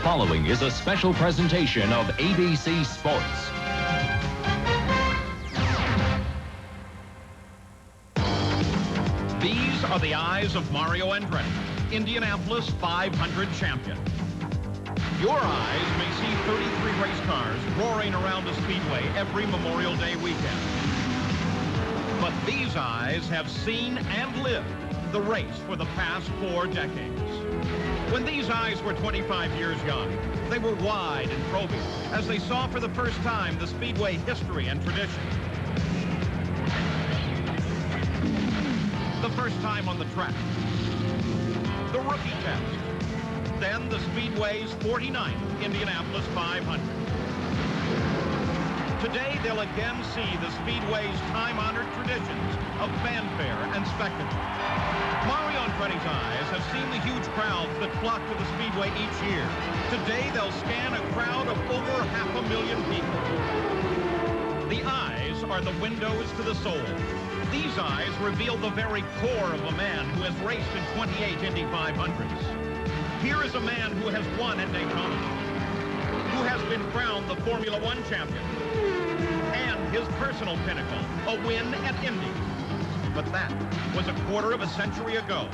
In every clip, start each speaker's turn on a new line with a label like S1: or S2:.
S1: following is a special presentation of ABC Sports.
S2: These are the eyes of Mario Andretti, Indianapolis 500 champion. Your eyes may see 33 race cars roaring around the Speedway every Memorial Day weekend. But these eyes have seen and lived the race for the past 4 decades. When these eyes were 25 years young, they were wide and probing as they saw for the first time the Speedway history and tradition. The first time on the track, the rookie test, then the Speedway's 49th Indianapolis 500. Today, they'll again see the Speedway's time-honored traditions of fanfare and spectacle. Mario Andretti's eyes have seen the huge crowds that flock to the Speedway each year. Today, they'll scan a crowd of over 500,000 people. The eyes are the windows to the soul. These eyes reveal the very core of a man who has raced in 28 Indy 500s. Here is a man who has won at Daytona, who has been crowned the Formula One champion, and his personal pinnacle, a win at Indy. But that was a quarter of a century ago.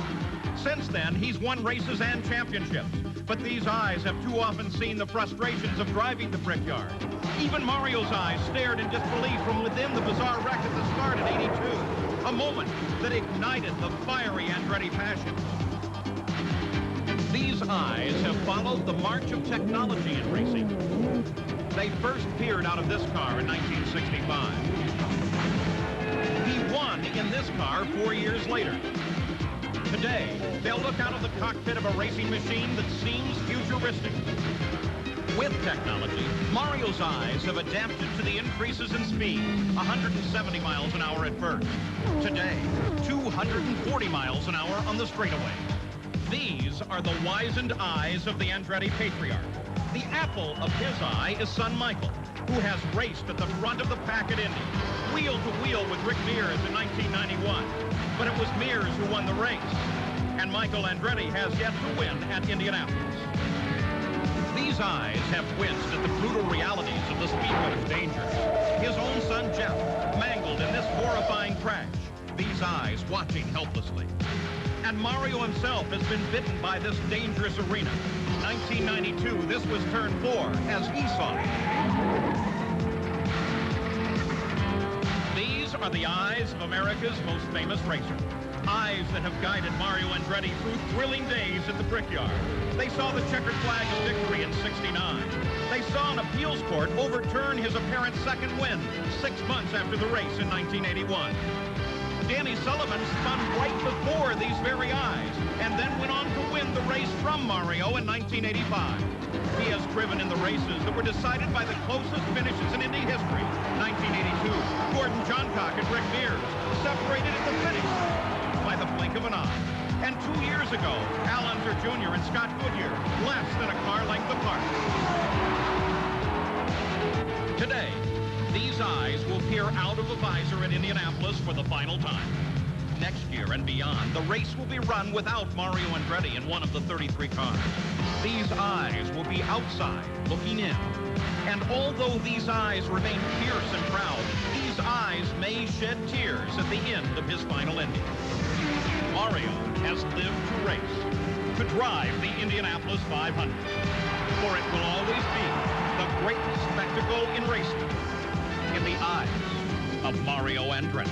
S2: Since then, he's won races and championships. But these eyes have too often seen the frustrations of driving the Brickyard. Even Mario's eyes stared in disbelief from within the bizarre wreck at the start at 82. A moment that ignited the fiery Andretti passion. These eyes have followed the march of technology in racing. They first peered out of this car in 1965. He won in this car 4 years later. Today, they'll look out of the cockpit of a racing machine that seems futuristic. With technology, Mario's eyes have adapted to the increases in speed, 170 miles an hour at first. Today, 240 miles an hour on the straightaway. These are the wizened eyes of the Andretti patriarch. The apple of his eye is son Michael, who has raced at the front of the pack at Indy, wheel to wheel with Rick Mears in 1991. But it was Mears who won the race, and Michael Andretti has yet to win at Indianapolis. These eyes have winced at the brutal realities of the Speedway's dangers. His own son Jeff, mangled in this horrifying crash. These eyes watching helplessly. And Mario himself has been bitten by this dangerous arena. 1992, this was turn 4, as he saw it. These are the eyes of America's most famous racer. Eyes that have guided Mario Andretti through thrilling days at the Brickyard. They saw the checkered flag of victory in '69. They saw an appeals court overturn his apparent second win 6 months after the race in 1981. Danny Sullivan spun right before these very eyes and then went on to win the race from Mario in 1985. He has driven in the races that were decided by the closest finishes in Indy history. 1982, Gordon Johncock and Rick Mears separated at the finish by the blink of an eye. And 2 years ago, Al Unser Jr. and Scott Goodyear, less than a car length apart. Today, these eyes will peer out of a visor in Indianapolis for the final time. Next year and beyond, the race will be run without Mario Andretti in one of the 33 cars. These eyes will be outside, looking in. And although these eyes remain fierce and proud, these eyes may shed tears at the end of his final Indy. Mario has lived to race, to drive the Indianapolis 500. For it will always be the greatest spectacle in racing in the eyes of Mario Andretti.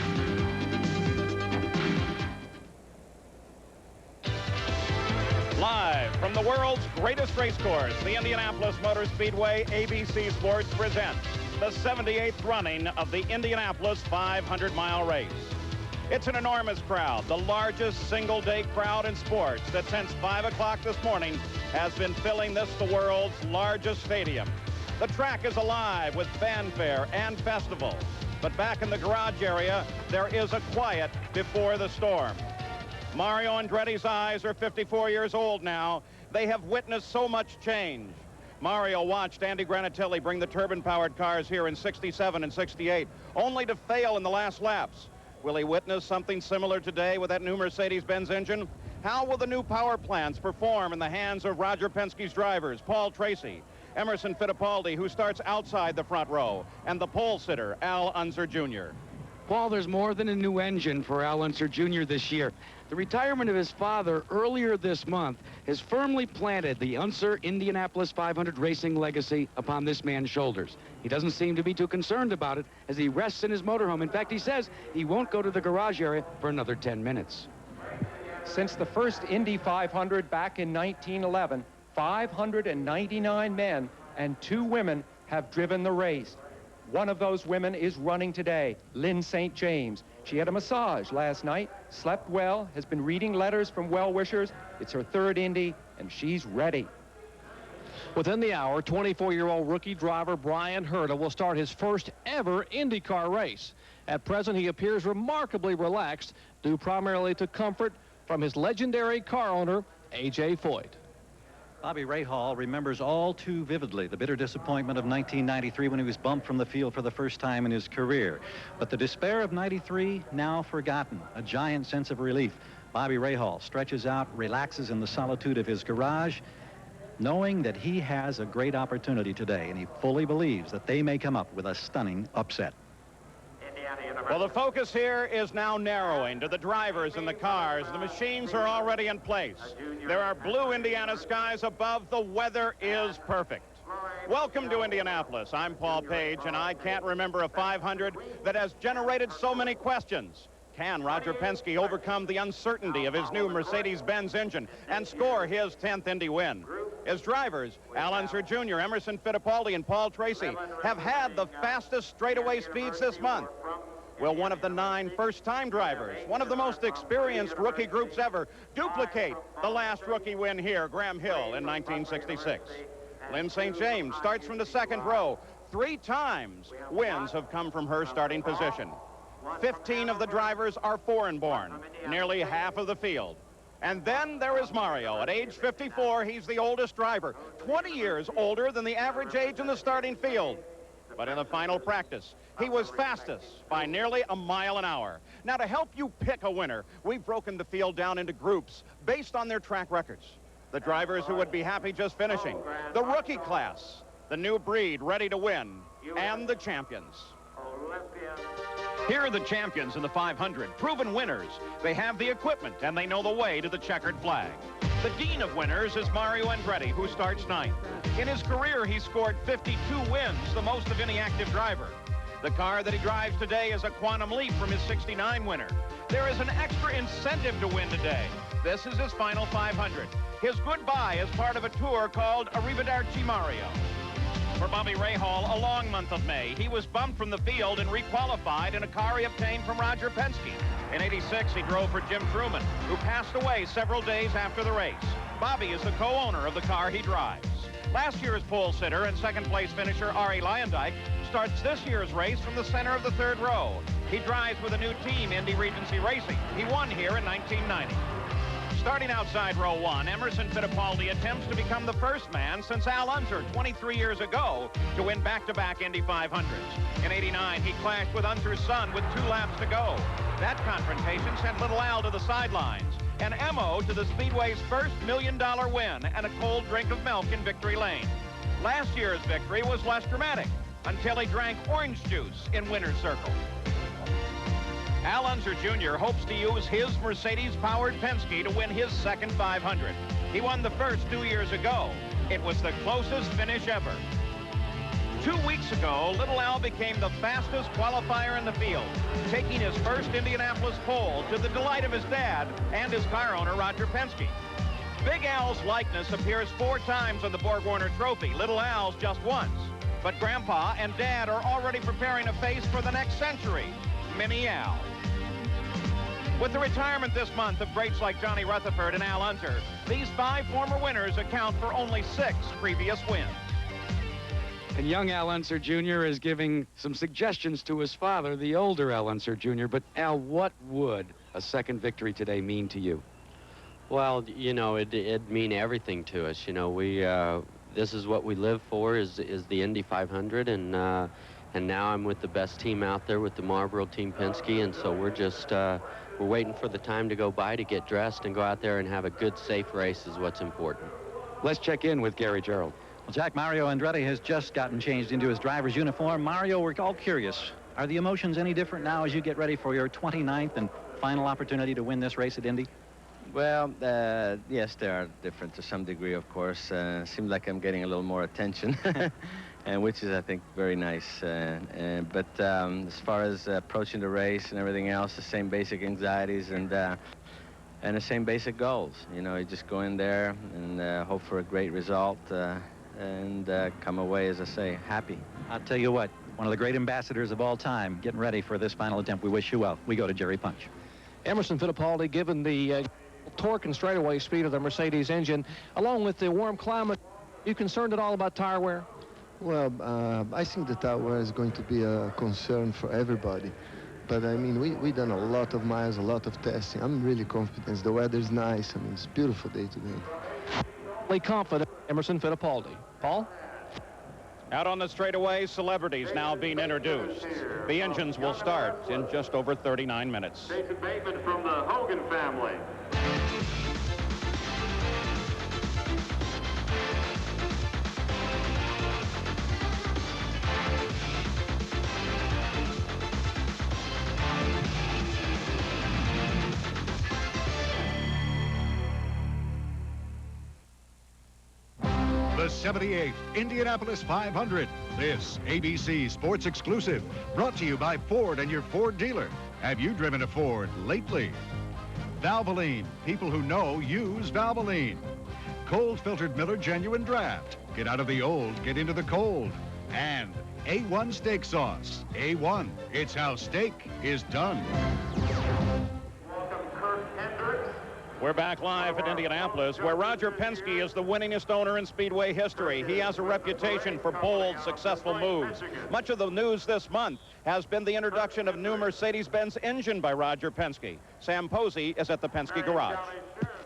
S2: Live from the world's greatest race course, the Indianapolis Motor Speedway, ABC Sports presents the 78th running of the Indianapolis 500-mile race. It's an enormous crowd, the largest single-day crowd in sports that since 5 o'clock this morning has been filling the world's largest stadium. The track is alive with fanfare and festival. But back in the garage area, there is a quiet before the storm. Mario Andretti's eyes are 54 years old now. They have witnessed so much change. Mario watched Andy Granatelli bring the turbine-powered cars here in '67 and '68, only to fail in the last laps. Will he witness something similar today with that new Mercedes-Benz engine? How will the new power plants perform in the hands of Roger Penske's drivers, Paul Tracy, Emerson Fittipaldi, who starts outside the front row, and the pole sitter, Al Unser Jr.?
S3: Paul, there's more than a new engine for Al Unser Jr. this year. The retirement of his father earlier this month has firmly planted the Unser Indianapolis 500 racing legacy upon this man's shoulders. He doesn't seem to be too concerned about it as he rests in his motorhome. In fact, he says he won't go to the garage area for another 10 minutes.
S4: Since the first Indy 500 back in 1911, 599 men and 2 women have driven the race. One of those women is running today, Lynn St. James. She had a massage last night, slept well, has been reading letters from well-wishers. It's her 3rd Indy, and she's ready.
S5: Within the hour, 24-year-old rookie driver Brian Herta will start his first ever IndyCar race. At present, he appears remarkably relaxed, due primarily to comfort from his legendary car owner, A.J. Foyt.
S6: Bobby Rahal remembers all too vividly the bitter disappointment of 1993 when he was bumped from the field for the first time in his career. But the despair of '93 now forgotten, a giant sense of relief. Bobby Rahal stretches out, relaxes in the solitude of his garage, knowing that he has a great opportunity today, and he fully believes that they may come up with a stunning upset.
S2: Well, the focus here is now narrowing to the drivers and the cars. The machines are already in place. There are blue Indiana skies above. The weather is perfect. Welcome to Indianapolis. I'm Paul Page, and I can't remember a 500 that has generated so many questions. Can Roger Penske overcome the uncertainty of his new Mercedes-Benz engine and score his 10th Indy win? His drivers, Al Unser Jr., Emerson Fittipaldi, and Paul Tracy, have had the fastest straightaway speeds this month. Will one of the 9 first-time drivers, one of the most experienced rookie groups ever, duplicate the last rookie win here, Graham Hill, in 1966? Lynn St. James starts from the 2nd row. 3 times wins have come from her starting position. 15 of the drivers are foreign-born, nearly half of the field. And then there is Mario. At age 54, he's the oldest driver, 20 years older than the average age in the starting field. But in the final practice, he was fastest by nearly a mile an hour. Now, to help you pick a winner, we've broken the field down into groups based on their track records. The drivers who would be happy just finishing, the rookie class, the new breed ready to win, and the champions. Here are the champions in the 500, proven winners. They have the equipment, and they know the way to the checkered flag. The dean of winners is Mario Andretti, who starts 9th. In his career, he scored 52 wins, the most of any active driver. The car that he drives today is a quantum leap from his '69 winner. There is an extra incentive to win today. This is his final 500. His goodbye is part of a tour called Arrivederci Mario. For Bobby Rahal, a long month of May. He was bumped from the field and requalified in a car he obtained from Roger Penske. In '86, he drove for Jim Truman, who passed away several days after the race. Bobby is the co-owner of the car he drives. Last year's pole sitter and 2nd place finisher Arie Luyendyk starts this year's race from the center of the 3rd row. He drives with a new team, Indy Regency Racing. He won here in 1990. Starting outside row 1, Emerson Fittipaldi attempts to become the first man since Al Unser 23 years ago to win back-to-back Indy 500s. In '89, he clashed with Unser's son with 2 laps to go. That confrontation sent little Al to the sidelines and Emo to the Speedway's first $1 million win and a cold drink of milk in victory lane. Last year's victory was less dramatic until he drank orange juice in winner's circle. Al Unser Jr. hopes to use his Mercedes-powered Penske to win his 2nd 500. He won the first 2 years ago. It was the closest finish ever. 2 weeks ago, Little Al became the fastest qualifier in the field, taking his first Indianapolis pole to the delight of his dad and his car owner, Roger Penske. Big Al's likeness appears 4 times on the Borg-Warner Trophy. Little Al's just once. But Grandpa and Dad are already preparing a face for the next century, Mini Al. With the retirement this month of greats like Johnny Rutherford and Al Unser, these 5 former winners account for only 6 previous wins.
S3: And young Al Unser Jr. is giving some suggestions to his father, the older Al Unser Jr. But, Al, what would a 2nd victory today mean to you?
S7: Well, you know, it'd mean everything to us. You know, this is what we live for, is the Indy 500, and And now I'm with the best team out there with the Marlboro Team Penske, and so we're just we're waiting for the time to go by to get dressed and go out there and have a good, safe race is what's important.
S3: Let's check in with Gary Gerald.
S6: Well, Jack, Mario Andretti has just gotten changed into his driver's uniform. Mario, we're all curious. Are the emotions any different now as you get ready for your 29th and final opportunity to win this race at Indy?
S8: Well, yes, they are different to some degree, of course. Seems like I'm getting a little more attention, and which is, I think, very nice. But as far as approaching the race and everything else, the same basic anxieties and the same basic goals. You know, you just go in there and hope for a great result and come away, as I say, happy.
S6: I'll tell you what, one of the great ambassadors of all time, getting ready for this final attempt. We wish you well. We go to Jerry Punch.
S5: Emerson Fittipaldi, given the torque and straightaway speed of the Mercedes engine, along with the warm climate, are you concerned at all about tire wear?
S9: Well, I think the tire wear is going to be a concern for everybody. But, I mean, we've done a lot of miles, a lot of testing. I'm really confident. The weather's nice. I mean, it's a beautiful day today.
S5: Confident, Emerson Fittipaldi. Paul?
S2: Out on the straightaway, celebrities now being introduced. The engines will start in just over 39 minutes.
S10: Jason Bateman from the Hogan family.
S11: The 78th Indianapolis 500. This ABC Sports exclusive, brought to you by Ford and your Ford dealer. Have you driven a Ford lately? Valvoline. People who know use Valvoline. Cold filtered Miller Genuine Draft. Get out of the old, get into the cold. And A1 steak sauce. A1. It's how steak is done.
S2: We're back live at Indianapolis, where Roger Penske is the winningest owner in Speedway history. He has a reputation for bold, successful moves. Much of the news this month has been the introduction of new Mercedes-Benz engine by Roger Penske. Sam Posey is at the Penske garage.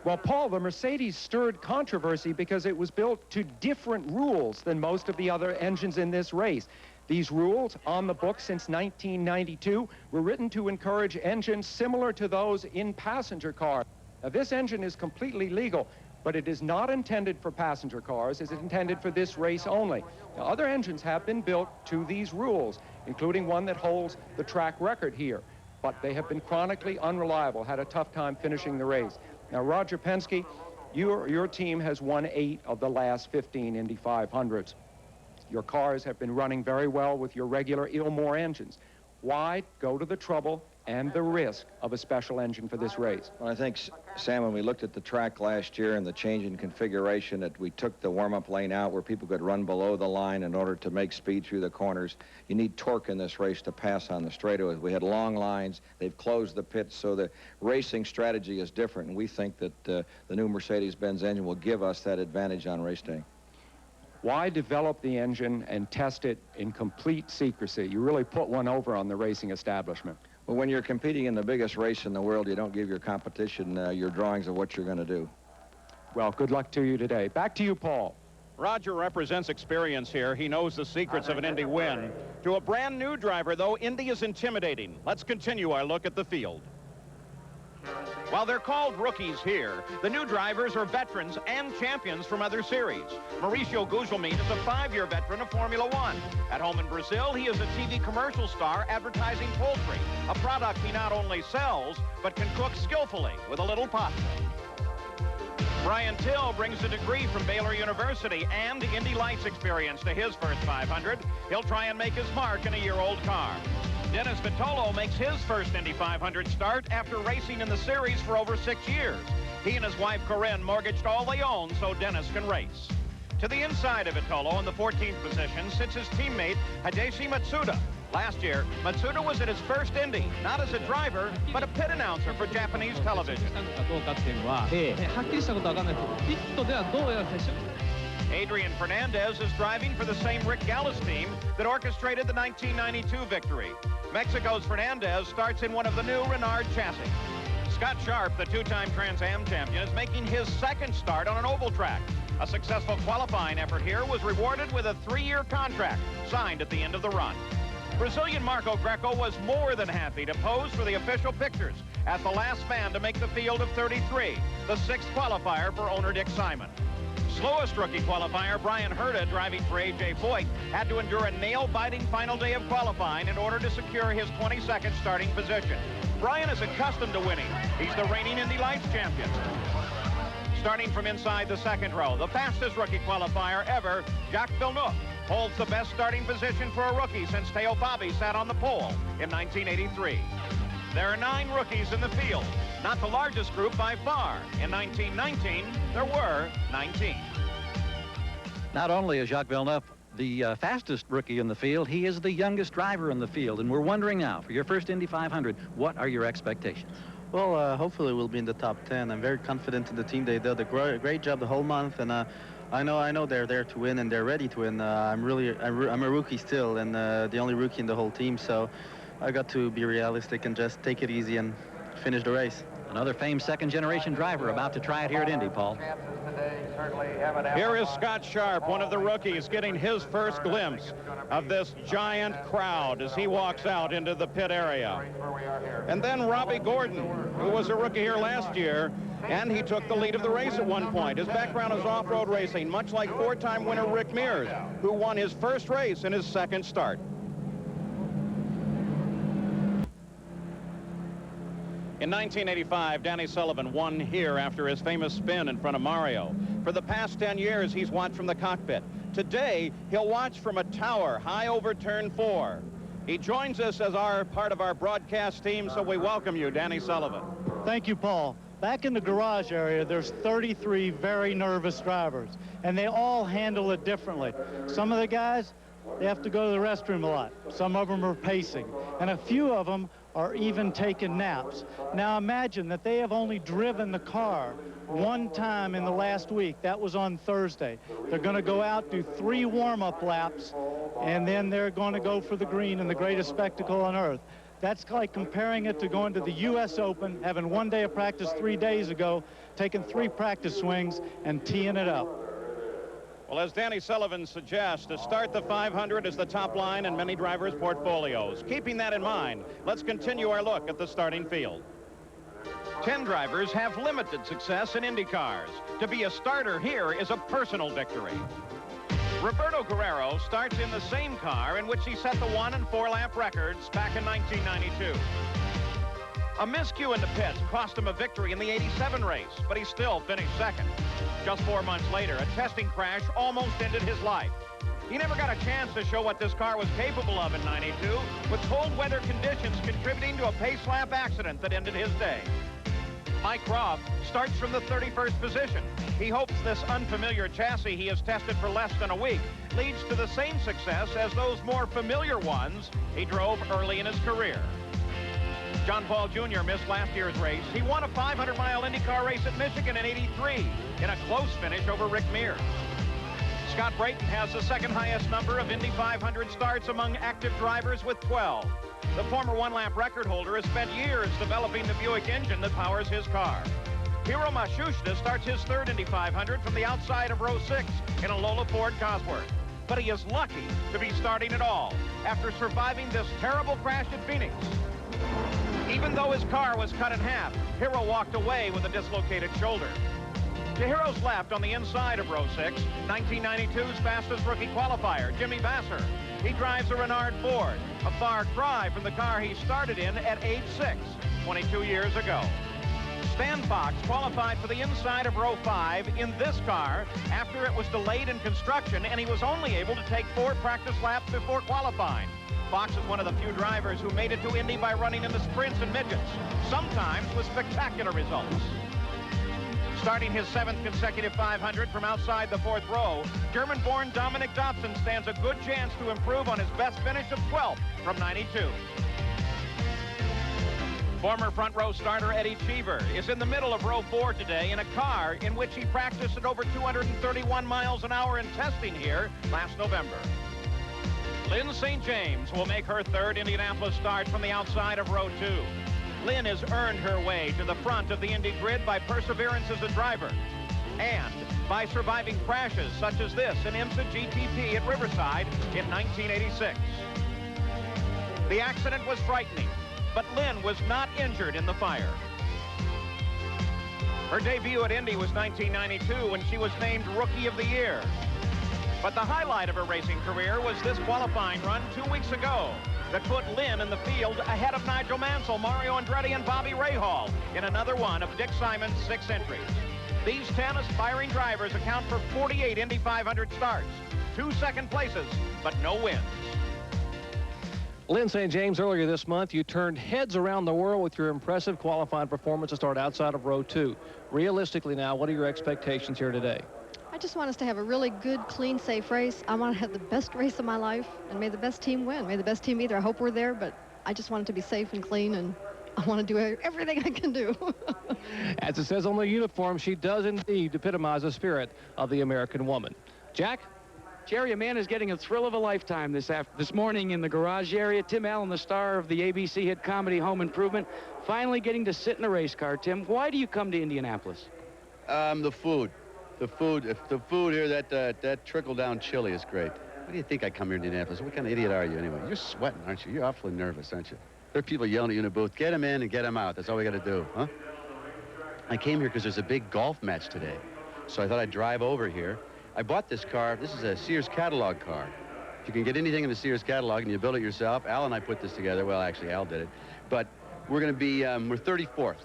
S4: Well, Paul, the Mercedes stirred controversy because it was built to different rules than most of the other engines in this race. These rules, on the books since 1992, were written to encourage engines similar to those in passenger cars. Now, this engine is completely legal, but it is not intended for passenger cars. It is intended for this race only. Now, other engines have been built to these rules, including one that holds the track record here, but they have been chronically unreliable, had a tough time finishing the race. Now, Roger Penske, your team has won 8 of the last 15 Indy 500s. Your cars have been running very well with your regular Ilmore engines. Why go to the trouble and the risk of a special engine for this race?
S12: Well, I think, Sam, when we looked at the track last year and the change in configuration, that we took the warm-up lane out where people could run below the line in order to make speed through the corners. You need torque in this race to pass on the straightaways. We had long lines. They've closed the pits, so the racing strategy is different, and we think that the new Mercedes-Benz engine will give us that advantage on race day.
S4: Why develop the engine and test it in complete secrecy? You really put one over on the racing establishment.
S12: Well, when you're competing in the biggest race in the world, you don't give your competition your drawings of what you're going to do.
S4: Well, good luck to you today. Back to you, Paul.
S2: Roger represents experience here. He knows the secrets of an Indy win. To a brand new driver, though, Indy is intimidating. Let's continue our look at the field. While they're called rookies here, the new drivers are veterans and champions from other series. Mauricio Gugelmin is a 5-year veteran of Formula One. At home in Brazil, he is a TV commercial star advertising poultry, a product he not only sells, but can cook skillfully with a little pasta. Brian Till brings a degree from Baylor University and Indy Lights experience to his first 500. He'll try and make his mark in a year-old car. Dennis Vitolo makes his first Indy 500 start after racing in the series for over 6 years. He and his wife Corinne mortgaged all they own so Dennis can race. To the inside of Vitolo in the 14th position sits his teammate Hideshi Matsuda. Last year, Matsuda was at his first Indy, not as a driver, but a pit announcer for Japanese television. Adrian Fernandez is driving for the same Rick Gallis team that orchestrated the 1992 victory. Mexico's Fernandez starts in one of the new Renard chassis. Scott Sharp, the 2-time Trans Am champion, is making his second start on an oval track. A successful qualifying effort here was rewarded with a 3-year contract signed at the end of the run. Brazilian Marco Greco was more than happy to pose for the official pictures as the last man to make the field of 33, the 6th qualifier for owner Dick Simon. Slowest rookie qualifier, Brian Herta, driving for A.J. Foyt, had to endure a nail-biting final day of qualifying in order to secure his 22nd starting position. Brian is accustomed to winning. He's the reigning Indy Lights champion. Starting from inside the second row, the fastest rookie qualifier ever, Jacques Villeneuve, holds the best starting position for a rookie since Theo Bobby sat on the pole in 1983. There are 9 rookies in the field, not the largest group by far. In 1919, there were 19.
S6: Not only is Jacques Villeneuve the fastest rookie in the field, he is the youngest driver in the field. And we're wondering now, for your first Indy 500, what are your expectations?
S13: Well, hopefully we'll be in the top 10. I'm very confident in the team. They did a great job the whole month, and I know they're there to win and they're ready to win. I'm a rookie still, and the only rookie in the whole team, so I got to be realistic and just take it easy and finish the race.
S6: Another famed second-generation driver about to try it here at Indy, Paul.
S2: Here is Scott Sharp, one of the rookies, getting his first glimpse of this giant crowd as he walks out into the pit area. And then Robbie Gordon, who was a rookie here last year, and he took the lead of the race at one point. His background is off-road racing, much like 4-time winner Rick Mears, who won his first race in his second start. In 1985, Danny Sullivan won here after his famous spin in front of Mario. For the past 10 years, he's watched from the cockpit. Today, he'll watch from a tower high over turn 4. He joins us as part of our broadcast team, so we welcome you, Danny Sullivan.
S14: Thank you, Paul. Back in the garage area, there's 33 very nervous drivers, and they all handle it differently. Some of the guys, they have to go to the restroom a lot. Some of them are pacing, and a few of them are even taking naps. Now imagine that they have only driven the car one time in the last week. That was on Thursday. They're going to go out, do 3 warm-up laps, and then they're going to go for the green in the greatest spectacle on earth. That's like comparing it to going to the U.S. Open, having 1 day of practice 3 days ago, taking 3 practice swings, and teeing it up.
S2: Well, as Danny Sullivan suggests, to start the 500 is the top line in many drivers' portfolios. Keeping that in mind, let's continue our look at the starting field. 10 drivers have limited success in IndyCars. To be a starter here is a personal victory. Roberto Guerrero starts in the same car in which he set the 1- and 4-lap records back in 1992. A miscue in the pits cost him a victory in the 87 race, but he still finished second. Just 4 months later, a testing crash almost ended his life. He never got a chance to show what this car was capable of in 92, with cold weather conditions contributing to a pace lap accident that ended his day. Mike Robb starts from the 31st position. He hopes this unfamiliar chassis he has tested for less than a week leads to the same success as those more familiar ones he drove early in his career. John Paul Jr. missed last year's race. He won a 500-mile IndyCar race at Michigan in '83 in a close finish over Rick Mears. Scott Brayton has the second highest number of Indy 500 starts among active drivers with 12. The former 1-lap record holder has spent years developing the Buick engine that powers his car. Hiro Matsushita starts his third Indy 500 from the outside of row 6 in a Lola Ford Cosworth. But he is lucky to be starting at all after surviving this terrible crash at Phoenix. Even though his car was cut in half, Hiro walked away with a dislocated shoulder. To Hiro's left on the inside of row 6, 1992's fastest rookie qualifier, Jimmy Vasser. He drives a Renard Ford, a far cry from the car he started in at age 6, 22 years ago. Stan Fox qualified for the inside of row 5 in this car after it was delayed in construction, and he was only able to take 4 practice laps before qualifying. Fox is one of the few drivers who made it to Indy by running in the sprints and midgets, sometimes with spectacular results. Starting his 7th consecutive 500 from outside the 4th row, German-born Dominic Dobson stands a good chance to improve on his best finish of 12th from '92. Former front row starter Eddie Cheever is in the middle of row 4 today in a car in which he practiced at over 231 miles an hour in testing here last November. Lynn St. James will make her 3rd Indianapolis start from the outside of row 2. Lynn has earned her way to the front of the Indy grid by perseverance as a driver and by surviving crashes such as this in IMSA GTP at Riverside in 1986. The accident was frightening, but Lynn was not injured in the fire. Her debut at Indy was 1992 when she was named Rookie of the Year. But the highlight of her racing career was this qualifying run 2 weeks ago that put Lynn in the field ahead of Nigel Mansell, Mario Andretti, and Bobby Rahal in another one of Dick Simon's 6 entries. These 10 aspiring drivers account for 48 Indy 500 starts, 2 second places, but no wins.
S5: Lynn St. James, earlier this month, you turned heads around the world with your impressive qualifying performance to start outside of row 2. Realistically now, what are your expectations here today?
S15: I just want us to have a really good, clean, safe race. I want to have the best race of my life, and may the best team win. May the best team be there. I hope we're there, but I just want it to be safe and clean, and I want to do everything I can do.
S5: As it says on the uniform, she does indeed epitomize the spirit of the American woman. Jack?
S3: Jerry, a man is getting a thrill of a lifetime this morning in the garage area. Tim Allen, the star of the ABC hit comedy Home Improvement, finally getting to sit in a race car. Tim, why do you come to Indianapolis?
S16: The food. The food here, that trickle-down chili is great. What do you think I come here to Indianapolis? What kind of idiot are you anyway? You're sweating, aren't you? You're awfully nervous, aren't you? There are people yelling at you in the booth, get him in and get him out. That's all we got to do, huh? I came here because there's a big golf match today. So I thought I'd drive over here. I bought this car. This is a Sears catalog car. If you can get anything in the Sears catalog and you build it yourself, Al and I put this together. Well, actually, Al did it. But we're going to be, we're 34th,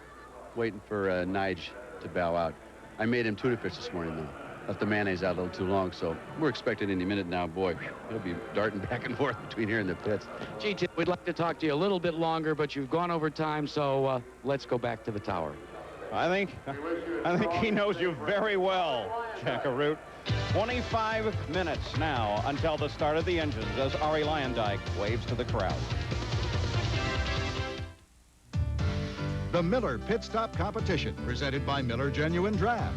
S16: waiting for Nige to bow out. I made him tuna fish this morning, though. Left the mayonnaise out a little too long, so we're expecting any minute now. Boy, he'll be darting back and forth between here and the pits.
S3: Gee, Tim, we'd like to talk to you a little bit longer, but you've gone over time, so let's go back to the tower.
S2: I think he knows you very well, Jackaroot. 25 minutes now until the start of the engines as Ari Lyondike waves to the crowd.
S11: The Miller Pit Stop Competition, presented by Miller Genuine Draft.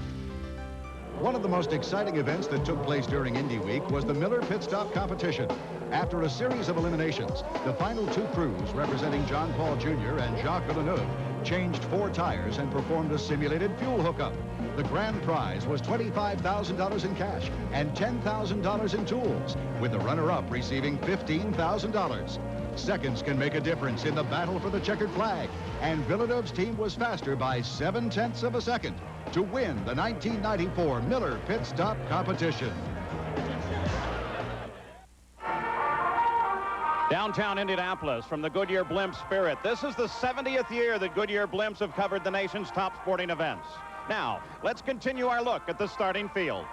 S11: One of the most exciting events that took place during Indy Week was the Miller Pit Stop Competition. After a series of eliminations, the final 2 crews, representing John Paul Jr. and Jacques Villeneuve, changed 4 tires and performed a simulated fuel hookup. The grand prize was $25,000 in cash and $10,000 in tools, with the runner-up receiving $15,000. Seconds can make a difference in the battle for the checkered flag, and Villeneuve's team was faster by 0.7 of a second to win the 1994 Miller Pit Stop Competition.
S2: Downtown Indianapolis from the Goodyear Blimp Spirit. This is the 70th year that Goodyear Blimps have covered the nation's top sporting events. Now, let's continue our look at the starting field.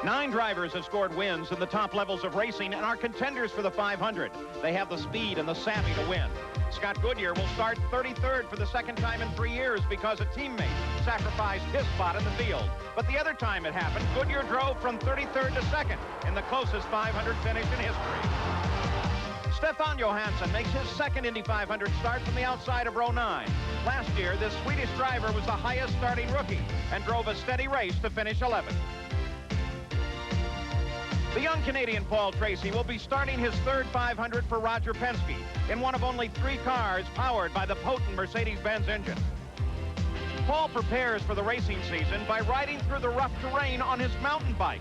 S2: 9 drivers have scored wins in the top levels of racing and are contenders for the 500. They have the speed and the savvy to win. Scott Goodyear will start 33rd for the second time in 3 years because a teammate sacrificed his spot in the field. But the other time it happened, Goodyear drove from 33rd to 2nd in the closest 500 finish in history. Stefan Johansson makes his second Indy 500 start from the outside of row 9. Last year, this Swedish driver was the highest starting rookie and drove a steady race to finish 11th. The young Canadian Paul Tracy will be starting his third 500 for Roger Penske in one of only 3 cars powered by the potent Mercedes-Benz engine. Paul prepares for the racing season by riding through the rough terrain on his mountain bike.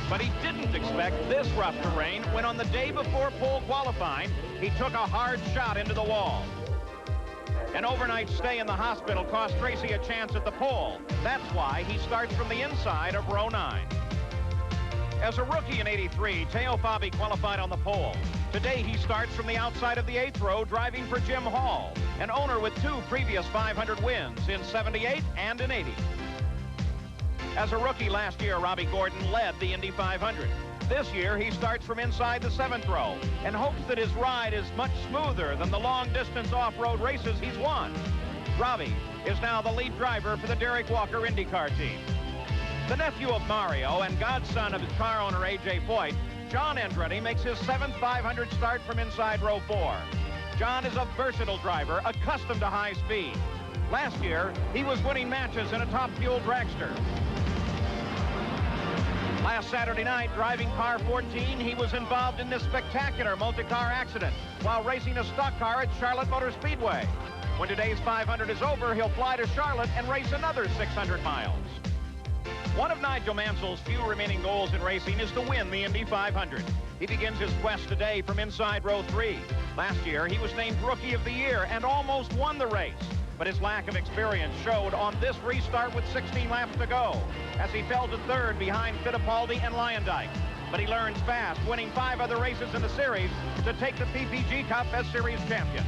S2: But he didn't expect this rough terrain when on the day before pole qualifying, he took a hard shot into the wall. An overnight stay in the hospital cost Tracy a chance at the pole. That's why he starts from the inside of row 9. As a rookie in '83, Teo Fabi qualified on the pole. Today, he starts from the outside of the 8th row, driving for Jim Hall, an owner with 2 previous 500 wins in '78 and in '80. As a rookie last year, Robbie Gordon led the Indy 500. This year, he starts from inside the 7th row and hopes that his ride is much smoother than the long-distance off-road races he's won. Robbie is now the lead driver for the Derek Walker IndyCar team. The nephew of Mario and godson of his car owner, A.J. Foyt, John Andretti makes his 7th 500 start from inside row 4. John is a versatile driver, accustomed to high speed. Last year, he was winning matches in a top-fuel dragster. Last Saturday night, driving car 14, he was involved in this spectacular multi-car accident while racing a stock car at Charlotte Motor Speedway. When today's 500 is over, he'll fly to Charlotte and race another 600 miles. One of Nigel Mansell's few remaining goals in racing is to win the Indy 500. He begins his quest today from inside row 3. Last year, he was named Rookie of the Year and almost won the race. But his lack of experience showed on this restart with 16 laps to go, as he fell to third behind Fittipaldi and Lyondike. But he learns fast, winning 5 other races in the series to take the PPG Cup as series champion.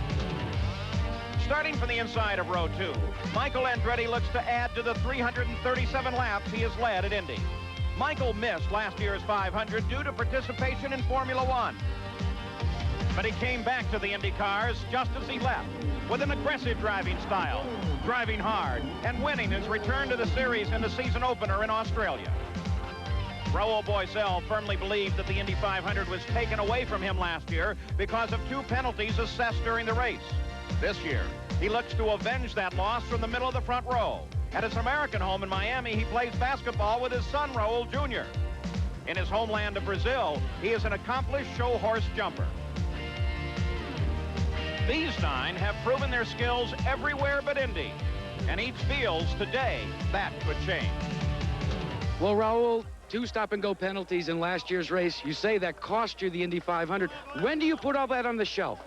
S2: Starting from the inside of row 2, Michael Andretti looks to add to the 337 laps he has led at Indy. Michael missed last year's 500 due to participation in Formula One. But he came back to the Indy cars just as he left, with an aggressive driving style, driving hard, and winning his return to the series in the season opener in Australia. Raul Boesel firmly believed that the Indy 500 was taken away from him last year because of 2 penalties assessed during the race. This year, he looks to avenge that loss from the middle of the front row. At his American home in Miami, he plays basketball with his son, Raul Jr. In his homeland of Brazil, he is an accomplished show horse jumper. These 9 have proven their skills everywhere but Indy, and each feels today that could change.
S3: Well, Raul, 2 stop-and-go penalties in last year's race. You say that cost you the Indy 500. When do you put all that on the shelf?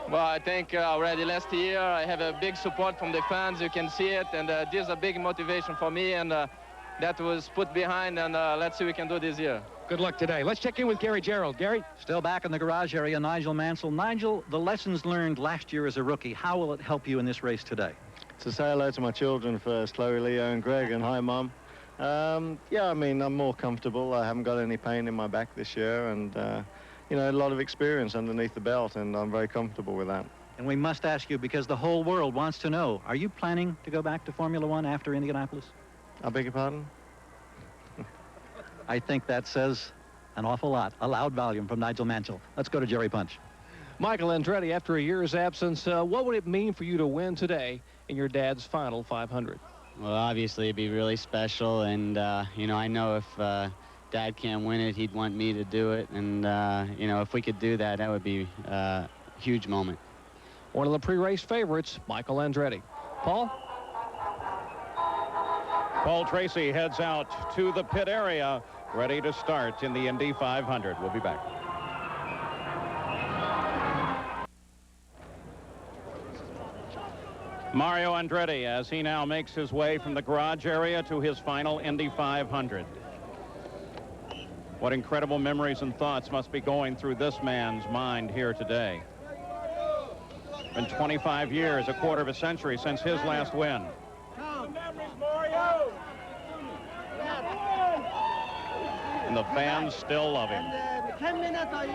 S17: Well, I think already last year I have a big support from the fans. You can see it, and this is a big motivation for me, and that was put behind, and let's see what we can do this year.
S3: Good luck today. Let's check in with Gary Gerald. Gary?
S6: Still back in the garage area, Nigel Mansell. Nigel, the lessons learned last year as a rookie, how will it help you in this race today?
S18: To say hello to my children first, Chloe, Leo, and Greg, and hi, Mum. Yeah, I mean, I'm more comfortable. I haven't got any pain in my back this year, and you know, a lot of experience underneath the belt, and I'm very comfortable with that.
S6: And we must ask you, because the whole world wants to know, are you planning to go back to Formula One after Indianapolis?
S18: I beg your pardon?
S6: I think that says an awful lot. A loud volume from Nigel Mansell. Let's go to Jerry Punch.
S5: Michael Andretti, after a year's absence, what would it mean for you to win today in your dad's final 500?
S19: Well, obviously it'd be really special, and you know, I know if Dad can't win it, he'd want me to do it, and you know, if we could do that, that would be a huge moment.
S5: One of the pre-race favorites, Michael Andretti. Paul?
S2: Paul Tracy heads out to the pit area, ready to start in the Indy 500. We'll be back. Mario Andretti, as he now makes his way from the garage area to his final Indy 500. What incredible memories and thoughts must be going through this man's mind here today. Been 25 years, a quarter of a century since his last win. And the fans still love him.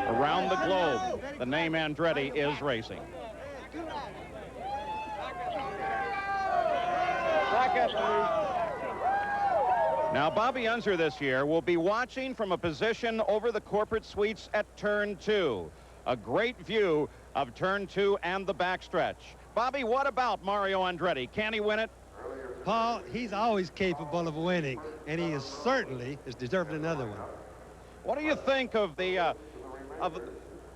S2: Around the globe, the name Andretti is racing. Now, Bobby Unser this year will be watching from a position over the corporate suites at Turn 2. A great view of Turn 2 and the backstretch. Bobby, what about Mario Andretti? Can he win it?
S20: Paul, he's always capable of winning, and he certainly is deserving another one.
S2: What do you think of the of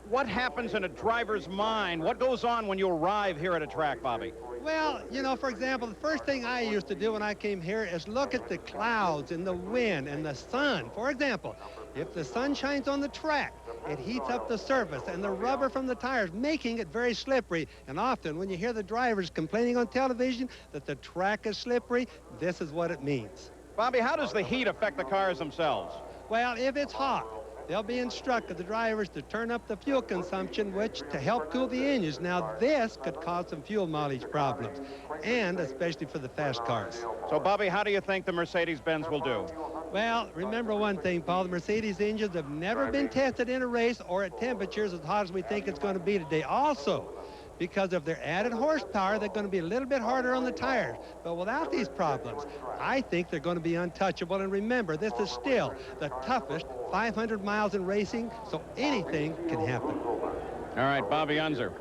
S2: what happens in a driver's mind? What goes on when you arrive here at a track, Bobby?
S20: Well, you know, for example, the first thing I used to do when I came here is look at the clouds and the wind and the sun. For example, if the sun shines on the track, it heats up the surface and the rubber from the tires, making it very slippery. And often when you hear the drivers complaining on television that the track is slippery, this is what it means.
S2: Bobby, how does the heat affect the cars themselves?
S20: Well, if it's hot, they'll be instructed, the drivers, to turn up the fuel consumption, which to help cool the engines. Now, this could cause some fuel mileage problems, and especially for the fast cars.
S2: So, Bobby, how do you think the Mercedes-Benz will do?
S20: Well, remember one thing, Paul. The Mercedes engines have never been tested in a race or at temperatures as hot as we think it's going to be today. Also, because of their added horsepower, they're going to be a little bit harder on the tires. But without these problems, I think they're going to be untouchable. And remember, this is still the toughest 500 miles in racing, so anything can happen.
S2: All right, Bobby Unser.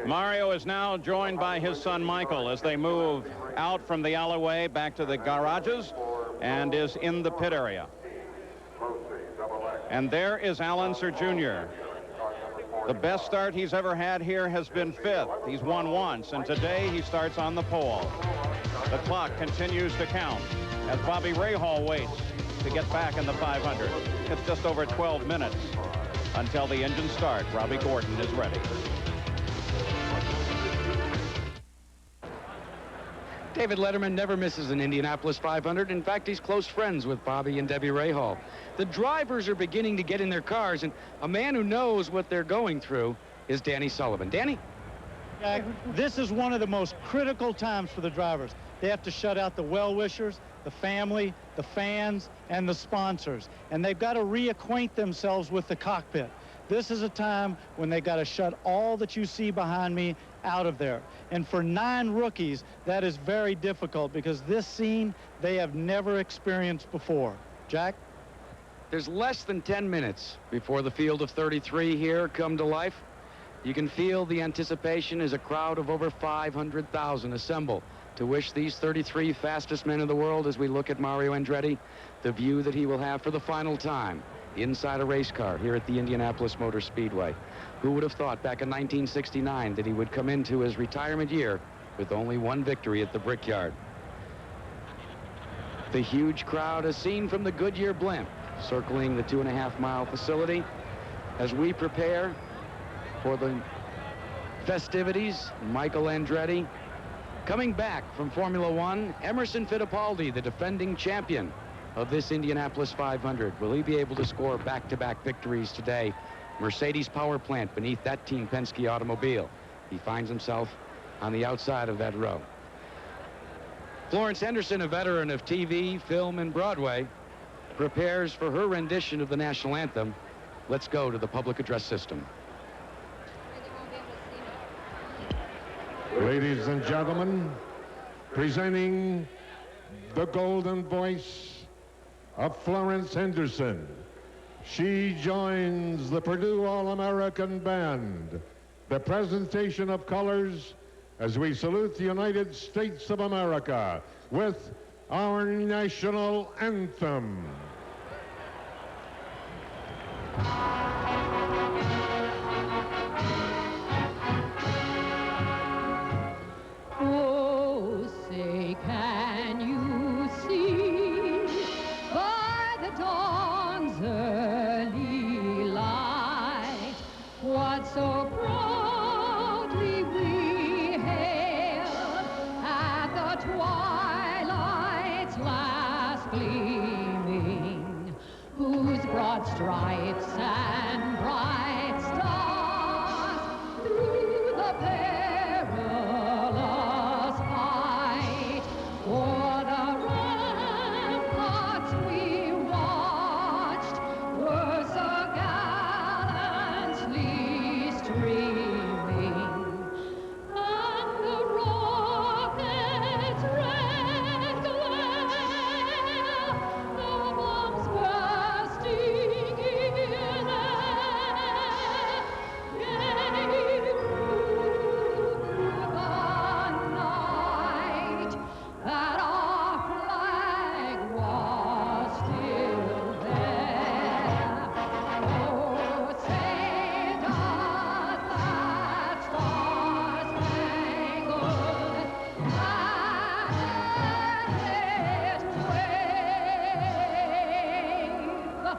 S2: Mario is now joined by his son Michael as they move out from the alleyway back to the garages and is in the pit area. And there is Al Unser Jr. The best start he's ever had here has been 5th. He's won once, and today he starts on the pole. The clock continues to count as Bobby Rahal waits to get back in the 500. It's just over 12 minutes until the engines start. Robbie Gordon is ready.
S3: David Letterman never misses an Indianapolis 500. In fact, he's close friends with Bobby and Debbie Rahal. The drivers are beginning to get in their cars, and a man who knows what they're going through is Danny Sullivan. Danny?
S14: Jack, this is one of the most critical times for the drivers. They have to shut out the well-wishers, the family, the fans, and the sponsors. And they've got to reacquaint themselves with the cockpit. This is a time when they got to shut all that you see behind me out of there. And for 9 rookies, that is very difficult because this scene they have never experienced before. Jack?
S3: There's less than 10 minutes before the field of 33 here come to life. You can feel the anticipation as a crowd of over 500,000 assemble to wish these 33 fastest men in the world, as we look at Mario Andretti, the view that he will have for the final time inside a race car here at the Indianapolis Motor Speedway. Who would have thought back in 1969 that he would come into his retirement year with only 1 victory at the Brickyard? The huge crowd is seen from the Goodyear blimp circling the 2.5-mile facility as we prepare for the festivities. Michael Andretti coming back from Formula One. Emerson Fittipaldi, the defending champion of this Indianapolis 500. Will he be able to score back-to-back victories today? Mercedes power plant beneath that Team Penske automobile. He finds himself on the outside of that row. Florence Henderson, a veteran of TV, film, and Broadway, prepares for her rendition of the national anthem. Let's go to the public address system.
S21: Ladies and gentlemen, presenting the golden voice of Florence Henderson. She joins the Purdue All-American Band. The presentation of colors as we salute the United States of America with our national anthem.
S22: Oh, say, can you see by the dawn's early light what so proudly we hailed at the twilight's last gleaming, whose broad stripes and bright stars through the perilous fight o'er the ramparts we watched were so gallantly streaming, and the rocket's red glare, the bombs bursting in air, gave proof through the night that our flag was still there. Oh, say does that star-spangled banner wave o'er the land of the free and the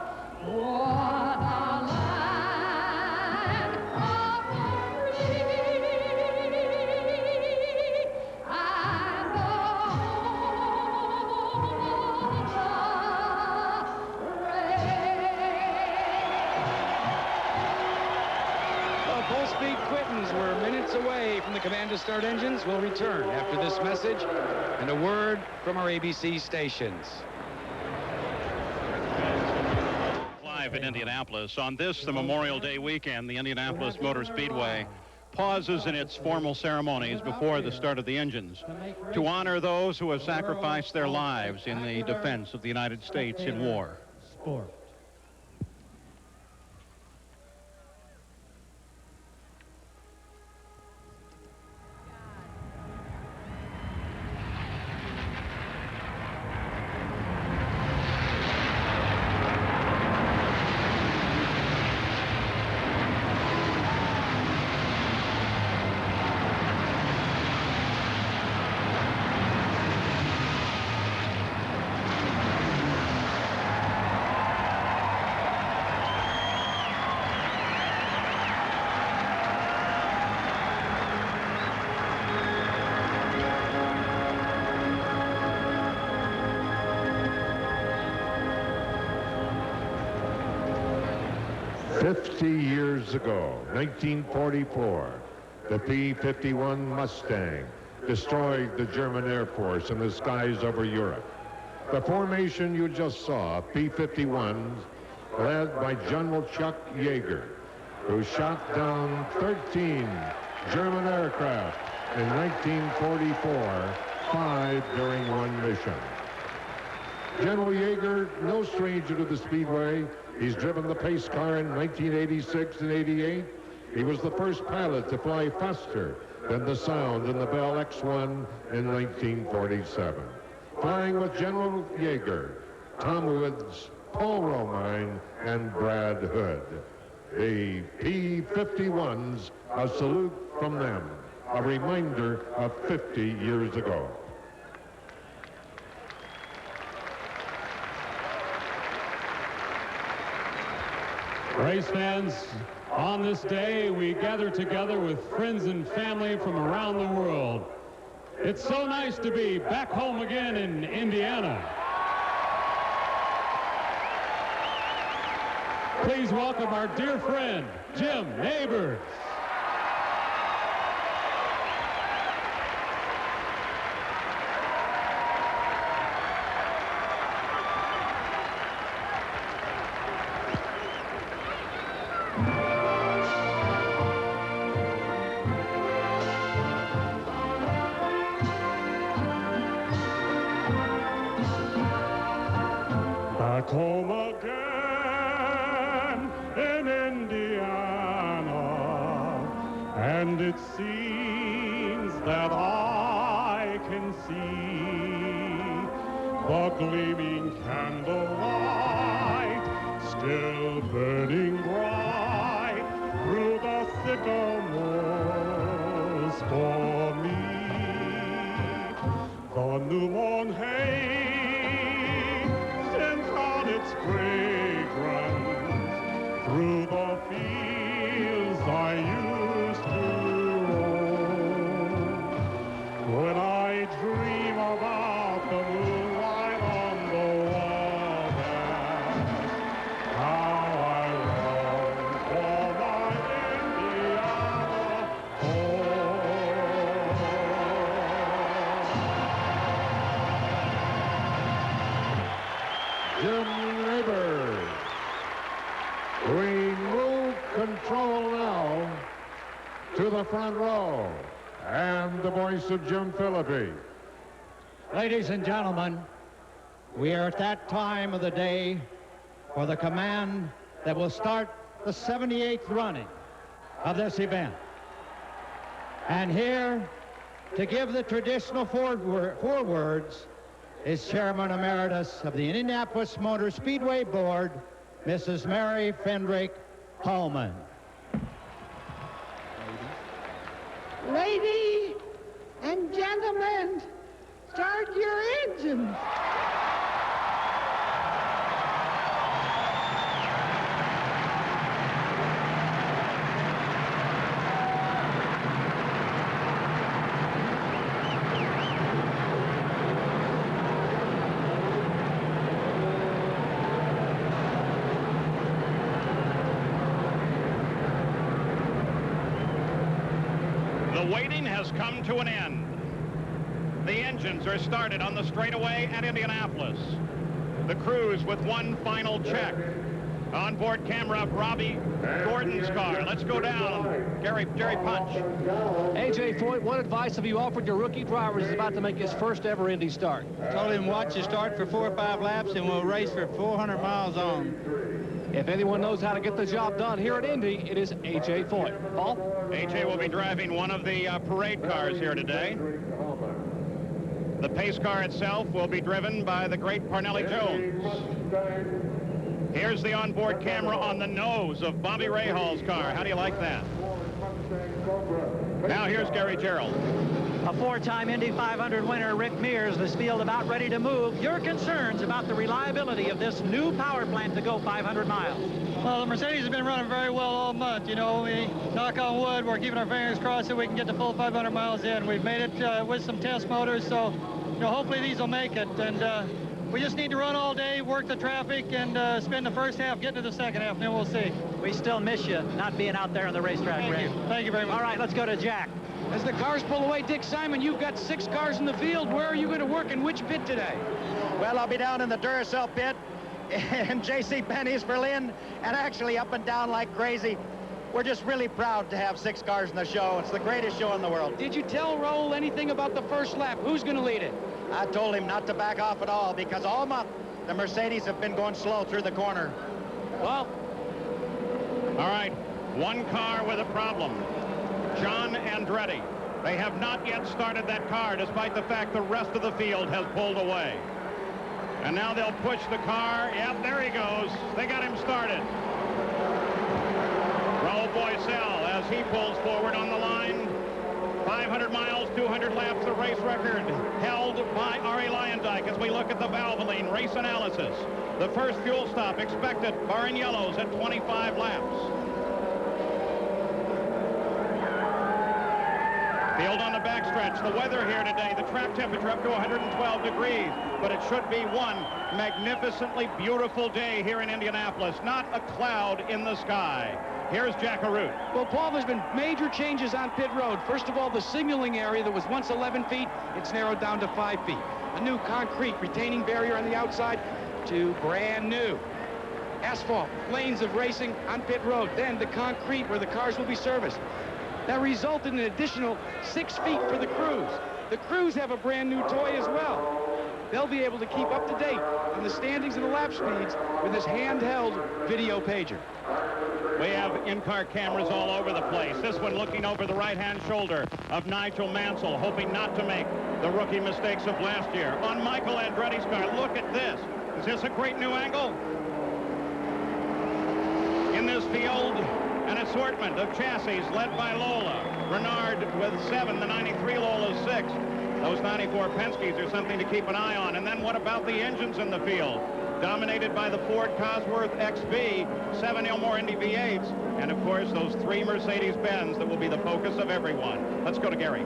S3: The full-speed Quittons were minutes away from the command to start engines. We'll return after this message and a word from our ABC stations.
S2: Live in Indianapolis. On this, the Memorial Day weekend, the Indianapolis Motor Speedway pauses in its formal ceremonies before the start of the engines to honor those who have sacrificed their lives in the defense of the United States in war.
S14: Sport.
S21: 50 years ago, 1944, the P-51 Mustang destroyed the German Air Force in the skies over Europe. The formation you just saw, P-51s, led by General Chuck Yeager, who shot down 13 German aircraft in 1944, 5 during one mission. General Yeager, no stranger to the Speedway. He's driven the pace car in 1986 and 88. He was the first pilot to fly faster than the sound in the Bell X-1 in 1947. Flying with General Yeager, Tom Woods, Paul Romine, and Brad Hood. The P-51s, a salute from them, a reminder of 50 years ago.
S1: Race fans, on this day, we gather together with friends and family from around the world. It's so nice to be back home again in Indiana. Please welcome our dear friend, Jim Neighbors. Back home again in Indiana, and it seems that I can see the gleaming candlelight still burning bright through the sycamores for me. The new mown hay its fragrance through the fields I used to roam. When I dream about the moonlight on the water, how I long for my Indiana
S21: Jim Neighbors. We move control now to the front row, and the voice of Jim Philippi.
S7: Ladies and gentlemen, we are at that time of the day for the command that will start the 78th running of this event. And here to give the traditional forewords is Chairman Emeritus of the Indianapolis Motor Speedway Board, Mrs. Mary Fendrick Holman.
S23: Ladies and gentlemen, start your engines.
S2: The waiting has come to an end. The engines are started on the straightaway at Indianapolis. The crews with one final check. Onboard camera of Robbie Gordon's car. Let's go down. Jerry Punch.
S5: A.J. Foyt, what advice have you offered your rookie driver who's about to make his first ever Indy start?
S24: Told him watch you start for 4 or 5 laps and we'll race for 400 miles on.
S5: If anyone knows how to get the job done here at Indy, it is A.J. Foyt. Paul?
S2: A.J. will be driving one of the parade cars here today. The pace car itself will be driven by the great Parnelli Jones. Here's the onboard camera on the nose of Bobby Rahall's car. How do you like that? Now here's Gary Gerald.
S25: A 4-time Indy 500 winner, Rick Mears, this field about ready to move. Your concerns about the reliability of this new power plant to go 500 miles?
S24: Well, the Mercedes has been running very well all month. You know, we knock on wood, we're keeping our fingers crossed that we can get the full 500 miles in. We've made it with some test motors, so, you know, hopefully these will make it. And We just need to run all day, work the traffic, and spend the first half getting to the second half, and then we'll see.
S25: We still miss you not being out there on the racetrack, Ray.
S24: Thank you very much.
S25: All right, let's go to Jack.
S3: As the cars pull away, Dick Simon, you've got 6 cars in the field. Where are you going to work in which pit today?
S25: Well, I'll be down in the Duracell pit and J.C. Penney's for Lynn, and actually up and down like crazy. We're just really proud to have 6 cars in the show. It's the greatest show in the world.
S3: Did you tell Raul anything about the first lap? Who's going to lead it?
S25: I told him not to back off at all, because all month the Mercedes have been going slow through the corner.
S3: Well,
S2: all right, one car with a problem. John Andretti. They have not yet started that car, despite the fact the rest of the field has pulled away. And now they'll push the car. Yep, there he goes. They got him started. Raul Boisel, as he pulls forward on the line. 500 miles, 200 laps, the race record held by Arie Luyendyk as we look at the Valvoline race analysis. The first fuel stop expected, barring yellows, at 25 laps. Field on the backstretch. The weather here today, the track temperature up to 112 degrees, but it should be one magnificently beautiful day here in Indianapolis. Not a cloud in the sky. Here's Jack Arute.
S3: Well, Paul, there's been major changes on pit road. First of all, the signaling area that was once 11 feet, it's narrowed down to 5 feet. A new concrete retaining barrier on the outside to brand new asphalt lanes of racing on pit road. Then the concrete where the cars will be serviced. That resulted in an additional 6 feet for the crews. The crews have a brand new toy as well. They'll be able to keep up to date on the standings and the lap speeds with this handheld video pager.
S2: We have in-car cameras all over the place. This one looking over the right-hand shoulder of Nigel Mansell, hoping not to make the rookie mistakes of last year. On Michael Andretti's car, look at this. Is this a great new angle? In this field, an assortment of chassis led by Lola. Renard with 7, the 93 Lola 6. Those 94 Penske's are something to keep an eye on. And then what about the engines in the field? Dominated by the Ford Cosworth XV, 7 Ilmor Indy V8s, and of course those 3 Mercedes-Benz that will be the focus of everyone. Let's go to Gary.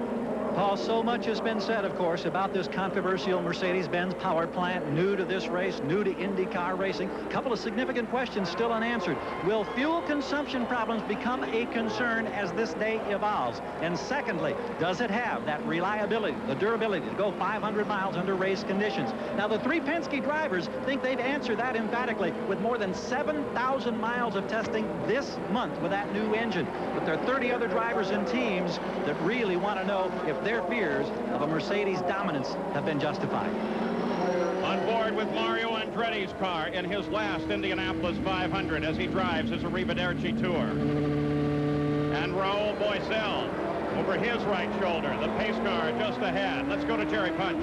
S6: Paul, so much has been said, of course, about this controversial Mercedes-Benz power plant, new to this race, new to IndyCar racing. A couple of significant questions still unanswered. Will fuel consumption problems become a concern as this day evolves? And secondly, does it have that reliability, the durability to go 500 miles under race conditions? Now, the 3 Penske drivers think they've answered that emphatically with more than 7,000 miles of testing this month with that new engine. But there are 30 other drivers and teams that really want to know if their fears of a Mercedes dominance have been justified.
S2: On board with Mario Andretti's car in his last Indianapolis 500 as he drives his Arrivederci Tour. And Raul Boisel over his right shoulder, the pace car just ahead. Let's go to Jerry Punch.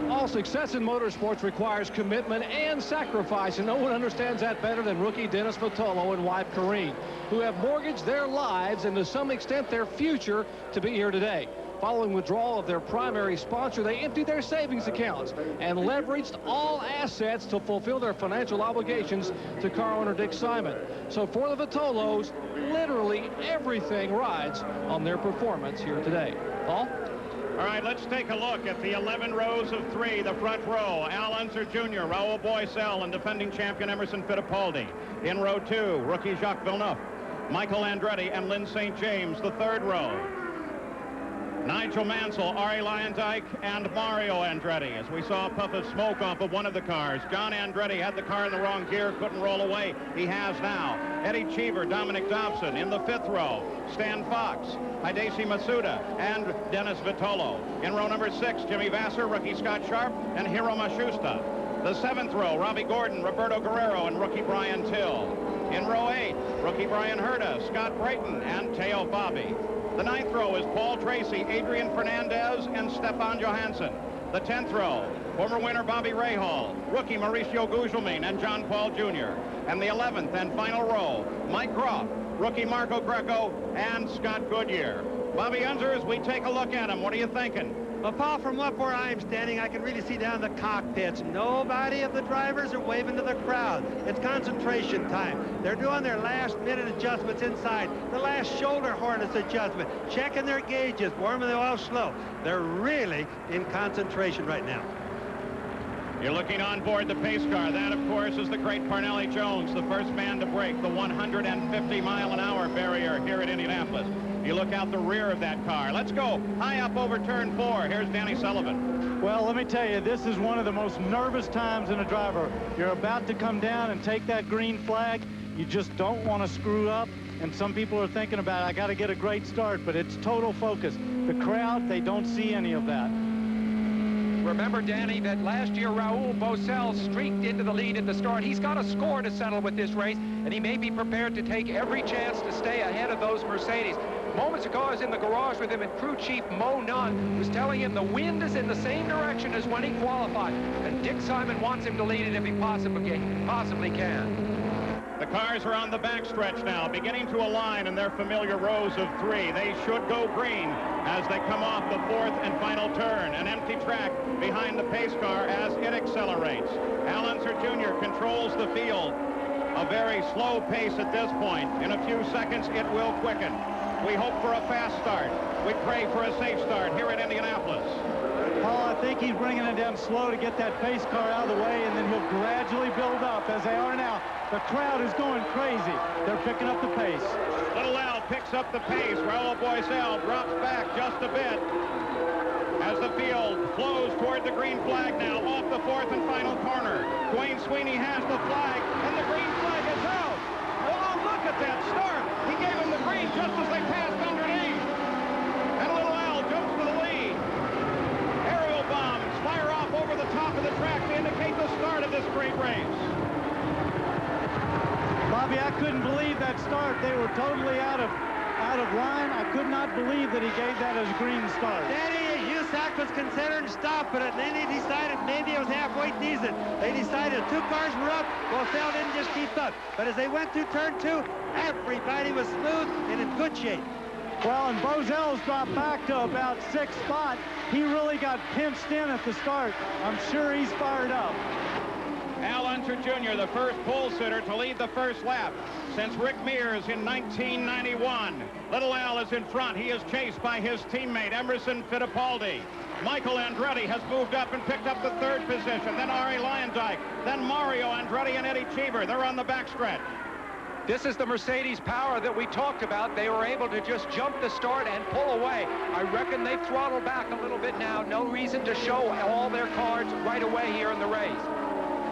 S5: All success in motorsports requires commitment and sacrifice, and no one understands that better than rookie Dennis Vitolo and wife Corrine, who have mortgaged their lives and to some extent their future to be here today. Following withdrawal of their primary sponsor, they emptied their savings accounts and leveraged all assets to fulfill their financial obligations to car owner Dick Simon. So for the Vitolos, literally everything rides on their performance here today. Paul?
S2: All right, let's take a look at the 11 rows of 3, the front row. Al Unser Jr., Raul Boisel, and defending champion Emerson Fittipaldi. In row 2, rookie Jacques Villeneuve, Michael Andretti, and Lynn St. James, the 3rd row. Nigel Mansell, Arie Luyendyk, and Mario Andretti. As we saw a puff of smoke off of one of the cars. John Andretti had the car in the wrong gear, couldn't roll away. He has now. Eddie Cheever, Dominic Dobson in the 5th row. Stan Fox, Hideki Masuda, and Dennis Vitolo. In row number 6, Jimmy Vasser, rookie Scott Sharp, and Hiro Matsushita. The 7th row, Robbie Gordon, Roberto Guerrero, and rookie Brian Till. In row 8, rookie Brian Herta, Scott Brayton, and Teo Fabi. The 9th row is Paul Tracy, Adrian Fernandez, and Stefan Johansson. The 10th row, former winner Bobby Rahal, rookie Mauricio Gugelmin, and John Paul Jr. And the 11th and final row, Mike Groff, rookie Marco Greco, and Scott Goodyear. Bobby Unser, as we take a look at him, what are you thinking?
S20: Well, Paul, from up where I'm standing, I can really see down the cockpits. Nobody of the drivers are waving to the crowd. It's concentration time. They're doing their last-minute adjustments inside, the last shoulder harness adjustment, checking their gauges, warming the oil slow. They're really in concentration right now.
S2: You're looking on board the pace car. That, of course, is the great Parnelli Jones, the first man to break the 150-mile-an-hour barrier here at Indianapolis. You look out the rear of that car. Let's go high up over turn 4. Here's Danny Sullivan.
S14: Well, let me tell you, this is one of the most nervous times in a driver. You're about to come down and take that green flag. You just don't want to screw up. And some people are thinking about, I got to get a great start, but it's total focus. The crowd, they don't see any of that.
S4: Remember, Danny, that last year Raul Boesel streaked into the lead at the start. He's got a score to settle with this race, and he may be prepared to take every chance to stay ahead of those Mercedes. Moments ago, I was in the garage with him, and crew chief Mo Nunn was telling him the wind is in the same direction as when he qualified, and Dick Simon wants him to lead it if he possibly can.
S2: The cars are on the backstretch now, beginning to align in their familiar rows of 3. They should go green as they come off the 4th and final turn. An empty track behind the pace car as it accelerates. Al Unser Jr. controls the field. A very slow pace at this point. In a few seconds, it will quicken. We hope for a fast start. We pray for a safe start here at Indianapolis.
S14: Paul, I think he's bringing it down slow to get that pace car out of the way, and then he'll gradually build up as they are now. The crowd is going crazy. They're picking up the pace.
S2: Little Al picks up the pace. Raul Boesel drops back just a bit as the field flows toward the green flag now off the 4th and final corner. Dwayne Sweeney has the flag, and the green flag is out. Oh, look at that start. He gave him the green just as they passed underneath. And Little Al jumps to the lead. Aerial bombs fire off over the top of the track to indicate the start of this great race.
S14: Bobby, I couldn't believe that start. They were totally out of line. I could not believe that he gave that as a green start.
S20: Danny, USAC was considering stopping it, and then they decided maybe it was halfway decent. They decided 2 cars were up. Boesel didn't just keep up. But as they went through turn 2, everybody was smooth and in good shape.
S14: Well, and Boesel's dropped back to about 6th spot. He really got pinched in at the start. I'm sure he's fired up.
S2: Al Unser Jr., the first pole sitter to lead the first lap since Rick Mears in 1991. Little Al is in front. He is chased by his teammate, Emerson Fittipaldi. Michael Andretti has moved up and picked up the 3rd position. Then Arie Luyendyk. Then Mario Andretti and Eddie Cheever. They're on the backstretch.
S4: This is the Mercedes power that we talked about. They were able to just jump the start and pull away. I reckon they've throttled back a little bit now. No reason to show all their cards right away here in the race.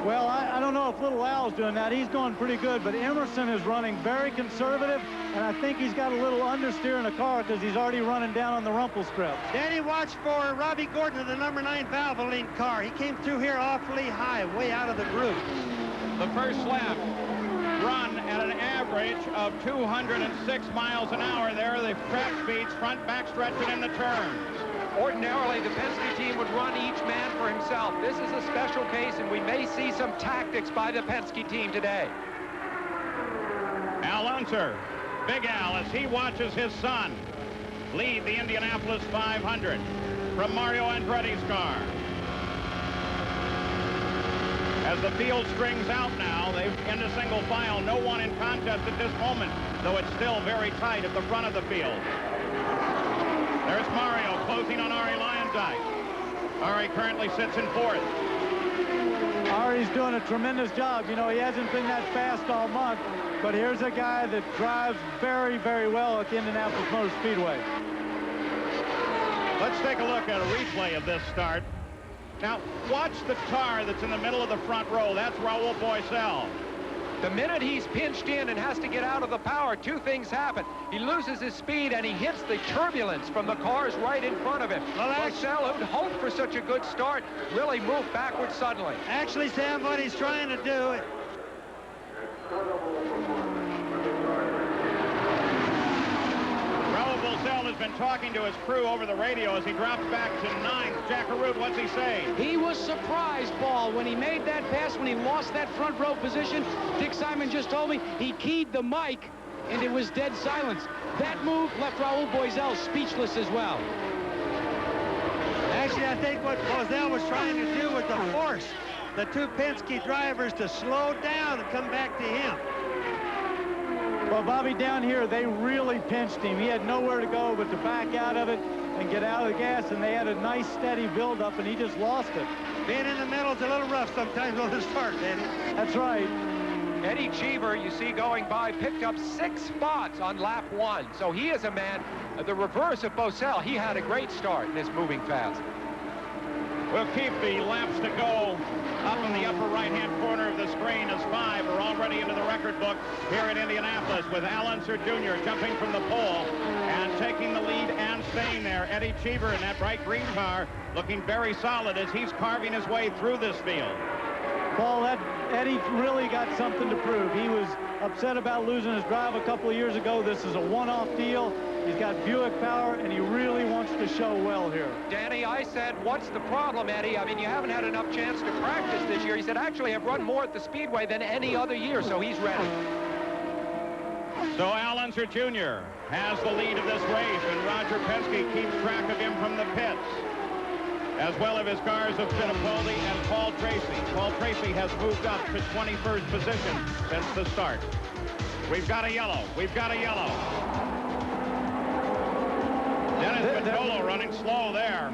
S14: Well, I don't know if Little Al's doing that. He's going pretty good, but Emerson is running very conservative, and I think he's got a little understeer in the car because he's already running down on the rumple strip.
S20: Danny, watch for Robbie Gordon of the number 9 Valvoline car. He came through here awfully high, way out of the group.
S2: The first lap run at an average of 206 miles an hour. There are the track speeds, front, backstretch, and in the turns.
S4: Ordinarily, the Penske team would run each man for himself. This is a special case, and we may see some tactics by the Penske team today.
S2: Al Unser, Big Al, as he watches his son lead the Indianapolis 500 from Mario Andretti's car. As the field strings out now, they've into single file. No one in contest at this moment, though it's still very tight at the front of the field. There's Mario closing on Arie Luyendyk. Arie currently sits in 4th.
S14: Arie's doing a tremendous job. You know, he hasn't been that fast all month, but here's a guy that drives very, very well at the Indianapolis Motor Speedway.
S2: Let's take a look at a replay of this start. Now, watch the car that's in the middle of the front row. That's Raul Boesel.
S4: The minute he's pinched in and has to get out of the power, 2 things happen. He loses his speed, and he hits the turbulence from the cars right in front of him. Well, Boesel, who'd hoped for such a good start, really moved backwards suddenly.
S20: Actually, Sam, what he's trying to do...
S2: Raul Boesel has been talking to his crew over the radio as he drops back to 9th. Jack Arute, what's he saying?
S3: He was surprised, Paul, when he made that pass, when he lost that front row position. Dick Simon just told me he keyed the mic, and it was dead silence. That move left Raul Boesel speechless as well.
S20: Actually, I think what Boesel was trying to do was to force the 2 Penske drivers to slow down and come back to him.
S14: Well, Bobby, down here, they really pinched him. He had nowhere to go but to back out of it and get out of the gas, and they had a nice, steady build-up, and he just lost it.
S20: Being in the middle is a little rough sometimes on the start, Danny.
S14: That's right.
S4: Eddie Cheever, you see going by, picked up 6 spots on lap 1. So he is a man, the reverse of Bosell. He had a great start and is moving fast.
S2: We'll keep the laps to go. Up in the upper right-hand corner of the screen as 5 are already into the record book here at Indianapolis, with Al Unser Jr. jumping from the pole and taking the lead and staying there. Eddie Cheever in that bright green car looking very solid as he's carving his way through this field.
S14: Paul, Eddie really got something to prove. He was upset about losing his drive a couple of years ago. This is a one-off deal. He's got Buick power, and he really wants to show well here.
S4: Danny, I said, what's the problem, Eddie? I mean, you haven't had enough chance to practice this year. He said, actually, I've run more at the Speedway than any other year, so he's ready.
S2: So Al Unser Jr. has the lead of this race, and Roger Penske keeps track of him from the pits, as well as his cars of Fittipaldi and Paul Tracy. Paul Tracy has moved up to 21st position since the start. We've got a yellow. We've got a yellow. Dennis Vitolo running slow there.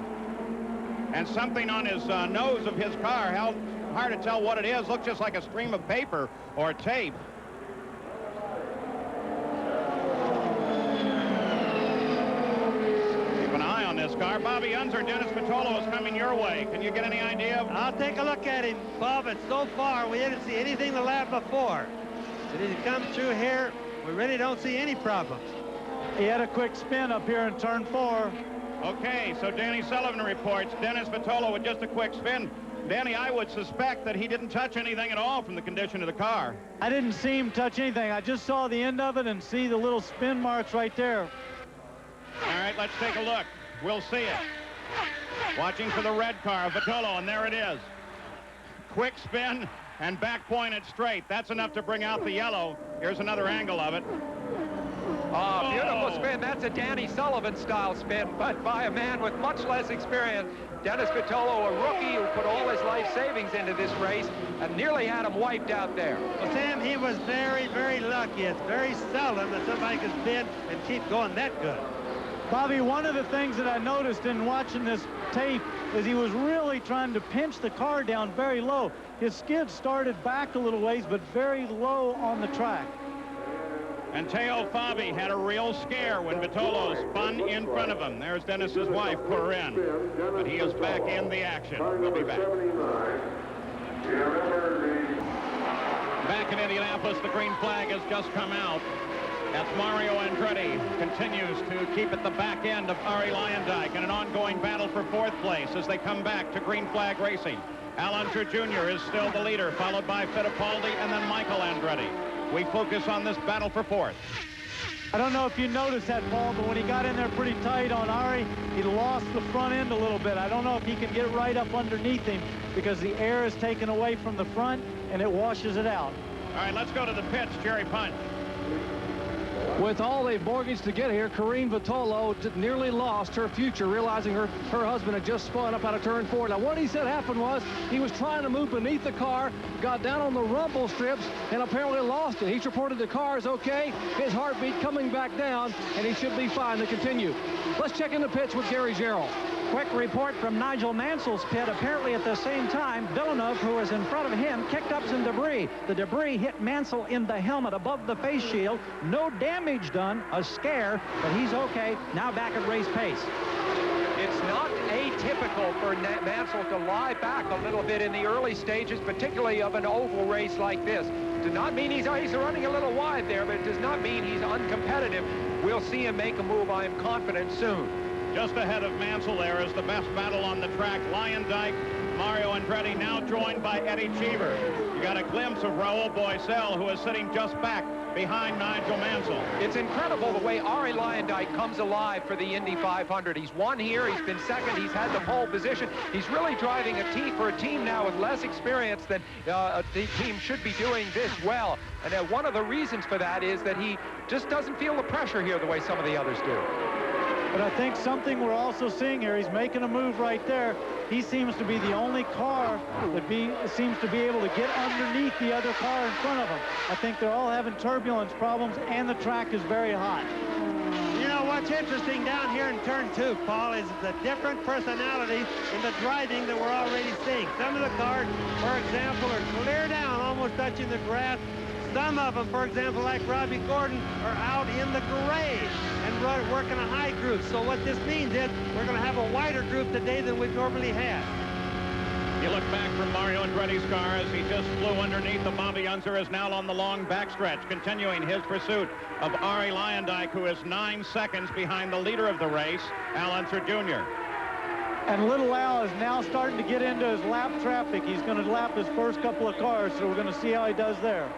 S2: And something on his nose of his car, how hard to tell what it is. Looks just like a stream of paper or tape. Keep an eye on this car. Bobby Unser, Dennis Vitolo is coming your way. Can you get any idea?
S20: I'll take a look at him, Bob, but so far we didn't see anything the lap before. And as he comes through here, we really don't see any problems.
S14: He had a quick spin up here in turn 4.
S2: Okay, so Danny Sullivan reports Dennis Vitolo with just a quick spin. Danny, I would suspect that he didn't touch anything at all from the condition of the car.
S14: I didn't see him touch anything. I just saw the end of it and see the little spin marks right there.
S2: All right, let's take a look. We'll see it. Watching for the red car of Vitolo, and there it is. Quick spin and back pointed straight. That's enough to bring out the yellow. Here's another angle of it.
S4: Oh, beautiful spin. That's a Danny Sullivan style spin, but by a man with much less experience. Dennis Vitolo, a rookie who put all his life savings into this race and nearly had him wiped out there.
S20: Well, Sam, he was very, very lucky. It's very seldom that somebody can spin and keep going that good.
S14: Bobby, one of the things that I noticed in watching this tape is he was really trying to pinch the car down very low. His skid started back a little ways, but very low on the track.
S2: And Teo Fabi had a real scare when Vitolo spun in front of him. There's Dennis's wife, Corinne. But he is back in the action. We'll be back. Back in Indianapolis, the green flag has just come out. That's Mario Andretti continues to keep at the back end of Ari Luyendyk in an ongoing battle for 4th place as they come back to green flag racing. Al Unser Jr. is still the leader, followed by Fittipaldi and then Michael Andretti. We focus on this battle for 4th.
S14: I don't know if you noticed that, Paul, but when he got in there pretty tight on Ari, he lost the front end a little bit. I don't know if he can get right up underneath him because the air is taken away from the front and it washes it out.
S2: All right, let's go to the pits. Jerry Punch.
S5: With all they've mortgaged to get here, Corinne Vitolo nearly lost her future, realizing her husband had just spun up out of turn 4. Now, what he said happened was he was trying to move beneath the car, got down on the rumble strips, and apparently lost it. He's reported the car is okay, his heartbeat coming back down, and he should be fine to continue. Let's check in the pits with Gary Gerald.
S8: Quick report from Nigel Mansell's pit. Apparently at the same time, Villeneuve, who was in front of him, kicked up some debris. The debris hit Mansell in the helmet above the face shield. No damage done, a scare, but he's okay. Now back at race pace.
S4: It's not atypical for Mansell to lie back a little bit in the early stages, particularly of an oval race like this. Does not mean he's running a little wide there, but it does not mean he's uncompetitive. We'll see him make a move, I am confident, soon.
S2: Just ahead of Mansell there is the best battle on the track. Luyendyk, Mario Andretti now joined by Eddie Cheever. You got a glimpse of Raul Boesel, who is sitting just back behind Nigel Mansell.
S4: It's incredible the way Ari Luyendyk comes alive for the Indy 500. He's won here, he's been second, he's had the pole position. He's really driving for a team now with less experience than the team should be doing this well. And one of the reasons for that is that he just doesn't feel the pressure here the way some of the others do.
S14: But I think something we're also seeing here, he's making a move right there. He seems to be the only car that seems to be able to get underneath the other car in front of him. I think they're all having turbulence problems, and the track is very hot.
S20: You know, what's interesting down here in turn 2, Paul, is the different personality in the driving that we're already seeing. Some of the cars, for example, are clear down, almost touching the grass. Some of them, for example, like Robbie Gordon, are out in the gray and working a high group. So what this means is we're going to have a wider group today than we've normally had.
S2: You look back from Mario Andretti's car as he just flew underneath. The Bobby Unser is now on the long backstretch, continuing his pursuit of Arie Luyendyk, who is 9 seconds behind the leader of the race, Al Unser Jr.
S14: And Little Al is now starting to get into his lap traffic. He's going to lap his first couple of cars, so we're going to see how he does there.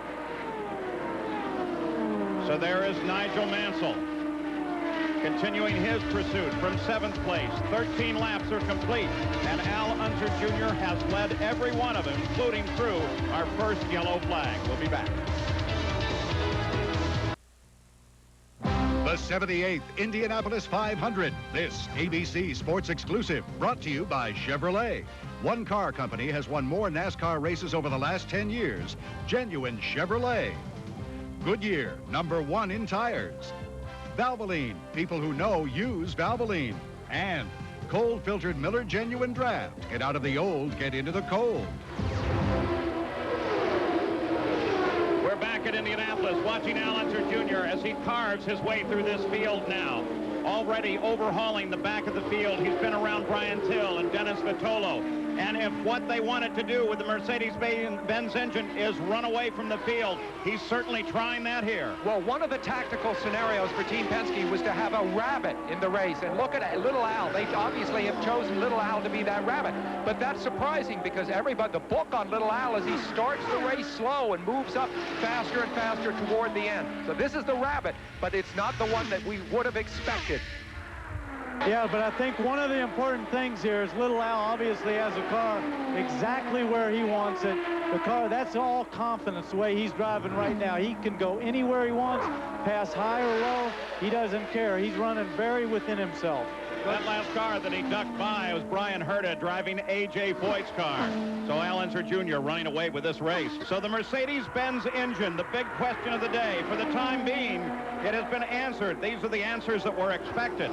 S2: So there is Nigel Mansell continuing his pursuit from 7th place. 13 laps are complete, and Al Unser Jr. has led every one of them, including through our first yellow flag. We'll be back.
S11: The 78th Indianapolis 500. This ABC Sports exclusive, brought to you by Chevrolet. One car company has won more NASCAR races over the last 10 years. Genuine Chevrolet. Goodyear, #1 in tires. Valvoline, people who know use Valvoline. And cold-filtered Miller Genuine Draft. Get out of the old, get into the cold.
S2: We're back at Indianapolis watching Al Unser Jr. as he carves his way through this field now. Already overhauling the back of the field. He's been around Brian Till and Dennis Vitolo. And if what they wanted to do with the Mercedes-Benz engine is run away from the field, he's certainly trying that here.
S4: Well, one of the tactical scenarios for Team Penske was to have a rabbit in the race. And look at Little Al. They obviously have chosen Little Al to be that rabbit. But that's surprising because the book on Little Al is he starts the race slow and moves up faster and faster toward the end. So this is the rabbit, but it's not the one that we would have expected.
S14: Yeah, but I think one of the important things here is Little Al obviously has a car exactly where he wants it. The car, that's all confidence the way he's driving right now. He can go anywhere he wants, pass high or low. He doesn't care. He's running very within himself.
S2: That last car that he ducked by was Brian Herta driving A.J. Foyt's car. So Al Unser Jr. running away with this race. So the Mercedes-Benz engine, the big question of the day. For the time being, it has been answered. These are the answers that were expected.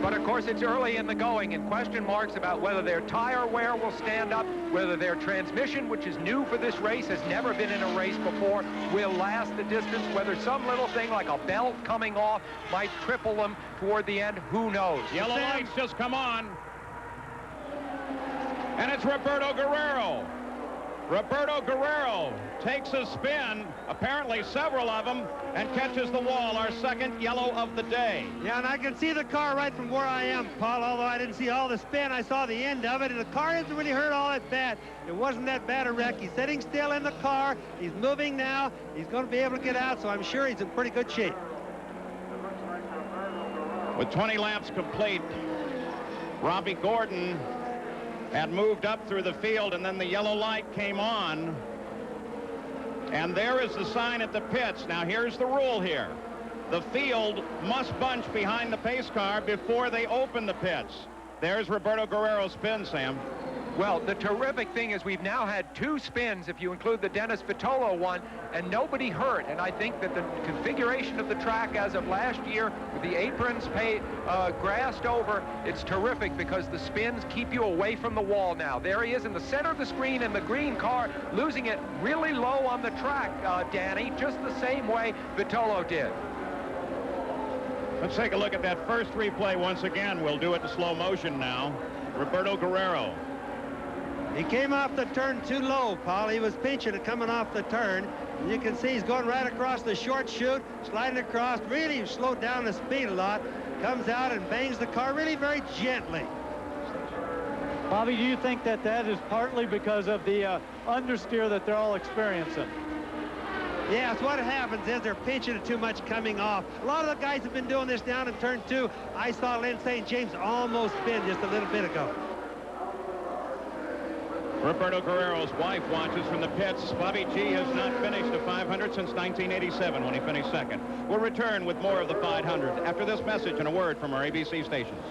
S4: But of course it's early in the going, and question marks about whether their tire wear will stand up, whether their transmission, which is new for this race, has never been in a race before, will last the distance, whether some little thing like a belt coming off might cripple them toward the end, who knows.
S2: Yellow lights just come on. And it's Roberto Guerrero. Roberto Guerrero takes a spin, apparently several of them, and catches the wall, our second yellow of the day.
S20: Yeah, and I can see the car right from where I am, Paul, although I didn't see all the spin. I saw the end of it, and the car isn't really hurt all that bad. It wasn't that bad a wreck. He's sitting still in the car. He's moving now. He's going to be able to get out, so I'm sure he's in pretty good shape.
S2: With 20 laps complete, Robbie Gordon had moved up through the field, and then the yellow light came on. And there is the sign at the pits. Now, here's the rule here. The field must bunch behind the pace car before they open the pits. There's Roberto Guerrero's spin, Sam.
S4: Well, the terrific thing is we've now had 2 spins, if you include the Dennis Vitolo one, and nobody hurt. And I think that the configuration of the track as of last year, with the aprons grassed over, it's terrific because the spins keep you away from the wall now. There he is in the center of the screen in the green car, losing it really low on the track, Danny, just the same way Vitolo did.
S2: Let's take a look at that first replay once again. We'll do it in slow motion now. Roberto Guerrero.
S20: He came off the turn too low, Paul. He was pinching it coming off the turn. And you can see he's going right across the short chute, sliding across, really slowed down the speed a lot. Comes out and bangs the car really very gently.
S14: Bobby, do you think that that is partly because of the understeer that they're all experiencing?
S20: Yes, what happens is they're pinching it too much coming off. A lot of the guys have been doing this down in turn 2. I saw Lynn St. James almost spin just a little bit ago.
S2: Roberto Guerrero's wife watches from the pits. Bobby G has not finished a 500 since 1987 when he finished second. We'll return with more of the 500 after this message and a word from our ABC stations.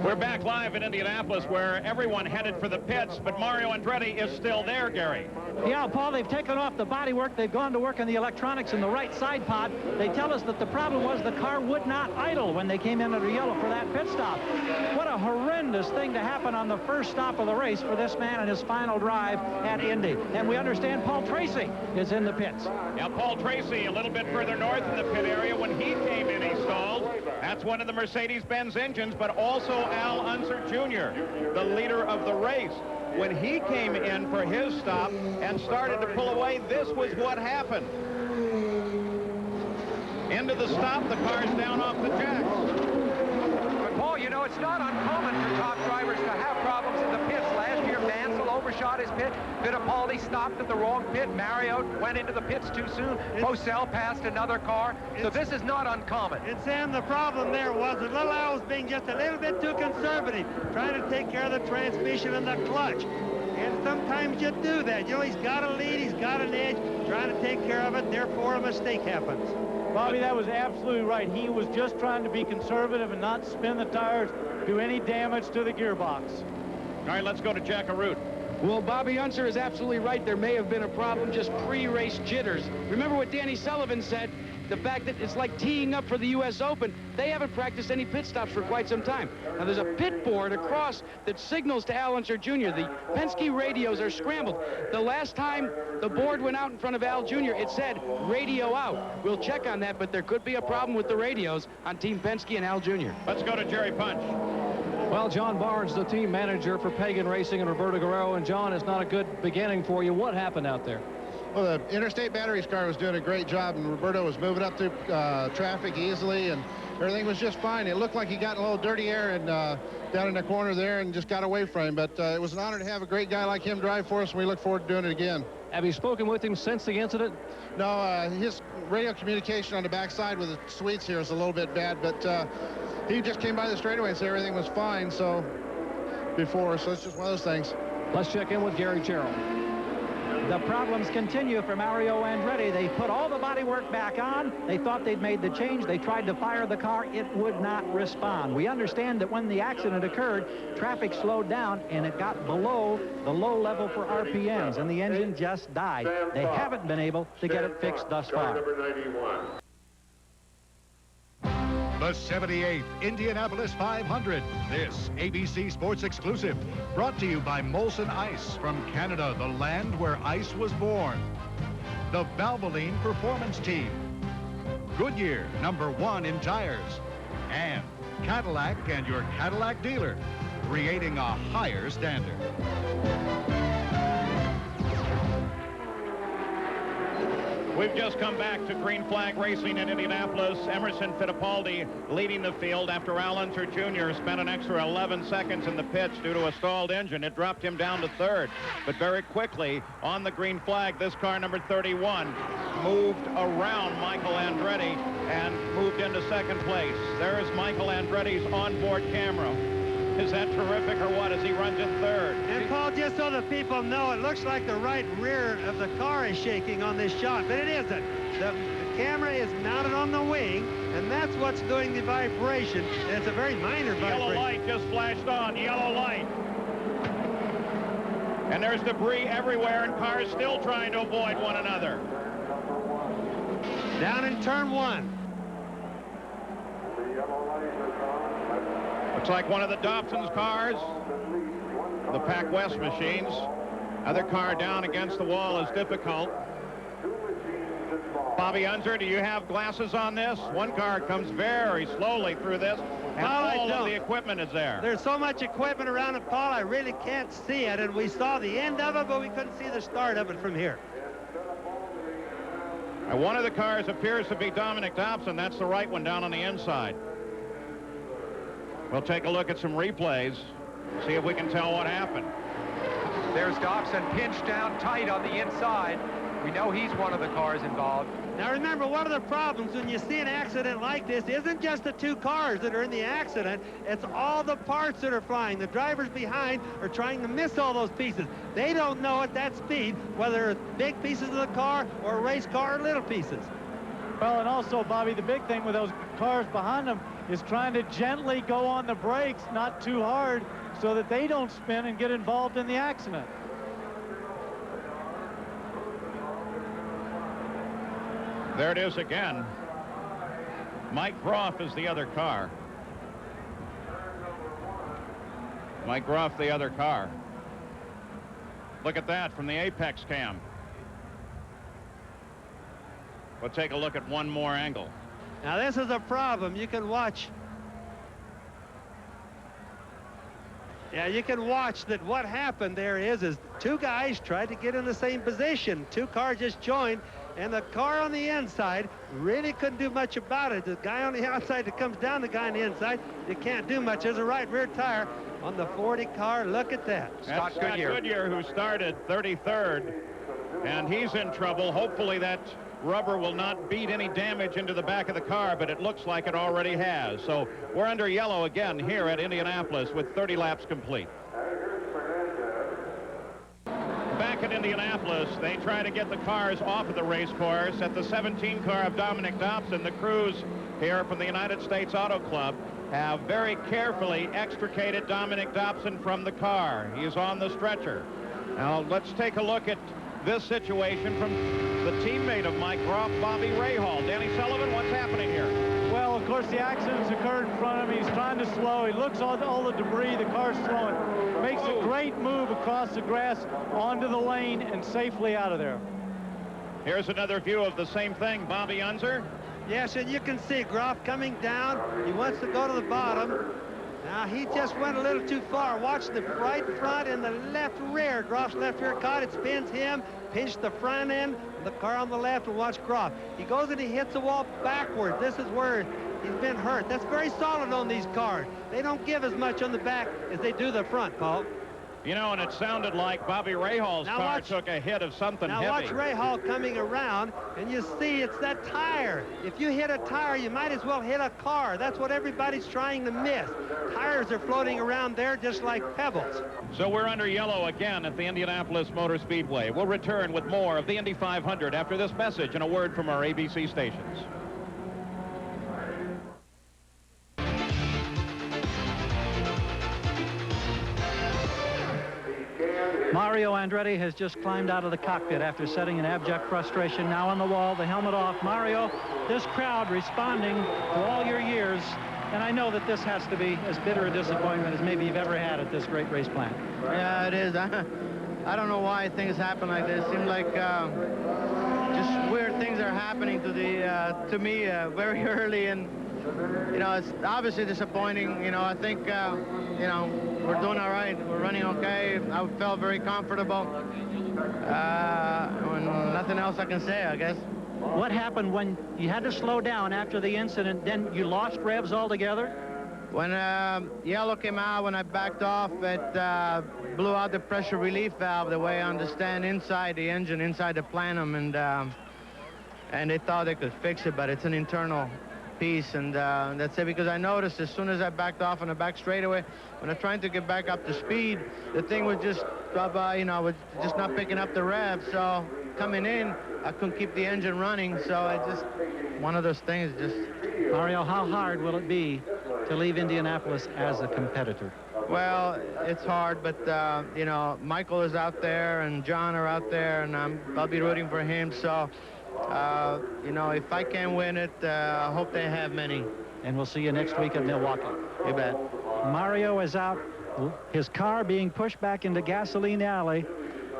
S2: We're back live in Indianapolis where everyone headed for the pits, but Mario Andretti is still there, Gary.
S8: Yeah, Paul, they've taken off the bodywork. They've gone to work on the electronics in the right side pod. They tell us that the problem was the car would not idle when they came in under yellow for that pit stop. What a horrendous thing to happen on the first stop of the race for this man in his final drive at Indy. And we understand Paul Tracy is in the pits.
S2: Now, Paul Tracy, a little bit further north in the pit area. When he came in, he stalled. That's one of the Mercedes-Benz engines, but also Al Unser Jr., the leader of the race. When he came in for his stop and started to pull away, this was what happened. Into the stop, the car's down off the jacks.
S4: But Paul, you know, it's not uncommon for top drivers to have problems in the pits. Last year, Mansell overshot his pit. Fittipaldi stopped at the wrong pit. Mario went into the pits too soon. Bosell passed another car. So this is not uncommon.
S20: And Sam, the problem there was that Little Al was being just a little bit too conservative, trying to take care of the transmission and the clutch. And sometimes you do that. You know, he's got a lead, he's got an edge, trying to take care of it, therefore a mistake happens.
S14: Bobby, that was absolutely right. He was just trying to be conservative and not spin the tires, do any damage to the gearbox.
S2: All right, let's go to Jack Arute.
S3: Well, Bobby Unser is absolutely right. There may have been a problem, just pre-race jitters. Remember what Danny Sullivan said, the fact that it's like teeing up for the U.S. Open. They haven't practiced any pit stops for quite some time. Now, there's a pit board across that signals to Al Unser Jr. The Penske radios are scrambled. The last time the board went out in front of Al Jr., it said radio out. We'll check on that, but there could be a problem with the radios on Team Penske and Al Jr.
S2: Let's go to Jerry Punch.
S5: Well, John Barnes, the team manager for Pagan Racing, and Roberto Guerrero. And John, it's not a good beginning for you. What happened out there?
S9: Well, the Interstate Batteries car was doing a great job, and Roberto was moving up through traffic easily, and everything was just fine. It looked like he got a little dirty air and down in the corner there and just got away from him. But it was an honor to have a great guy like him drive for us, and we look forward to doing it again.
S5: Have you spoken with him since the incident?
S9: No, his radio communication on the backside with the suites here is a little bit bad, but he just came by the straightaway and said everything was fine, so before, so it's just one of those things.
S5: Let's check in with Gary Gerald.
S8: The problems continue for Mario Andretti. They put all the bodywork back on. They thought they'd made the change. They tried to fire the car. It would not respond. We understand that when the accident occurred, traffic slowed down and it got below the low level for RPMs, and the engine just died. They haven't been able to get it fixed thus far.
S11: The 78th Indianapolis 500. This ABC Sports exclusive. Brought to you by Molson Ice from Canada, the land where ice was born. The Valvoline Performance Team. Goodyear, #1 in tires. And Cadillac and your Cadillac dealer. Creating a higher standard.
S2: We've just come back to green flag racing in Indianapolis. Emerson Fittipaldi leading the field after Al Unser Jr. spent an extra 11 seconds in the pits due to a stalled engine. It dropped him down to third. But very quickly on the green flag, this car number 31 moved around Michael Andretti and moved into second place. There's Michael Andretti's onboard camera. Is that terrific or what as he runs in third?
S20: And Paul, just so the people know, it looks like the right rear of the car is shaking on this shot, but it isn't. The camera is mounted on the wing, and that's what's doing the vibration. And it's a very minor vibration.
S2: Yellow light just flashed on, yellow light. And there's debris everywhere, and cars still trying to avoid one another.
S20: Down in turn one.
S2: Looks like one of the Dobson's cars, the Pac West machines. Other car down against the wall is difficult. Bobby Unser, do you have glasses on this? One car comes very slowly through this, and all of the equipment is there.
S20: There's so much equipment around it, Paul, I really can't see it, and we saw the end of it, but we couldn't see the start of it from here.
S2: And one of the cars appears to be Dominic Dobson. That's the right one down on the inside. We'll take a look at some replays, see if we can tell what happened.
S4: There's Dobson pinched down tight on the inside. We know he's one of the cars involved.
S20: Now remember, one of the problems when you see an accident like this isn't just the two cars that are in the accident, it's all the parts that are flying. The drivers behind are trying to miss all those pieces. They don't know at that speed whether it's big pieces of the car or a race car or little pieces.
S14: Well, and also, Bobby, the big thing with those cars behind them is trying to gently go on the brakes, not too hard, so that they don't spin and get involved in the accident.
S2: There it is again. Mike Groff is the other car. Mike Groff, the other car. Look at that from the apex cam. We'll take a look at one more angle.
S20: Now this is a problem. You can watch. Yeah, you can watch that what happened there is two guys tried to get in the same position. Two cars just joined, and the car on the inside really couldn't do much about it. The guy on the outside that comes down the guy on the inside, you can't do much. There's a right rear tire on the 40 car. Look at that.
S2: That's Scott Goodyear, who started 33rd, and he's in trouble. Hopefully that rubber will not beat any damage into the back of the car, but it looks like it already has. So we're under yellow again here at Indianapolis with 30 laps complete. Back at Indianapolis, they try to get the cars off of the race course. At the 17 car of Dominic Dobson, the crews here from the United States Auto Club have very carefully extricated Dominic Dobson from the car. He is on the stretcher. Now let's take a look at this situation from the teammate of Mike Groff, Bobby Rahal. Danny Sullivan, what's happening here?
S14: Well, of course, the accident's occurred in front of him. He's trying to slow. He looks at all the debris. The car's slowing. Makes a great move across the grass onto the lane and safely out of there.
S2: Here's another view of the same thing. Bobby Unser.
S20: Yes, and you can see Groff coming down. He wants to go to the bottom. Now, he just went a little too far. Watch the right front and the left rear. Groff's left rear caught. It spins him. Pinched the front end. The car on the left, and watch Groff. He goes and he hits the wall backwards. This is where he's been hurt. That's very solid on these cars. They don't give as much on the back as they do the front, Paul.
S2: You know, and it sounded like Bobby Rahal's car took a hit of something heavy.
S20: Now watch Rahal coming around, and you see it's that tire. If you hit a tire, you might as well hit a car. That's what everybody's trying to miss. Tires are floating around there just like pebbles.
S2: So we're under yellow again at the Indianapolis Motor Speedway. We'll return with more of the Indy 500 after this message and a word from our ABC stations.
S8: Mario Andretti has just climbed out of the cockpit after setting in abject frustration. Now on the wall, the helmet off. Mario, this crowd responding to all your years, and I know that this has to be as bitter a disappointment as maybe you've ever had at this great race plant.
S10: Yeah, it is. I don't know why things happen like this. It seems like just weird things are happening to me very early, and you know, it's obviously disappointing. You know, I think you know, we're doing all right. We're running okay. I felt very comfortable. Nothing else I can say, I guess.
S8: What happened when you had to slow down after the incident? Then you lost revs altogether?
S10: When yellow came out, when I backed off, it blew out the pressure relief valve, the way I understand, inside the engine, inside the plenum, and they thought they could fix it, but it's an internal piece, and that's it. Because I noticed as soon as I backed off on the back straightaway, when I'm trying to get back up to speed, the thing was just, you know, was just not picking up the rev. So coming in, I couldn't keep the engine running. So I just, one of those things. Just.
S8: Mario, how hard will it be to leave Indianapolis as a competitor?
S10: Well, it's hard, but you know, Michael is out there and John are out there, and I'll be rooting for him. So. You know, if I can win it, I hope they have many.
S8: And we'll see you next week at Milwaukee.
S10: You bet.
S8: Mario is out, his car being pushed back into Gasoline Alley.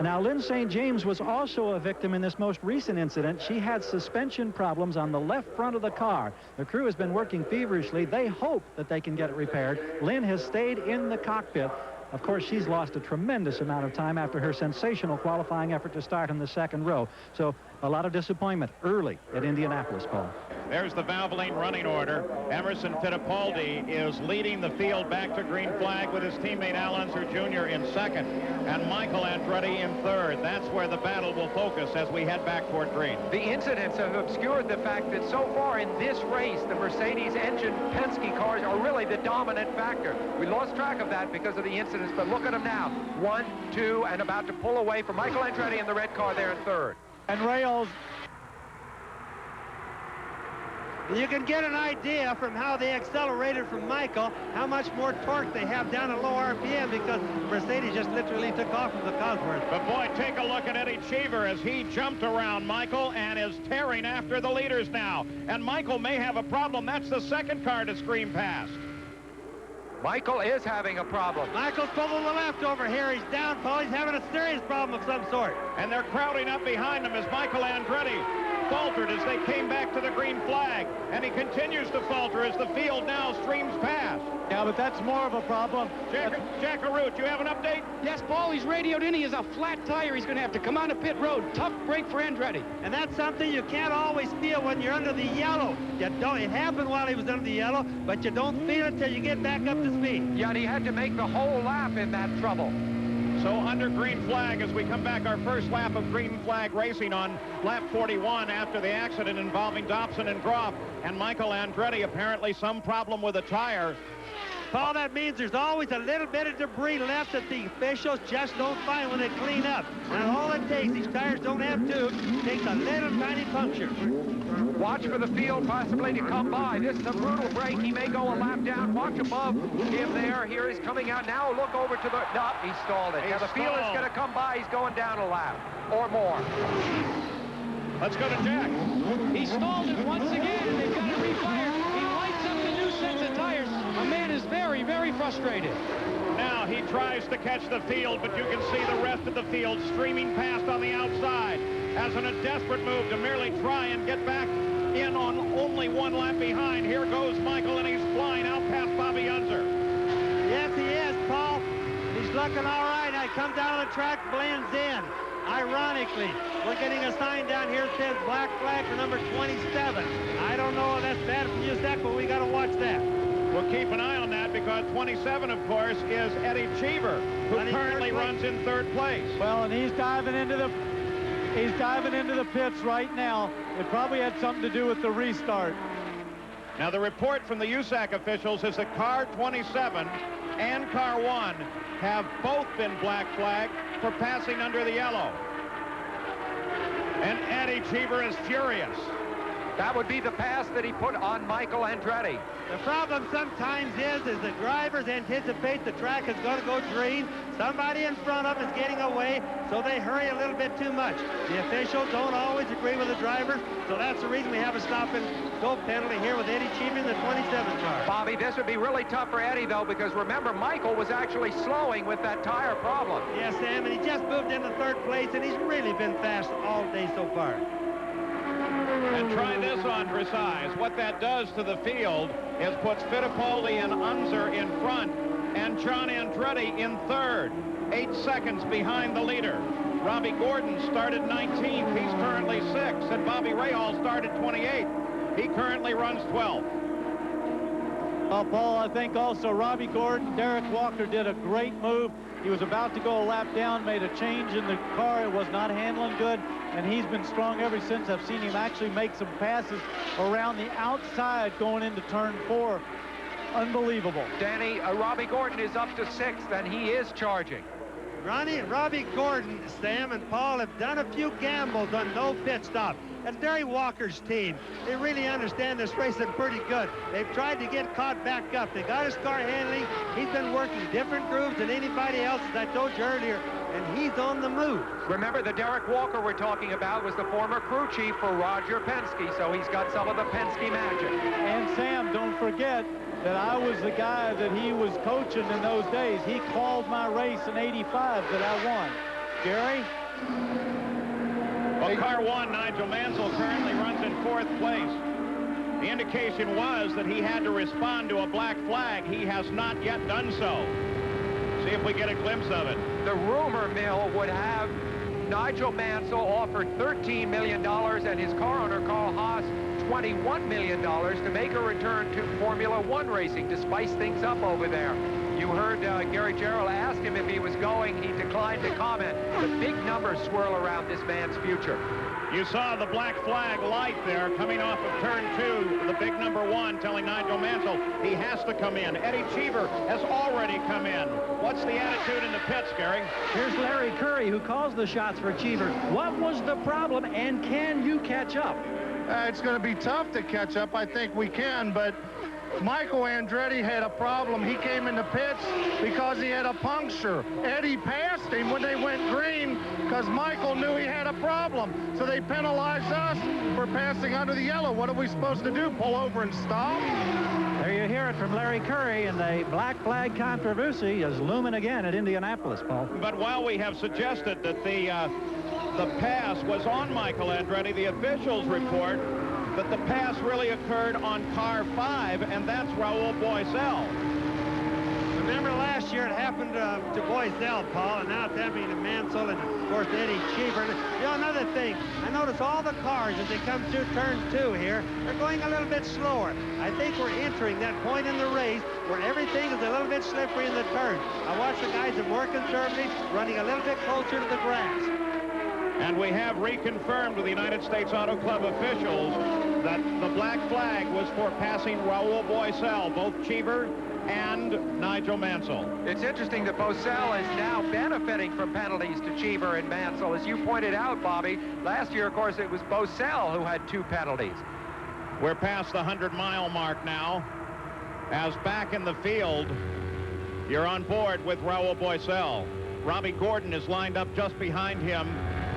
S8: Now, Lynn St. James was also a victim in this most recent incident. She had suspension problems on the left front of the car. The crew has been working feverishly. They hope that they can get it repaired. Lynn has stayed in the cockpit. Of course, she's lost a tremendous amount of time after her sensational qualifying effort to start in the second row. So a lot of disappointment early at Indianapolis, Paul.
S2: There's the Valvoline running order. Emerson Fittipaldi is leading the field back to green flag with his teammate Al Unser Jr. in second and Michael Andretti in third. That's where the battle will focus as we head back toward green.
S4: The incidents have obscured the fact that so far in this race, the Mercedes engine Penske cars are really the dominant factor. We lost track of that because of the incidents, but look at them now. 1, 2, and about to pull away from Michael Andretti in the red car there in third.
S14: And Rails, you can get an idea from how they accelerated from Michael, how much more torque they have down at low RPM, because Mercedes just literally took off from the Cosworth.
S2: But boy, take a look at Eddie Cheever as he jumped around Michael and is tearing after the leaders now. And Michael may have a problem. That's the second car to scream past.
S4: Michael is having a problem.
S14: Michael's pulling the left over here. He's down, Paul. He's having a serious problem of some sort.
S2: And they're crowding up behind him as Michael Andretti faltered as they came back to the green flag. And he continues to falter as the field now streams past.
S14: Yeah, but that's more of a problem.
S2: Jack LaRoute, you have an update?
S3: Yes, Paul, he's radioed in. He has a flat tire. He's going to have to come on the pit road. Tough break for Andretti.
S14: And that's something you can't always feel when you're under the yellow. You don't. It happened while he was under the yellow, but you don't feel it till you get back up to speed.
S4: Yeah, and he had to make the whole lap in that trouble.
S2: So under green flag as we come back, our first lap of green flag racing on lap 41 after the accident involving Dobson and Groff. And Michael Andretti, apparently some problem with a tire.
S14: Paul, that means there's always a little bit of debris left that the officials just don't find when they clean up. And all it takes, these tires don't have tubes, takes a little tiny puncture.
S4: Watch for the field possibly to come by. This is a brutal break. He may go a lap down. Watch above him there. Here he's coming out. Now look over to the... No, he stalled it. Now the field is going to come by. He's going down a lap or more.
S2: Let's go to Jack.
S3: He stalled it once again, and they've got to refire. He lights up the new sets of tires. A man is very, very frustrated.
S2: Now he tries to catch the field, but you can see the rest of the field streaming past on the outside as in a desperate move to merely try and get back in on only one lap behind. Here goes Michael, and he's flying out past Bobby Unser.
S14: Yes, he is, Paul. He's looking all right. I come down the track, blends in. Ironically, we're getting a sign down here that says black flag for number 27. I don't know if that's bad for USAC, but we got to watch that.
S2: We'll keep an eye on that because 27, of course, is Eddie Cheever, who currently runs in third place.
S14: Well, and he's diving into the pits right now. It probably had something to do with the restart.
S2: Now, the report from the USAC officials is that car 27 and car 1 have both been black flagged for passing under the yellow. And Eddie Cheever is furious.
S4: That would be the pass that he put on Michael Andretti.
S14: The problem sometimes is the drivers anticipate the track is going to go green. Somebody in front of them is getting away, so they hurry a little bit too much. The officials don't always agree with the drivers, so that's the reason we have a stop and go penalty here with Eddie Cheever in the 27 car.
S4: Bobby, this would be really tough for Eddie, though, because remember, Michael was actually slowing with that tire problem.
S14: Yes, Sam, and he just moved into third place, and he's really been fast all day so far.
S2: And try this on precise. What that does to the field is puts Fittipaldi and Unser in front and John Andretti in third, 8 seconds behind the leader. Robbie Gordon started 19th. He's currently 6th. And Bobby Rahal started 28th. He currently runs 12th.
S14: Paul, I think also Robbie Gordon, Derek Walker did a great move. He was about to go a lap down, made a change in the car. It was not handling good, and he's been strong ever since. I've seen him actually make some passes around the outside going into turn 4. Unbelievable.
S4: Danny, Robbie Gordon is up to 6th, and he is charging.
S14: Robbie Gordon, Sam, and Paul have done a few gambles on no pit stop. And Derry Walker's team, they really understand this racing pretty good. They've tried to get caught back up. They got his car handling. He's been working different grooves than anybody else, as I told you earlier, and he's on the move.
S4: Remember, the Derek Walker we're talking about was the former crew chief for Roger Penske, so he's got some of the Penske magic.
S14: And Sam, don't forget that I was the guy that he was coaching in those days. He called my race in '85 that I won. Gary?
S2: Well, car 1, Nigel Mansell, currently runs in 4th place. The indication was that he had to respond to a black flag. He has not yet done so. See if we get a glimpse of it.
S4: The rumor mill would have Nigel Mansell offered $13 million and his car owner, Carl Haas, $21 million to make a return to Formula One racing to spice things up over there. You heard Gary Jarrell ask him if he was going. He declined to comment. The big numbers swirl around this man's future.
S2: You saw the black flag light there coming off of turn 2, the big number 1 telling Nigel Mansell he has to come in. Eddie Cheever has already come in. What's the attitude in the pits, Gary?
S8: Here's Larry Curry, who calls the shots for Cheever. What was the problem, and can you catch up?
S9: It's going to be tough to catch up. I think we can, but Michael Andretti had a problem. He came in the pits because he had a puncture. Eddie passed him when they went green because Michael knew he had a problem. So they penalized us for passing under the yellow. What are we supposed to do, pull over and stop?
S8: There you hear it from Larry Curry, and the black flag controversy is looming again at Indianapolis, Paul.
S2: But while we have suggested that the pass was on Michael Andretti, the officials report that the pass really occurred on car 5, and that's Raul Boisel.
S20: Remember last year it happened to Boisel, Paul, and now it's happening to Mansell and, of course, Eddie Cheever. You know, another thing, I notice all the cars as they come through turn 2 here, they're going a little bit slower. I think we're entering that point in the race where everything is a little bit slippery in the turn. I watch the guys that are more conservative running a little bit closer to the grass.
S2: And we have reconfirmed with the United States Auto Club officials that the black flag was for passing Raul Boisel, both Cheever and Nigel Mansell.
S4: It's interesting that Boisel is now benefiting from penalties to Cheever and Mansell. As you pointed out, Bobby, last year, of course, it was Boisel who had 2 penalties.
S2: We're past the 100-mile mark now. As back in the field, you're on board with Raul Boisel. Robbie Gordon is lined up just behind him.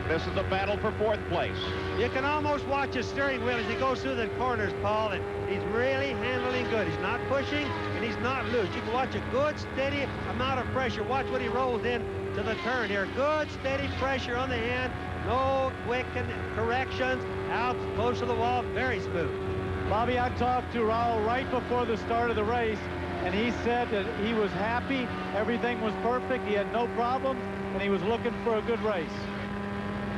S2: This is a battle for 4th place.
S20: You can almost watch his steering wheel as he goes through the corners, Paul, and he's really handling good. He's not pushing, and he's not loose. You can watch a good, steady amount of pressure. Watch when he rolls in to the turn here. Good, steady pressure on the hand. No quick corrections. Out close to the wall. Very smooth.
S14: Bobby, I talked to Raul right before the start of the race, and he said that he was happy. Everything was perfect. He had no problems, and he was looking for a good race.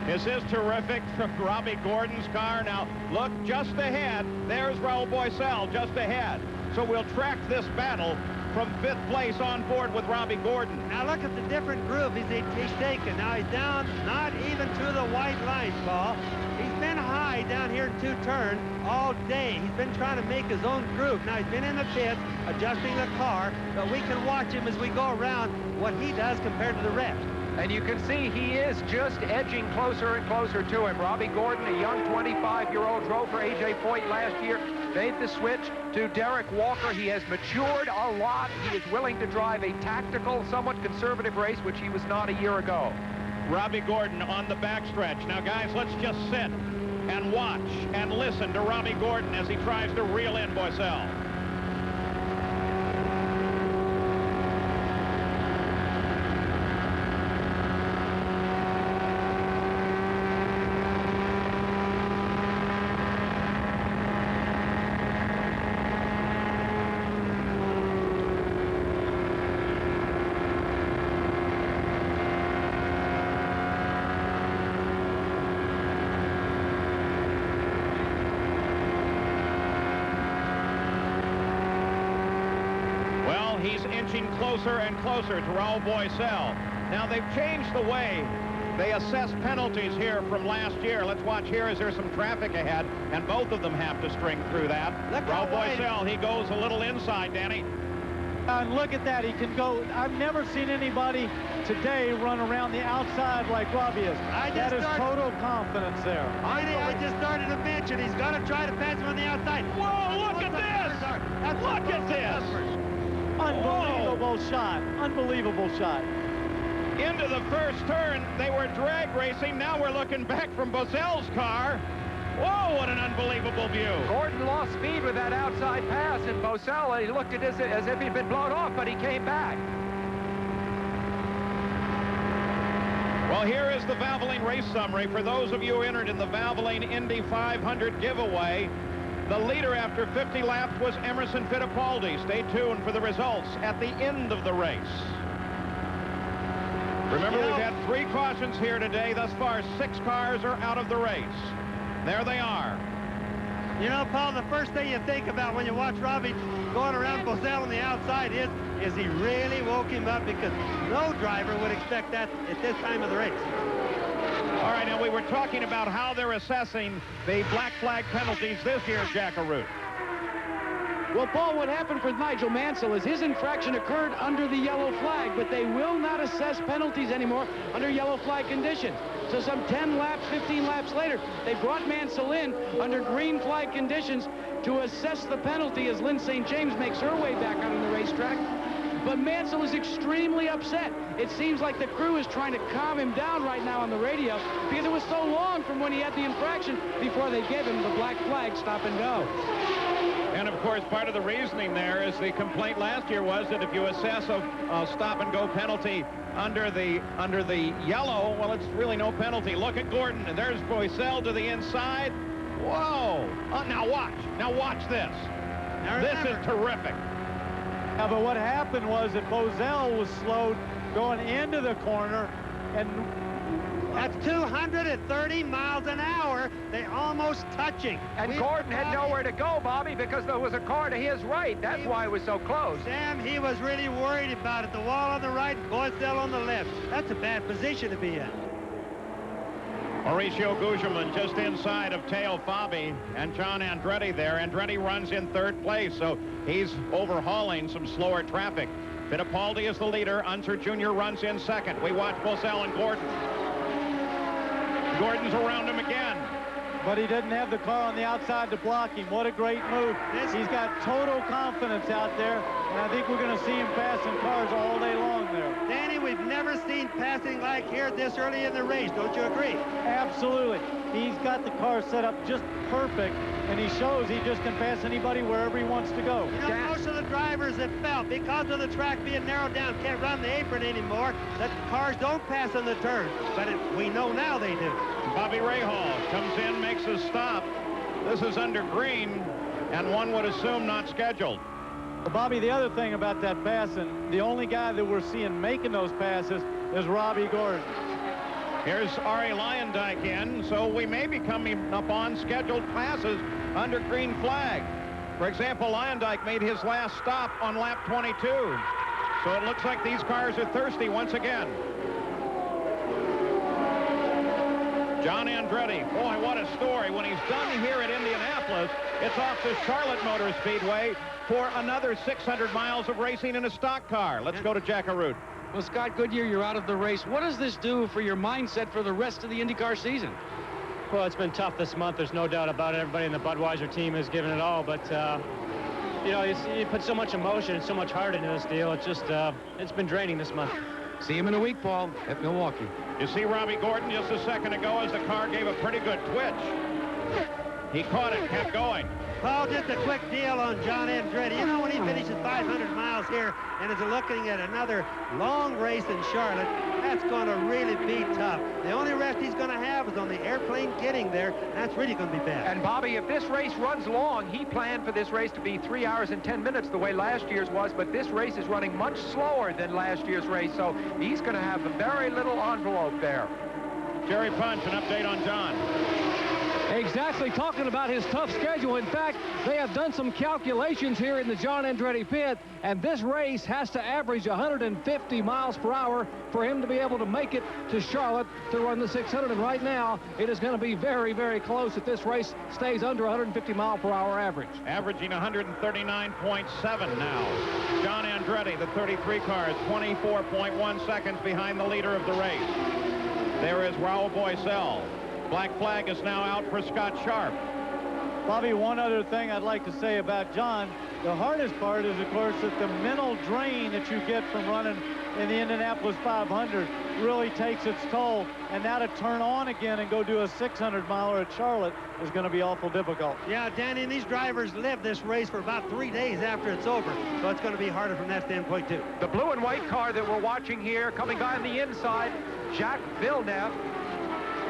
S2: This is terrific from Robbie Gordon's car. Now, look just ahead. There's Raul Boisel just ahead. So we'll track this battle from 5th place on board with Robbie Gordon.
S20: Now look at the different groove he's taken. Now he's down, not even to the white line, Paul. He's been high down here in 2 turn all day. He's been trying to make his own groove. Now he's been in the pit adjusting the car, but we can watch him as we go around what he does compared to the rest.
S4: And you can see he is just edging closer and closer to him. Robbie Gordon, a young 25-year-old, drove for A.J. Foyt last year, made the switch to Derek Walker. He has matured a lot. He is willing to drive a tactical, somewhat conservative race, which he was not a year ago.
S2: Robbie Gordon on the backstretch. Now, guys, let's just sit and watch and listen to Robbie Gordon as he tries to reel in Boisel. He's inching closer and closer to Raul Boisel. Now, they've changed the way they assess penalties here from last year. Let's watch here as there's some traffic ahead, and both of them have to string through that. Raul Boisel, he goes a little inside, Danny.
S14: And look at that. He can go. I've never seen anybody today run around the outside like Robbie is. That is total confidence there.
S20: I just started to mention he's got to try to pass him on the outside.
S2: Whoa, look at this! Look at this!
S14: Unbelievable shot. Unbelievable shot.
S2: Into the first turn, they were drag racing. Now we're looking back from Boisel's car. Whoa, what an unbelievable view.
S4: Gordon lost speed with that outside pass, and Boisel, he looked at it as if he'd been blown off, but he came back.
S2: Well, here is the Valvoline race summary for those of you entered in the Valvoline Indy 500 giveaway. The leader after 50 laps was Emerson Fittipaldi. Stay tuned for the results at the end of the race. Remember, we've had 3 cautions here today. Thus far, 6 cars are out of the race. There they are.
S24: You know, Paul, the first thing you think about when you watch Robbie going around Bozell on the outside is he really woke him up, because no driver would expect that at this time of the race.
S2: All right, now we were talking about how they're assessing the black flag penalties this year, Jackaroo.
S3: Well, Paul, what happened for Nigel Mansell is his infraction occurred under the yellow flag, but they will not assess penalties anymore under yellow flag conditions. So some 10 laps, 15 laps later, they brought Mansell in under green flag conditions to assess the penalty as Lynn St. James makes her way back out on the racetrack. But Mansell is extremely upset. It seems like the crew is trying to calm him down right now on the radio, because it was so long from when he had the infraction before they gave him the black flag stop and go.
S2: And of course, part of the reasoning there is the complaint last year was that if you assess a stop and go penalty under the yellow, well, it's really no penalty. Look at Gordon, and there's Boisel to the inside. Whoa! Now watch this. This is terrific.
S14: Yeah, but what happened was that Bozell was slowed going into the corner, and
S24: that's 230 miles an hour. They're almost touching.
S4: And Gordon had nowhere to go, Bobby, because there was a car to his right. That's why it was so close.
S24: Sam, he was really worried about it. The wall on the right, Boisel on the left. That's a bad position to be in.
S2: Mauricio Gugelmin just inside of Teo Fabi and John Andretti there. Andretti runs in 3rd place, so he's overhauling some slower traffic. Fittipaldi is the leader. Unser Jr. runs in 2nd. We watch Bozell and Gordon. Gordon's around him again.
S14: But he didn't have the car on the outside to block him. What a great move. He's got total confidence out there, and I think we're going to see him passing cars all day long there.
S24: Danny, we've never seen passing like here this early in the race. Don't you agree?
S14: Absolutely. He's got the car set up just perfect, and he shows he just can pass anybody wherever he wants to go.
S24: You know, most of the drivers have felt, because of the track being narrowed down, can't run the apron anymore, that cars don't pass on the turn. But we know now they do.
S2: Bobby Rahal comes in, makes a stop. This is under green, and one would assume not scheduled.
S14: Well, Bobby, the other thing about that passing, the only guy that we're seeing making those passes is Robbie Gordon.
S2: Here's Arie Luyendyk in, so we may be coming up on scheduled passes under green flag. For example, Luyendyk made his last stop on lap 22. So it looks like these cars are thirsty once again. John Andretti, boy, what a story. When he's done here at Indianapolis, it's off to Charlotte Motor Speedway for another 600 miles of racing in a stock car. Let's go to Jackaroo.
S3: Well, Scott Goodyear, you're out of the race. What does this do for your mindset for the rest of the IndyCar season?
S12: Well, it's been tough this month. There's no doubt about it. Everybody in the Budweiser team has given it all. But, you know, you put so much emotion and so much heart into this deal. It's just, it's been draining this month.
S3: See him in a week, Paul, at Milwaukee.
S2: You see Robbie Gordon just a second ago as the car gave a pretty good twitch. He caught it, kept going.
S24: Paul, just a quick deal on John Andretti. You know, when he finishes 500 miles here and is looking at another long race in Charlotte, that's going to really be tough. The only rest he's going to have is on the airplane getting there. That's really going to be bad.
S4: And, Bobby, if this race runs long, he planned for this race to be 3 hours and 10 minutes the way last year's was, but this race is running much slower than last year's race, so he's going to have a very little envelope there.
S2: Jerry Punch, an update on John.
S5: Exactly, talking about his tough schedule. In fact, they have done some calculations here in the John Andretti pit, and this race has to average 150 miles per hour for him to be able to make it to Charlotte to run the 600. And right now, it is going to be very, very close if this race stays under 150 mile per hour average.
S2: Averaging 139.7 now. John Andretti, the 33 car, is 24.1 seconds behind the leader of the race. There is Raul Boisel. Black flag is now out for Scott Sharp.
S14: Bobby, one other thing I'd like to say about John. The hardest part is, of course, that the mental drain that you get from running in the Indianapolis 500 really takes its toll. And now to turn on again and go do a 600-miler at Charlotte is going to be awful difficult.
S24: Yeah, Danny, and these drivers live this race for about 3 days after it's over. So it's going to be harder from that standpoint, too.
S4: The blue and white car that we're watching here, coming by on the inside, Jacques Villeneuve.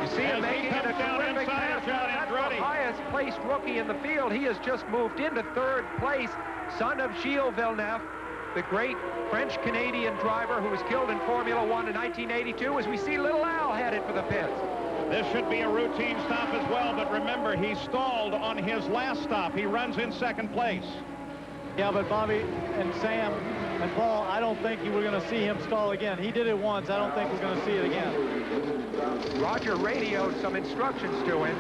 S4: You see him making a terrific pass. That's the highest placed rookie in the field. He has just moved into 3rd place, son of Gilles Villeneuve. the great French-Canadian driver who was killed in Formula One in 1982, as we see Little Al headed for the pits.
S2: This should be a routine stop as well, but remember, he stalled on his last stop. He runs in second place.
S14: Yeah, but Bobby and Sam and Paul, I don't think you were going to see him stall again. He did it once. I don't think we're going to see it again.
S4: Roger radioed some instructions to him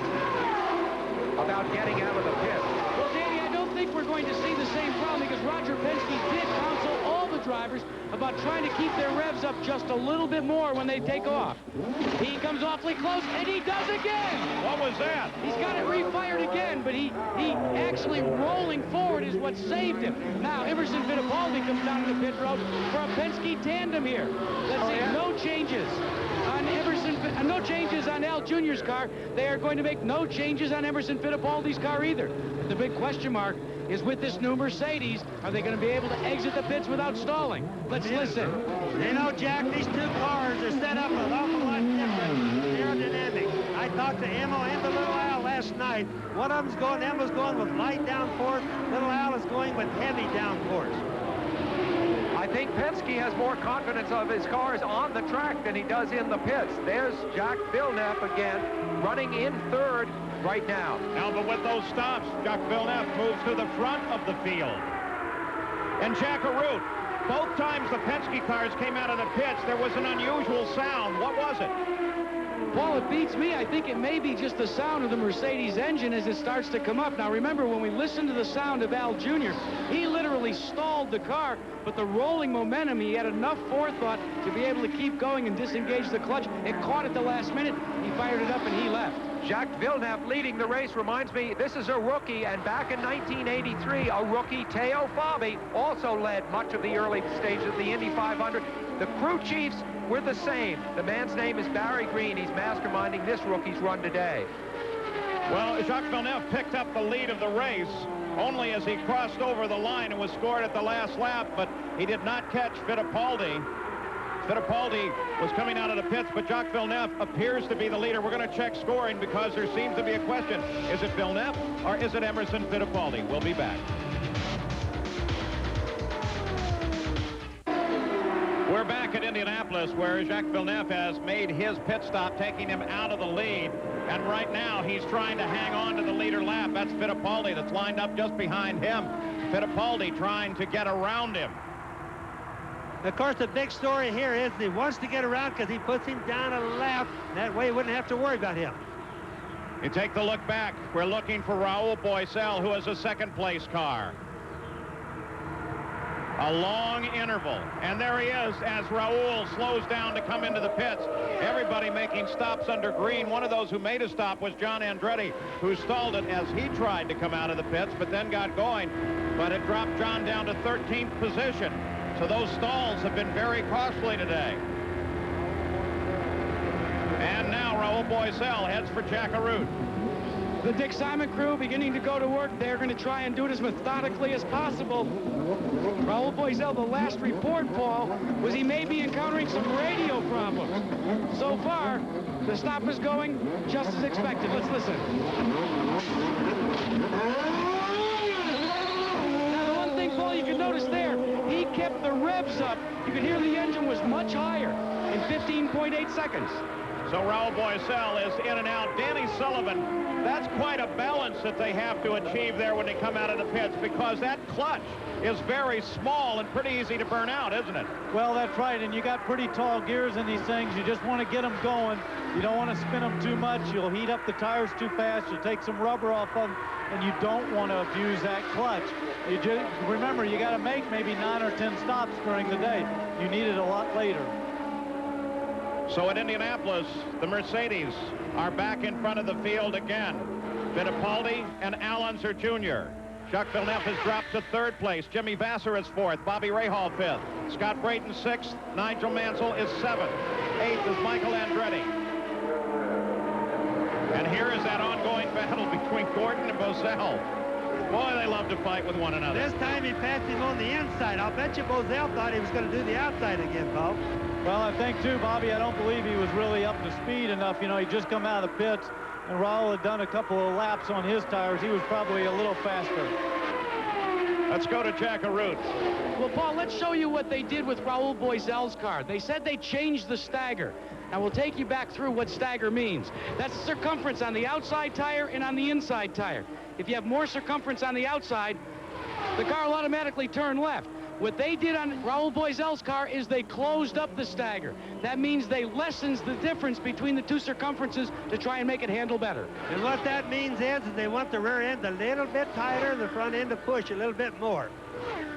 S4: about getting out of the pit.
S3: Well, Danny, I don't think we're going to see the same problem because Roger Penske did counsel all the drivers about trying to keep their revs up just a little bit more when they take off. He comes awfully close, and he does again.
S2: What was that?
S3: He's got it refired again, but he actually rolling forward is what saved him. Now, Emerson Fittipaldi comes down to the pit road for a Penske tandem here. Let's see, no changes on Emerson, no changes on Al Jr.'s car. They are going to make no changes on Emerson Fittipaldi's car either. But the big question mark is with this new Mercedes, are they going to be able to exit the pits without stalling? Let's listen.
S24: You know, Jack, these two cars are set up an awful lot different aerodynamic. I talked to Emma and the Little Al last night. One of them's going, Emma's going with light downforce. Little Al is going with heavy downforce.
S4: I think Penske has more confidence of his cars on the track than he does in the pits. There's Jacques Villeneuve again, running in third right now.
S2: Now, but with those stops, Jacques Villeneuve moves to the front of the field. And Jack Arute, both times the Penske cars came out of the pits, there was an unusual sound. What was it?
S3: Paul, it beats me. I think it may be just the sound of the Mercedes engine as it starts to come up. Now, remember, when we listened to the sound of Al Jr., he literally stalled the car, but the rolling momentum, he had enough forethought to be able to keep going and disengage the clutch. It caught at the last minute. He fired it up, and he left.
S4: Jacques Villeneuve leading the race reminds me, this is a rookie, and back in 1983, a rookie, Teo Fabi, also led much of the early stages of the Indy 500. The crew chiefs were the same. The man's name is Barry Green. He's masterminding this rookie's run today.
S2: Well, Jacques Villeneuve picked up the lead of the race only as he crossed over the line and was scored at the last lap, but he did not catch Fittipaldi. Fittipaldi was coming out of the pits, but Jacques Villeneuve appears to be the leader. We're going to check scoring because there seems to be a question. Is it Villeneuve or is it Emerson Fittipaldi? We'll be back. We're back at Indianapolis, where Jacques Villeneuve has made his pit stop, taking him out of the lead. And right now, he's trying to hang on to the leader lap. That's Fittipaldi that's lined up just behind him. Fittipaldi trying to get around him.
S24: Of course, the big story here is he wants to get around because he puts him down a lap. That way, he wouldn't have to worry about him.
S2: You take the look back. We're looking for Raul Boesel, who has a second-place car. A long interval. And there he is as Raul slows down to come into the pits. Everybody making stops under green. One of those who made a stop was John Andretti, who stalled it as he tried to come out of the pits, but then got going. But it dropped John down to 13th position. So those stalls have been very costly today. And now Raul Boesel heads for Jack Arute.
S3: The Dick Simon crew beginning to go to work. They're going to try and do it as methodically as possible. Raul Boesel, the last report, Paul, was he may be encountering some radio problems. So far, the stop is going just as expected. Let's listen. Now, the one thing, Paul, you can notice there, he kept the revs up. You could hear the engine was much higher in 15.8 seconds.
S2: So Raul Boesel is in and out. Danny Sullivan, that's quite a balance that they have to achieve there when they come out of the pits, because that clutch is very small and pretty easy to burn out, isn't it?
S14: Well, that's right, and you got pretty tall gears in these things. You just want to get them going. You don't want to spin them too much. You'll heat up the tires too fast. You'll take some rubber off of them, and you don't want to abuse that clutch. You just remember, you got to make maybe 9 or 10 stops during the day. You need it a lot later.
S2: So at Indianapolis, the Mercedes are back in front of the field again. Fittipaldi and Al Unser Jr. Jacques Villeneuve has dropped to 3rd place. Jimmy Vasser is 4th. Bobby Rahal 5th. Scott Brayton 6th. Nigel Mansell is 7th. 8th is Michael Andretti. And here is that ongoing battle between Gordon and Boesel. Boy, they love to fight with one another.
S24: This time he passed him on the inside. I'll bet you Boesel thought he was going to do the outside again, Paul.
S14: Well, I think, too, Bobby, I don't believe he was really up to speed enough. You know, he just come out of the pits, and Raul had done a couple of laps on his tires. He was probably a little faster.
S2: Let's go to Jack Arute.
S3: Well, Paul, let's show you what they did with Raul Boisel's car. They said they changed the stagger. Now, we'll take you back through what stagger means. That's the circumference on the outside tire and on the inside tire. If you have more circumference on the outside, the car will automatically turn left. What they did on Raul Boisel's car is they closed up the stagger. That means they lessens the difference between the two circumferences to try and make it handle better.
S24: And what that means is they want the rear end a little bit tighter, the front end to push a little bit more.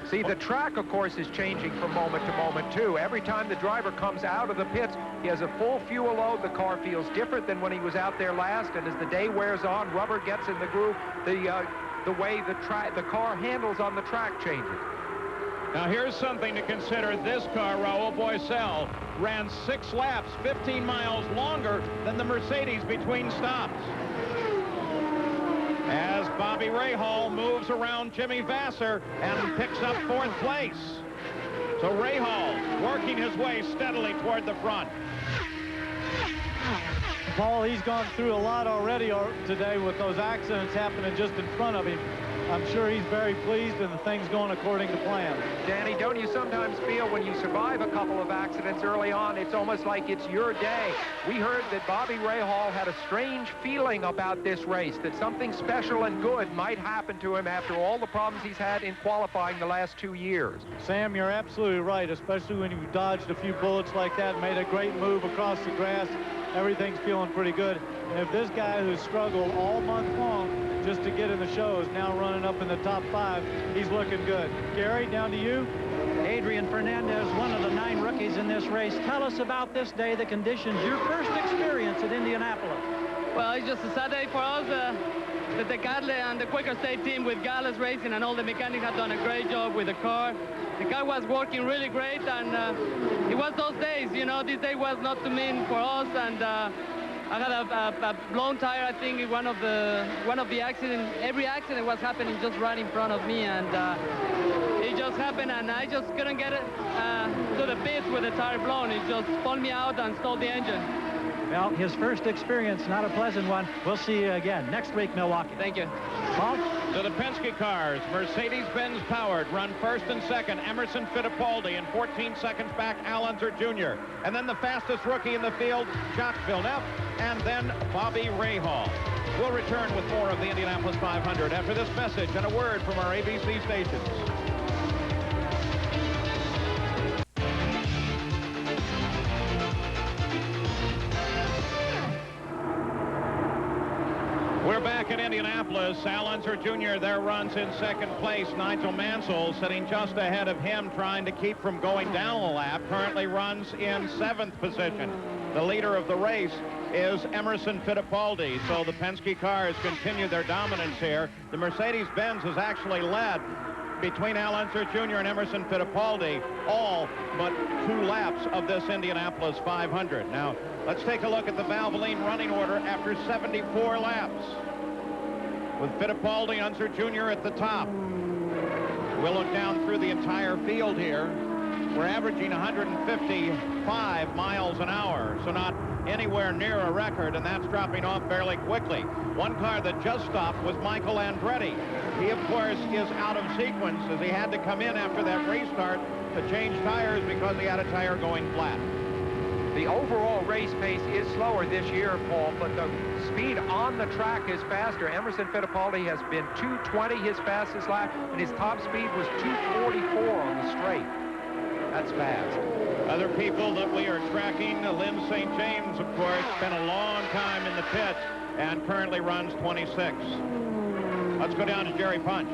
S4: See, the track, of course, is changing from moment to moment, too. Every time the driver comes out of the pits, he has a full fuel load. The car feels different than when he was out there last. And as the day wears on, rubber gets in the groove. The way the car handles on the track changes.
S2: Now here's something to consider. This car, Raul Boisel, ran 6 laps, 15 miles longer than the Mercedes between stops. As Bobby Rahal moves around Jimmy Vasser and picks up 4th place. So Rahal working his way steadily toward the front.
S14: Paul, he's gone through a lot already today with those accidents happening just in front of him. I'm sure he's very pleased and the thing's going according to plan.
S4: Danny, don't you sometimes feel when you survive a couple of accidents early on, it's almost like it's your day? We heard that Bobby Rahal had a strange feeling about this race, that something special and good might happen to him after all the problems he's had in qualifying the last 2 years.
S14: Sam, you're absolutely right, especially when you dodged a few bullets like that, made a great move across the grass. Everything's feeling pretty good. And if this guy who's struggled all month long just to get in the show is now running up in the top 5, he's looking good. Gary, down to you.
S8: Adrian Fernandez, one of the 9 rookies in this race. Tell us about this day, the conditions, your first experience at Indianapolis.
S13: Well, it's just a sad day for us. The Tecate and the Quaker State team with Gallus Racing and all the mechanics have done a great job with the car. The car was working really great, and it was those days, you know, this day was not too mean for us, and I had a blown tire, I think, in one of the accidents. Every accident was happening just right in front of me, and it just happened, and I just couldn't get it to the pits with the tire blown. It just pulled me out and stalled the engine.
S8: Well, his first experience, not a pleasant one. We'll see you again next week, Milwaukee.
S13: Thank you.
S8: Paul?
S2: So the Penske cars, Mercedes-Benz powered, run 1st and 2nd, Emerson Fittipaldi, and 14 seconds back, Al Unser Jr. And then the fastest rookie in the field, Jacques Villeneuve, and then Bobby Rahal. We'll return with more of the Indianapolis 500 after this message and a word from our ABC stations. We're back at Indianapolis. Al Unser Jr. there runs in 2nd place. Nigel Mansell sitting just ahead of him, trying to keep from going down a lap. Currently runs in 7th position. The leader of the race is Emerson Fittipaldi. So the Penske cars continue their dominance here. The Mercedes-Benz has actually led between Al Unser Jr. and Emerson Fittipaldi all but 2 laps of this Indianapolis 500. Now, let's take a look at the Valvoline running order after 74 laps. With Fittipaldi, Unser Jr. at the top. We'll look down through the entire field here. We're averaging 155 miles an hour, so not anywhere near a record, and that's dropping off fairly quickly. One car that just stopped was Michael Andretti. He, of course, is out of sequence as he had to come in after that restart to change tires because he had a tire going flat.
S4: The overall race pace is slower this year, Paul, but the speed on the track is faster. Emerson Fittipaldi has been 220 his fastest lap, and his top speed was 244 on the straight. That's fast.
S2: Other people that we are tracking, Lynn St. James, of course, spent a long time in the pits and currently runs 26. Let's go down to Jerry Punch.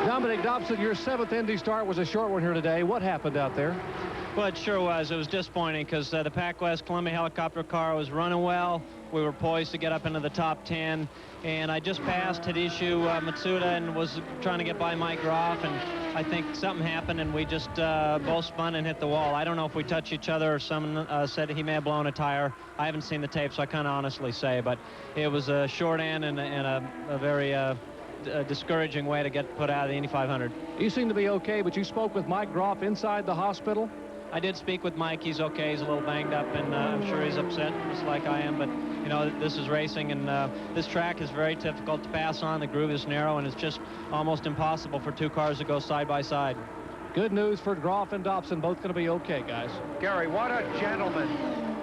S5: Dominic Dobson, your 7th Indy start was a short one here today. What happened out there?
S15: Well, it sure was. It was disappointing because the Pac West Columbia helicopter car was running well. We were poised to get up into the top 10. And I just passed Hideshu Matsuda and was trying to get by Mike Groff. And I think something happened and we just both spun and hit the wall. I don't know if we touched each other or someone said he may have blown a tire. I haven't seen the tape, so I can't honestly say. But it was a short end and a very discouraging way to get put out of the Indy 500.
S5: You seem to be okay, but you spoke with Mike Groff inside the hospital?
S15: I did speak with Mike. He's okay. He's a little banged up, and I'm sure he's upset, just like I am. But, you know, this is racing, and this track is very difficult to pass on. The groove is narrow, and it's just almost impossible for two cars to go side by side.
S5: Good news for Groff and Dobson. Both going to be okay, guys.
S4: Gary, what a gentleman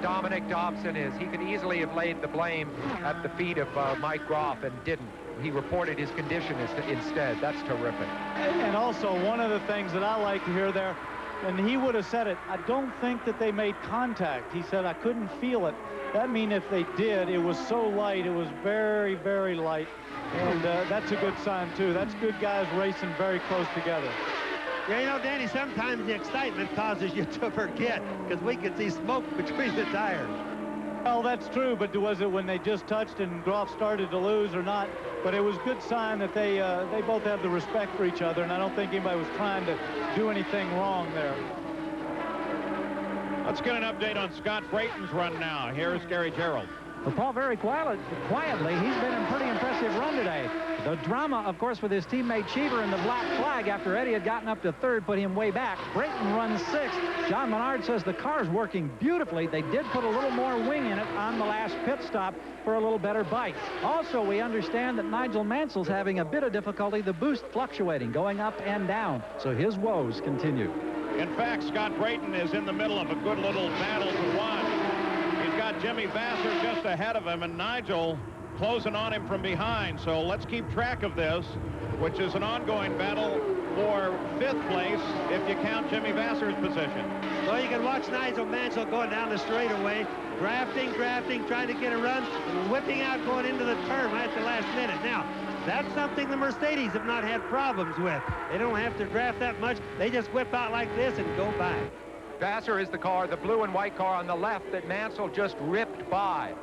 S4: Dominic Dobson is. He could easily have laid the blame at the feet of Mike Groff and didn't. He reported his condition instead. That's terrific.
S14: And also, one of the things that I like to hear there, and he would have said it, I don't think that they made contact. He said, I couldn't feel it. That means if they did, it was so light. It was very, very light. And that's a good sign, too. That's good guys racing very close together.
S24: Yeah, you know, Danny, sometimes the excitement causes you to forget, because we could see smoke between the tires.
S14: Well, that's true, but was it when they just touched and Groff started to lose or not? But it was a good sign that they both have the respect for each other, and I don't think anybody was trying to do anything wrong there.
S2: Let's get an update on Scott Brayton's run now. Here's Gary Gerald.
S8: Well, Paul, very quietly, he's been in a pretty impressive run today. The drama, of course, with his teammate Cheever and the black flag after Eddie had gotten up to third, put him way back. Brayton runs sixth. John Menard says the car's working beautifully. They did put a little more wing in it on the last pit stop for a little better bite. Also, we understand that Nigel Mansell's having a bit of difficulty, the boost fluctuating, going up and down. So his woes continue.
S2: In fact, Scott Brayton is in the middle of a good little battle to watch. He's got Jimmy Vasser just ahead of him, and Nigel closing on him from behind. So let's keep track of this, which is an ongoing battle for fifth place if you count Jimmy Vasser's position.
S24: Well, you can watch Nigel Mansell going down the straightaway, drafting, trying to get a run, and whipping out going into the turn right at the last minute. Now, that's something the Mercedes have not had problems with. They don't have to draft that much. They just whip out like this and go by.
S4: Vasser is the car, the blue and white car on the left that Mansell just ripped by.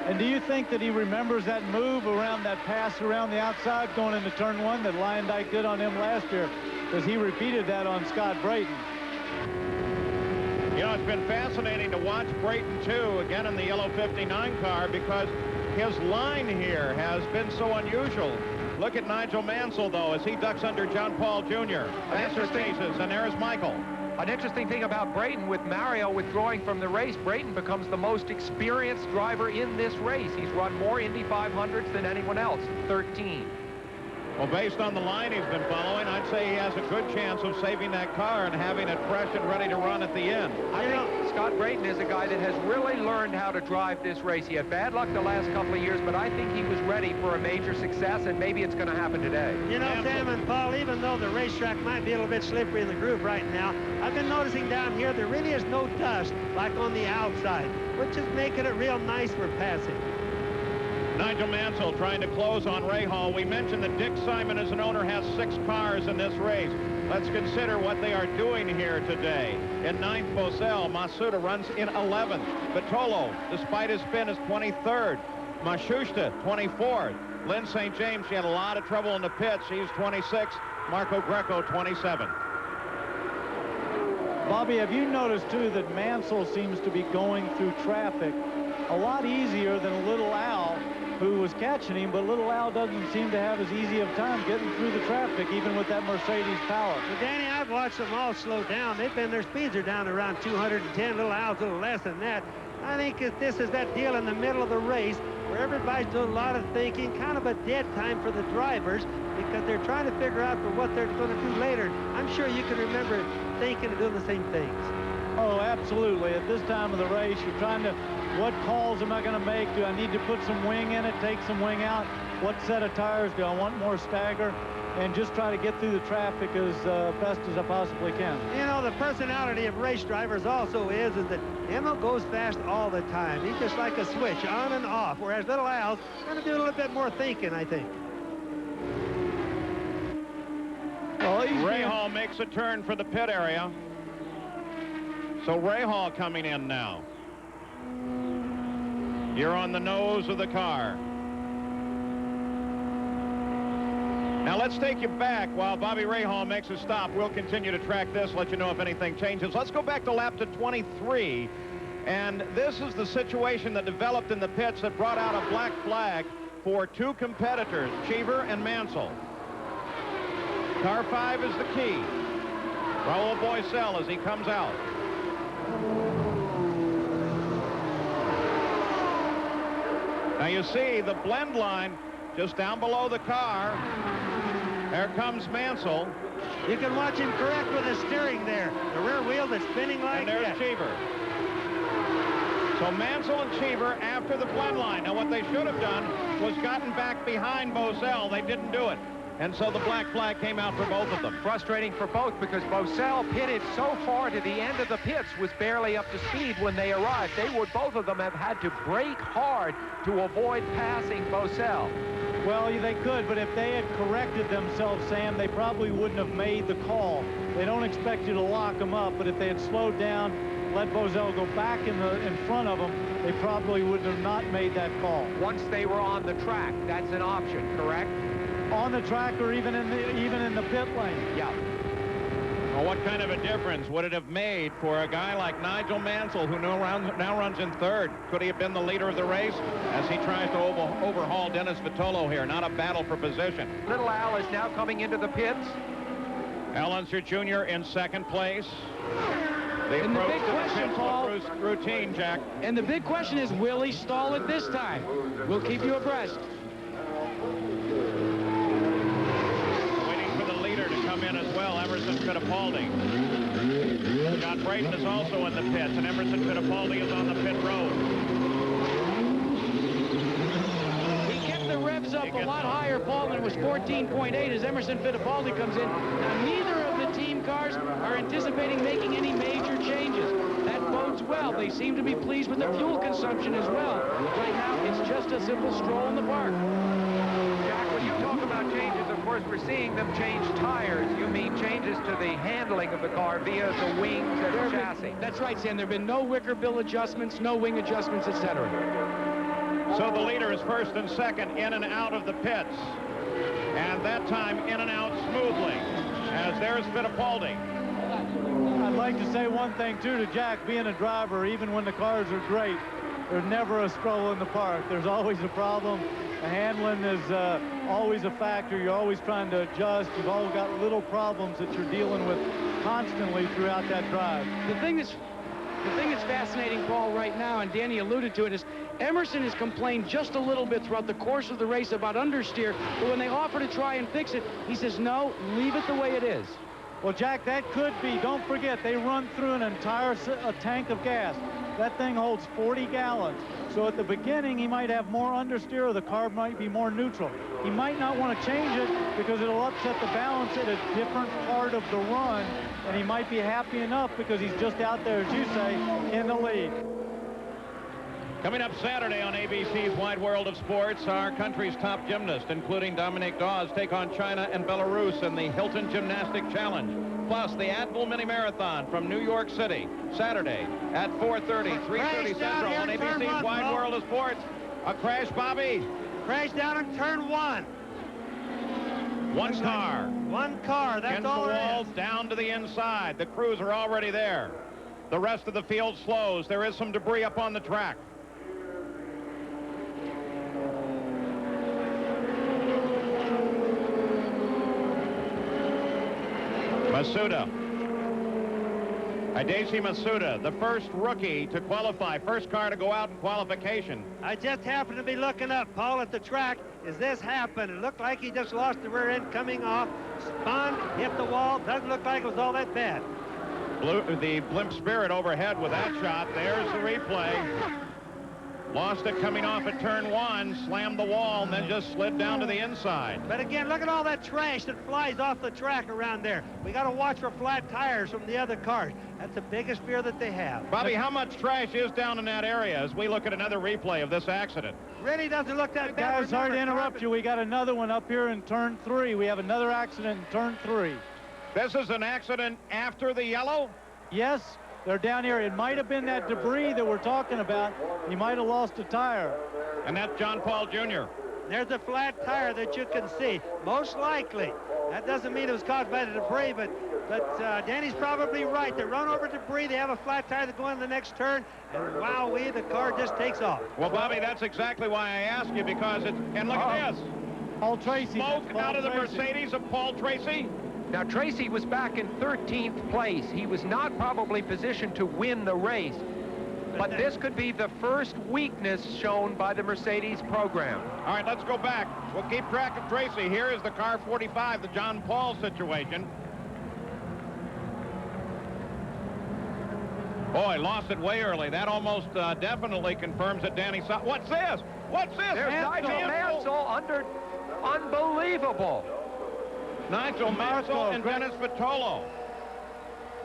S14: And do you think that he remembers that move around that pass around the outside going into turn one that Lyondike did on him last year? Because he repeated that on Scott Brayton.
S2: You know, it's been fascinating to watch Brayton, too, again in the yellow 59 car, because his line here has been so unusual. Look at Nigel Mansell, though, as he ducks under John Paul Jr. Vasser chases, and there's Michael.
S4: An interesting thing about Brayton, with Mario withdrawing from the race, Brayton becomes the most experienced driver in this race. He's run more Indy 500s than anyone else, 13.
S2: Well, based on the line he's been following, I'd say he has a good chance of saving that car and having it fresh and ready to run at the end.
S4: I think Scott Brayton is a guy that has really learned how to drive this race. He had bad luck the last couple of years, but I think he was ready for a major success, and maybe it's going to happen today.
S24: You know, Sam and Paul, even though the racetrack might be a little bit slippery in the groove right now, I've been noticing down here there really is no dust like on the outside, which is making it real nice for passing.
S2: Nigel Mansell trying to close on Ray Hall. We mentioned that Dick Simon as an owner has 6 cars in this race. Let's consider what they are doing here today. In 9th, Bosell. Masuda runs in 11th. Vitolo, despite his spin, is 23rd. Mashushta, 24th. Lynn St. James, she had a lot of trouble in the pits. She's 26th. Marco Greco, 27th.
S14: Bobby, have you noticed, too, that Mansell seems to be going through traffic a lot easier than Little Al, who was catching him, but Little Al doesn't seem to have as easy of time getting through the traffic, even with that Mercedes power.
S24: Well, Danny, I've watched them all slow down. Their speeds are down around 210. Little Al's a little less than that. I think if this is that deal in the middle of the race where everybody's doing a lot of thinking, kind of a dead time for the drivers, because they're trying to figure out for what they're going to do later. I'm sure you can remember thinking and doing the same things.
S14: Oh, absolutely. At this time of the race, you're trying to, what calls am I going to make? Do I need to put some wing in it, take some wing out? What set of tires? Do I want more stagger? And just try to get through the traffic as best as I possibly can.
S24: You know, the personality of race drivers also is that Emil goes fast all the time. He's just like a switch, on and off, whereas Little Al's going to do a little bit more thinking, I think.
S2: Well, Ray Hall makes a turn for the pit area. So Ray Hall coming in now. You're on the nose of the car. Now let's take you back while Bobby Rahal makes a stop. We'll continue to track this, let you know if anything changes. Let's go back to lap to 23. And this is the situation that developed in the pits that brought out a black flag for 2 competitors, Cheever and Mansell. Car 5 is the key. Raul Boisel as he comes out. Now you see the blend line just down below the car. There comes Mansell.
S24: You can watch him correct with the steering there. The rear wheel that's spinning like
S2: that. And there's
S24: that.
S2: Cheever. So Mansell and Cheever after the blend line. Now what they should have done was gotten back behind Bosell. They didn't do it. And so the black flag came out for both of them.
S4: Frustrating for both because Bosell pitted so far to the end of the pits, was barely up to speed when they arrived. They would, both of them have had to brake hard to avoid passing Bosell.
S14: Well, they could, but if they had corrected themselves, Sam, they probably wouldn't have made the call. They don't expect you to lock them up, but if they had slowed down, let Bosell go back in front of them, they probably would have not made that call.
S4: Once they were on the track, that's an option, correct?
S14: On the track or even in the pit lane.
S4: Yeah.
S2: Well, what kind of a difference would it have made for a guy like Nigel Mansell, who now runs in third? Could he have been the leader of the race as he tries to overhaul Dennis Vitolo here? Not a battle for position.
S4: Little Al is now coming into the pits.
S2: Al Unser Jr. in second place.
S3: And the big question, Paul,
S2: routine, Jack.
S3: And the big question is, will he stall it this time? We'll keep you abreast.
S2: Waiting for the leader to come in as well, Emerson Fittipaldi. John Braden is also in the pits, and Emerson Fittipaldi is on the pit road.
S3: He kept the revs up a lot higher, Paul, and it was 14.8 as Emerson Fittipaldi comes in. Now, neither of the team cars are anticipating making any major changes. That bodes well. They seem to be pleased with the fuel consumption as well. Right now, it's just a simple stroll in the park.
S4: Jack, when you talk about changes, of course, we're seeing them change tires. You mean changes to the handling of the car via the wings and the chassis.
S3: That's right, Sam. There have been no wicker bill adjustments, no wing adjustments, etc.
S2: So the leader is first and second in and out of the pits. And that time in and out smoothly, as there's Fittipaldi.
S14: I'd like to say one thing, too, to Jack. Being a driver, even when the cars are great, there's never a stroll in the park. There's always a problem. The handling is always a factor. You're always trying to adjust. You've all got little problems that you're dealing with constantly throughout that drive.
S3: The thing that's fascinating, Paul, right now, and Danny alluded to it, is Emerson has complained just a little bit throughout the course of the race about understeer, but when they offer to try and fix it, he says, no, leave it the way it is.
S14: Well, Jack, that could be. Don't forget, they run through an entire tank of gas. That thing holds 40 gallons. So at the beginning, he might have more understeer, or the car might be more neutral. He might not want to change it because it'll upset the balance at a different part of the run, and he might be happy enough because he's just out there, as you say, in the lead.
S2: Coming up Saturday on ABC's Wide World of Sports, our country's top gymnasts, including Dominique Dawes, take on China and Belarus in the Hilton Gymnastic Challenge. Plus, the Advil Mini Marathon from New York City, Saturday at 4:30, 3:30 Central on ABC's Wide World of Sports. A crash, Bobby?
S24: Crash down in turn one.
S2: One car.
S24: One car, that's all
S2: the
S24: there
S2: wall,
S24: is.
S2: down to the inside. The crews are already there. The rest of the field slows. There is some debris up on the track. Masuda. Hideki Masuda, the first rookie to qualify, first car to go out in qualification.
S24: I just happened to be looking up, Paul, at the track. As this happened, it looked like he just lost the rear end coming off, spun, hit the wall. Doesn't look like it was all that bad.
S2: The Blimp Spirit overhead with that shot. There's the replay. Lost it coming off at turn one, slammed the wall, and then just slid down to the inside.
S24: But again, look at all that trash that flies off the track around there. We got to watch for flat tires from the other cars. That's the biggest fear that they have.
S2: Bobby, how much trash is down in that area as we look at another replay of this accident?
S24: Really doesn't look that bad.
S14: Guys, sorry to interrupt you. We got another one up here in turn 3. We have another accident in turn 3.
S2: This is an accident after the yellow?
S14: Yes. They're down here. It might have been that debris that we're talking about. He might have lost a tire.
S2: And that's John Paul Jr.
S24: There's a flat tire that you can see. Most likely. That doesn't mean it was caused by the debris, but Danny's probably right. They run over debris. They have a flat tire that go in the next turn, and wowee, the car just takes off.
S2: Well, Bobby, that's exactly why I asked you, because it's... And look at this.
S14: Paul Tracy.
S2: Smoke out of the Mercedes of Paul Tracy.
S4: Now, Tracy was back in 13th place. He was not probably positioned to win the race. But this could be the first weakness shown by the Mercedes program.
S2: All right, let's go back. We'll keep track of Tracy. Here is the car 45, the John Paul situation. Boy, lost it way early. That almost definitely confirms that Danny saw. What's this? What's this?
S4: There's Nigel Mansell under. Unbelievable.
S2: Nigel Mansell and Dennis Vitolo.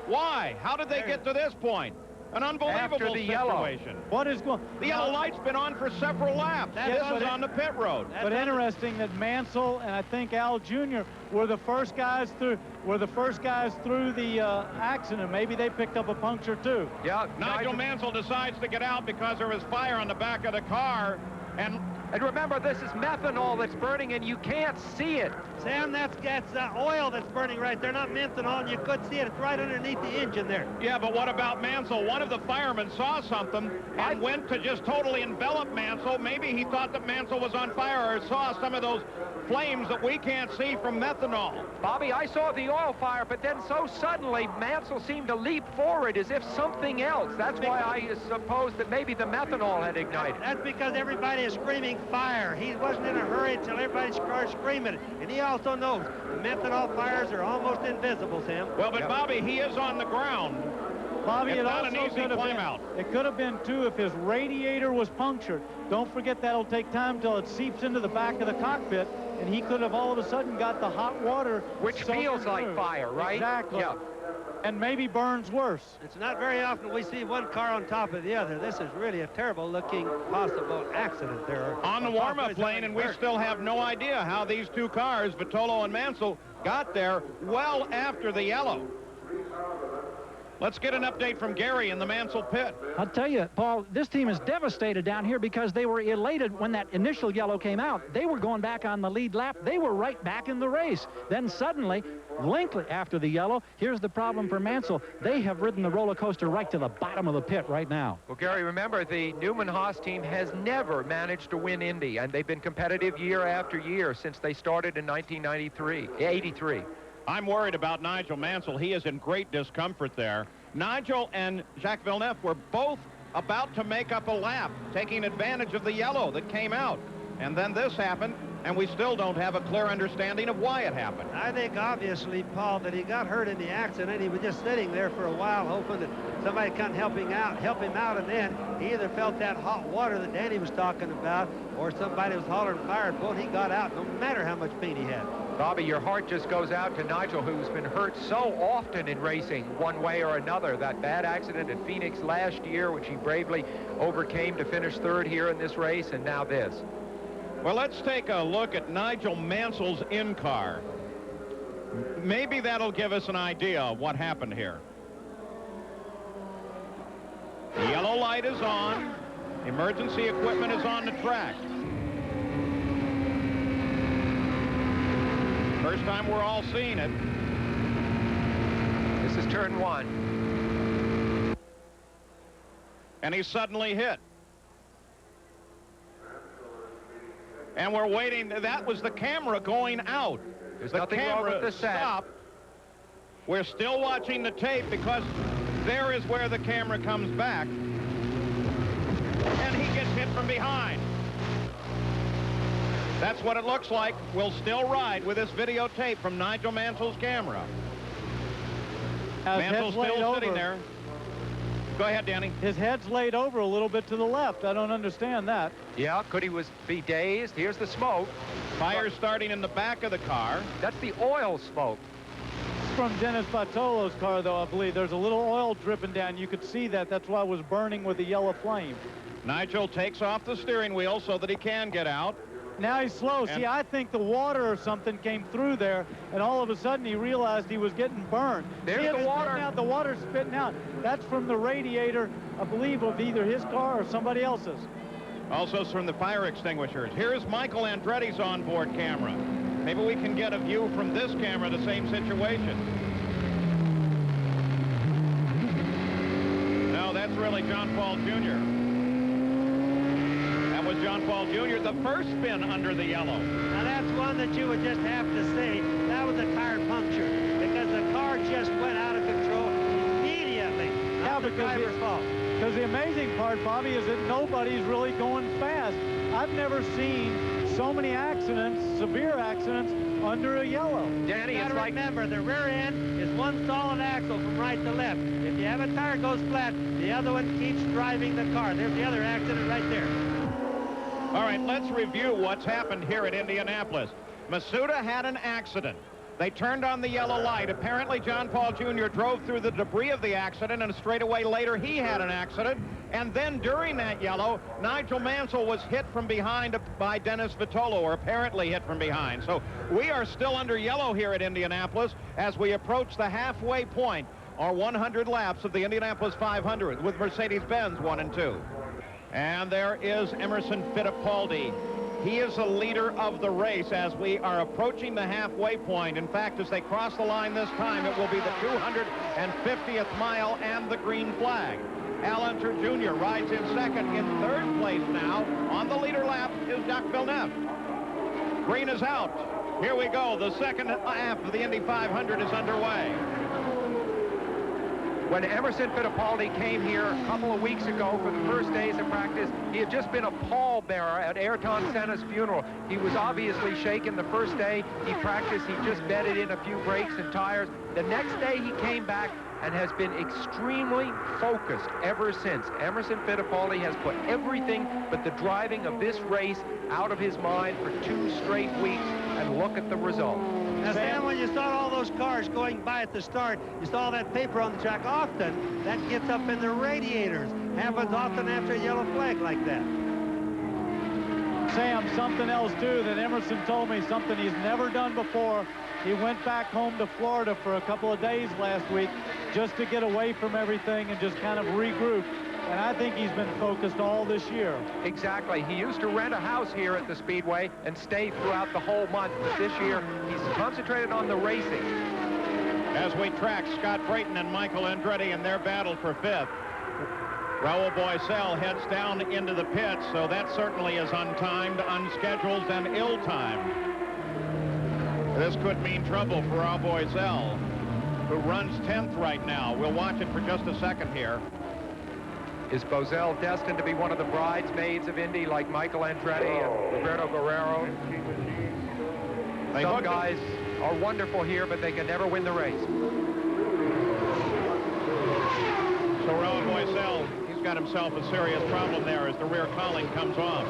S2: Why? How did they get to this point? An unbelievable
S4: After the
S2: situation.
S4: yellow.
S7: What is going?
S2: The yellow light's been on for several laps. This is on the pit road.
S7: But interesting that Mansell and I think Al Jr. were the first guys through. The accident. Maybe they picked up a puncture too.
S4: Yeah.
S2: Nigel Mansell decides to get out because there was fire on the back of the car, and
S4: remember, this is methanol that's burning, and you can't see it.
S24: Sam, that's oil that's burning right there, not methanol, and you could see it. It's right underneath the engine there.
S2: Yeah, but what about Mansell? One of the firemen saw something and went to just totally envelop Mansell. Maybe he thought that Mansell was on fire or saw some of those flames that we can't see from methanol.
S4: Bobby, I saw the oil fire, but then so suddenly Mansell seemed to leap forward as if something else. That's why I suppose that maybe the methanol had ignited.
S24: That's because everybody is screaming fire. He wasn't in a hurry until everybody started screaming. And he also knows methanol fires are almost invisible, Sam.
S2: Well, but Bobby, he is on the ground.
S7: Bobby,
S2: it's
S7: it
S2: not
S7: also
S2: an easy
S7: could have
S2: climb
S7: been,
S2: out.
S7: It could have been, too, if his radiator was punctured. Don't forget that'll take time till it seeps into the back of the cockpit, and he could have all of a sudden got the hot water.
S4: Which feels like fire, right?
S7: Exactly.
S4: Yeah.
S7: And maybe burns worse.
S24: It's not very often we see one car on top of the other. This is really a terrible-looking possible accident there.
S2: On the warm-up lane, and we still have no idea how these two cars, Vitolo and Mansell, got there well after the yellow. Let's get an update from Gary in the Mansell pit.
S8: I'll tell you, Paul, this team is devastated down here because they were elated when that initial yellow came out. They were going back on the lead lap. They were right back in the race. Then suddenly, lengthily after the yellow, here's the problem for Mansell. They have ridden the roller coaster right to the bottom of the pit right now.
S4: Well, Gary, remember, the Newman-Haas team has never managed to win Indy, and they've been competitive year after year since they started in 1983.
S2: I'm worried about Nigel Mansell. He is in great discomfort there. Nigel and Jacques Villeneuve were both about to make up a lap, taking advantage of the yellow that came out. And then this happened, and we still don't have a clear understanding of why it happened.
S24: I think, obviously, Paul, that he got hurt in the accident. He was just sitting there for a while hoping that somebody would come help him out, and then he either felt that hot water that Danny was talking about, or somebody was hollering fire at both. He got out no matter how much pain he had.
S4: Bobby, your heart just goes out to Nigel, who's been hurt so often in racing one way or another. That bad accident at Phoenix last year, which he bravely overcame to finish third here in this race, and now this.
S2: Well, let's take a look at Nigel Mansell's in-car. Maybe that'll give us an idea of what happened here. The yellow light is on. Emergency equipment is on the track. First time we're all seeing it.
S4: This is turn one.
S2: And he's suddenly hit. And we're waiting. That was the camera going out.
S4: There's
S2: the
S4: nothing
S2: camera
S4: wrong with the set.
S2: stopped. We're still watching the tape because there is where the camera comes back. And he gets hit from behind. That's what it looks like. We'll still ride with this videotape from Nigel Mansell's camera. Mansell's still sitting there. Go ahead, Danny.
S7: His head's laid over a little bit to the left. I don't understand that.
S4: Yeah, could he be dazed? Here's the smoke.
S2: Fire starting in the back of the car.
S4: That's the oil smoke.
S7: It's from Dennis Bartolo's car, though, I believe. There's a little oil dripping down. You could see that. That's why it was burning with the yellow flame.
S2: Nigel takes off the steering wheel so that he can get out.
S7: Now he's slow. See, I think the water or something came through there, and all of a sudden he realized he was getting burned.
S4: There's the water.
S7: Out, the water's spitting out. That's from the radiator, I believe, of either his car or somebody else's.
S2: Also from the fire extinguishers. Here's Michael Andretti's onboard camera. Maybe we can get a view from this camera, the same situation. No, that's really John Paul Jr. Was John Paul Jr. the first spin under the yellow.
S24: Now that's one that you would just have to see. That was a tire puncture. just went out of control immediately. Not the driver's fault.
S8: Because the amazing part, Bobby, is that nobody's really going fast. I've never seen so many accidents, severe accidents, under a yellow.
S24: Danny, it's like... Remember, the rear end is one solid axle from right to left. If you have a tire goes flat, the other one keeps driving the car. There's the other accident right there.
S2: All right, let's review what's happened here at Indianapolis. Masuda had an accident. They turned on the yellow light. Apparently, John Paul Jr. drove through the debris of the accident, and straight away later, he had an accident. And then during that yellow, Nigel Mansell was hit from behind by Dennis Vitolo, or apparently hit from behind. So we are still under yellow here at Indianapolis as we approach the halfway point, or 100 laps of the Indianapolis 500 with Mercedes-Benz 1 and 2. And there is Emerson Fittipaldi. He is the leader of the race as we are approaching the halfway point. In fact, as they cross the line this time, it will be the 250th mile and the green flag. Al Unser Jr. rides in second. In third place now on the leader lap is Jacques Villeneuve. Green is out. Here we go. The second half of the Indy 500 is underway.
S4: When Emerson Fittipaldi came here a couple of weeks ago for the first days of practice, he had just been a pallbearer at Ayrton Senna's funeral. He was obviously shaken the first day he practiced. He just bedded in a few brakes and tires. The next day he came back and has been extremely focused ever since. Emerson Fittipaldi has put everything but the driving of this race out of his mind for 2 straight weeks, and look at the result.
S24: Now, Sam, when you saw all those cars going by at the start, you saw that paper on the track. Often, that gets up in the radiators. Happens often after a yellow flag like that.
S8: Sam, something else, too, that Emerson told me, something he's never done before. He went back home to Florida for a couple of days last week just to get away from everything and just kind of regroup. And I think he's been focused all this year.
S4: Exactly. He used to rent a house here at the Speedway and stay throughout the whole month. But this year, he's concentrated on the racing.
S2: As we track Scott Brayton and Michael Andretti in their battle for 5th. Raul Boesel heads down into the pits, so that certainly is untimed, unscheduled, and ill-timed. This could mean trouble for Raul Boesel, who runs 10th right now. We'll watch it for just a second here.
S4: Is Boesel destined to be one of the bridesmaids of Indy like Michael Andretti and Roberto Guerrero? Some guys are wonderful here, but they can never win the race.
S2: So Raul Boesel, he's got himself a serious problem there as the rear cowling comes off.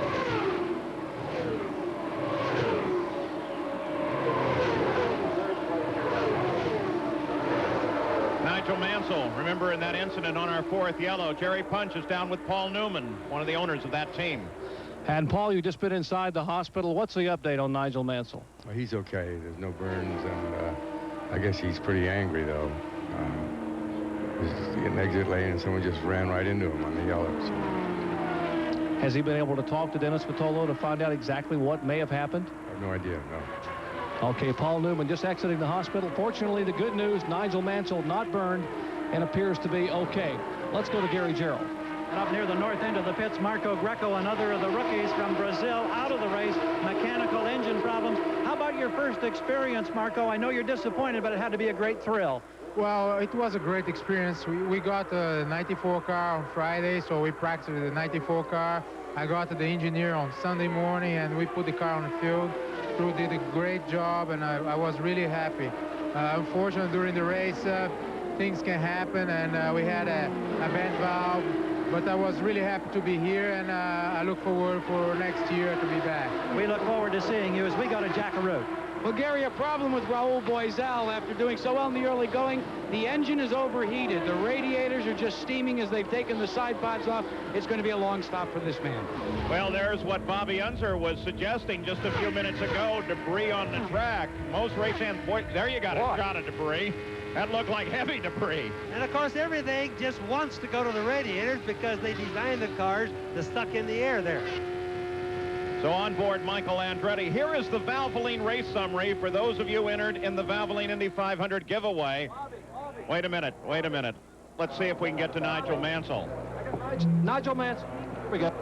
S2: Nigel Mansell, remember in that incident on our 4th yellow, Jerry Punch is down with Paul Newman, one of the owners of that team.
S5: And Paul, you've just been inside the hospital. What's the update on Nigel Mansell?
S16: Well, he's okay. There's no burns, and I guess he's pretty angry, though. He's in an exit lane, and someone just ran right into him on the yellow. So.
S5: Has he been able to talk to Dennis Vitolo to find out exactly what may have happened?
S16: I have no idea, no.
S5: Okay, Paul Newman just exiting the hospital. Fortunately, the good news, Nigel Mansell not burned and appears to be okay. Let's go to Gary Gerald.
S8: And up near the north end of the pits, Marco Greco, another of the rookies from Brazil, out of the race, mechanical engine problems. How about your first experience, Marco? I know you're disappointed, but it had to be a great thrill.
S17: Well, it was a great experience. We got a 94 car on Friday, so we practiced with the 94 car. I got to the engineer on Sunday morning, and we put the car on the field. Crew did a great job, and I was really happy. Unfortunately, during the race, things can happen, and we had a bent valve. But I was really happy to be here, and I look forward for next year to be back.
S8: We look forward to seeing you as we go to Jackaroo.
S3: Well, Gary, a problem with Raul Boesel after doing so well in the early going. The engine is overheated. The radiators are just steaming as they've taken the side pods off. It's going to be a long stop for this man.
S2: Well, there's what Bobby Unser was suggesting just a few minutes ago. Debris on the track. Most race fans, boy, there you got a shot of debris. That looked like heavy debris.
S24: And, of course, everything just wants to go to the radiators because they designed the cars to suck in the air there.
S2: So on board Michael Andretti. Here is the Valvoline race summary for those of you entered in the Valvoline Indy 500 giveaway. Wait a minute. Let's see if we can get to Nigel Mansell.
S5: Nigel Mansell. Here we go.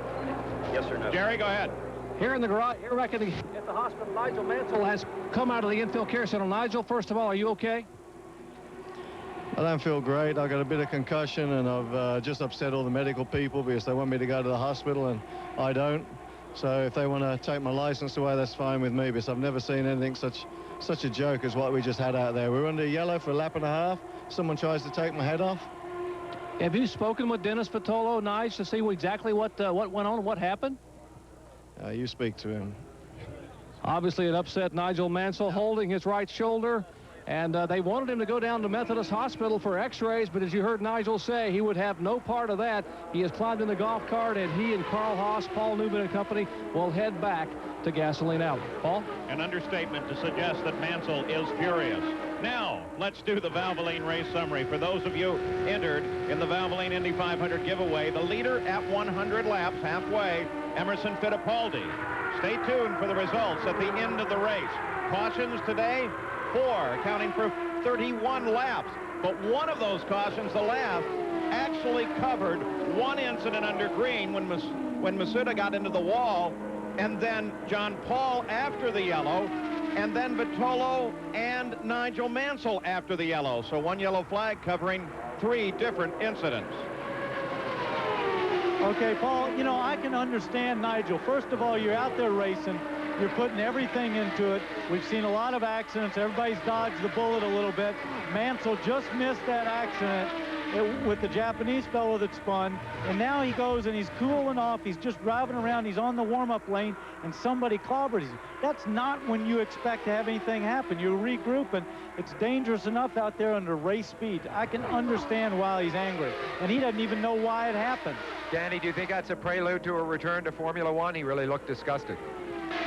S2: Yes or no? Jerry, go ahead.
S5: Here in the garage, here back at the hospital, Nigel Mansell has come out of the infield care center. Nigel, first of all, are you okay?
S1: I don't feel great. I got a bit of concussion, and I've just upset all the medical people because they want me to go to the hospital, and I don't. So if they want to take my license away, that's fine with me, because I've never seen anything such a joke as what we just had out there. We were under yellow for a lap and a half. Someone tries to take my head off.
S5: Have you spoken with Dennis Vitolo, Nige, to see exactly what went on, what happened?
S1: You speak to him.
S5: Obviously, it upset Nigel Mansell, holding his right shoulder. And they wanted him to go down to Methodist Hospital for x-rays, but as you heard Nigel say, he would have no part of that. He has climbed in the golf cart, and he and Carl Haas, Paul Newman and company will head back to Gasoline Alley. Paul?
S2: An understatement to suggest that Mansell is furious. Now, let's do the Valvoline race summary. For those of you entered in the Valvoline Indy 500 giveaway, the leader at 100 laps, halfway, Emerson Fittipaldi. Stay tuned for the results at the end of the race. Cautions today, 4, accounting for 31 laps. But one of those cautions, the last, actually covered one incident under green when Masuda got into the wall, and then John Paul after the yellow, and then Vitolo and Nigel Mansell after the yellow. So one yellow flag covering 3 different incidents.
S14: Okay, Paul, you know, I can understand Nigel. First of all, you're out there racing. You're putting everything into it. We've seen a lot of accidents. Everybody's dodged the bullet a little bit. Mansell just missed that accident with the Japanese fellow that spun. And now he goes and he's cooling off. He's just driving around. He's on the warm-up lane, and somebody clobbers him. That's not when you expect to have anything happen. You regroup, and it's dangerous enough out there under race speed. I can understand why he's angry, and he doesn't even know why it happened.
S4: Danny, do you think that's a prelude to a return to Formula One? He really looked disgusted.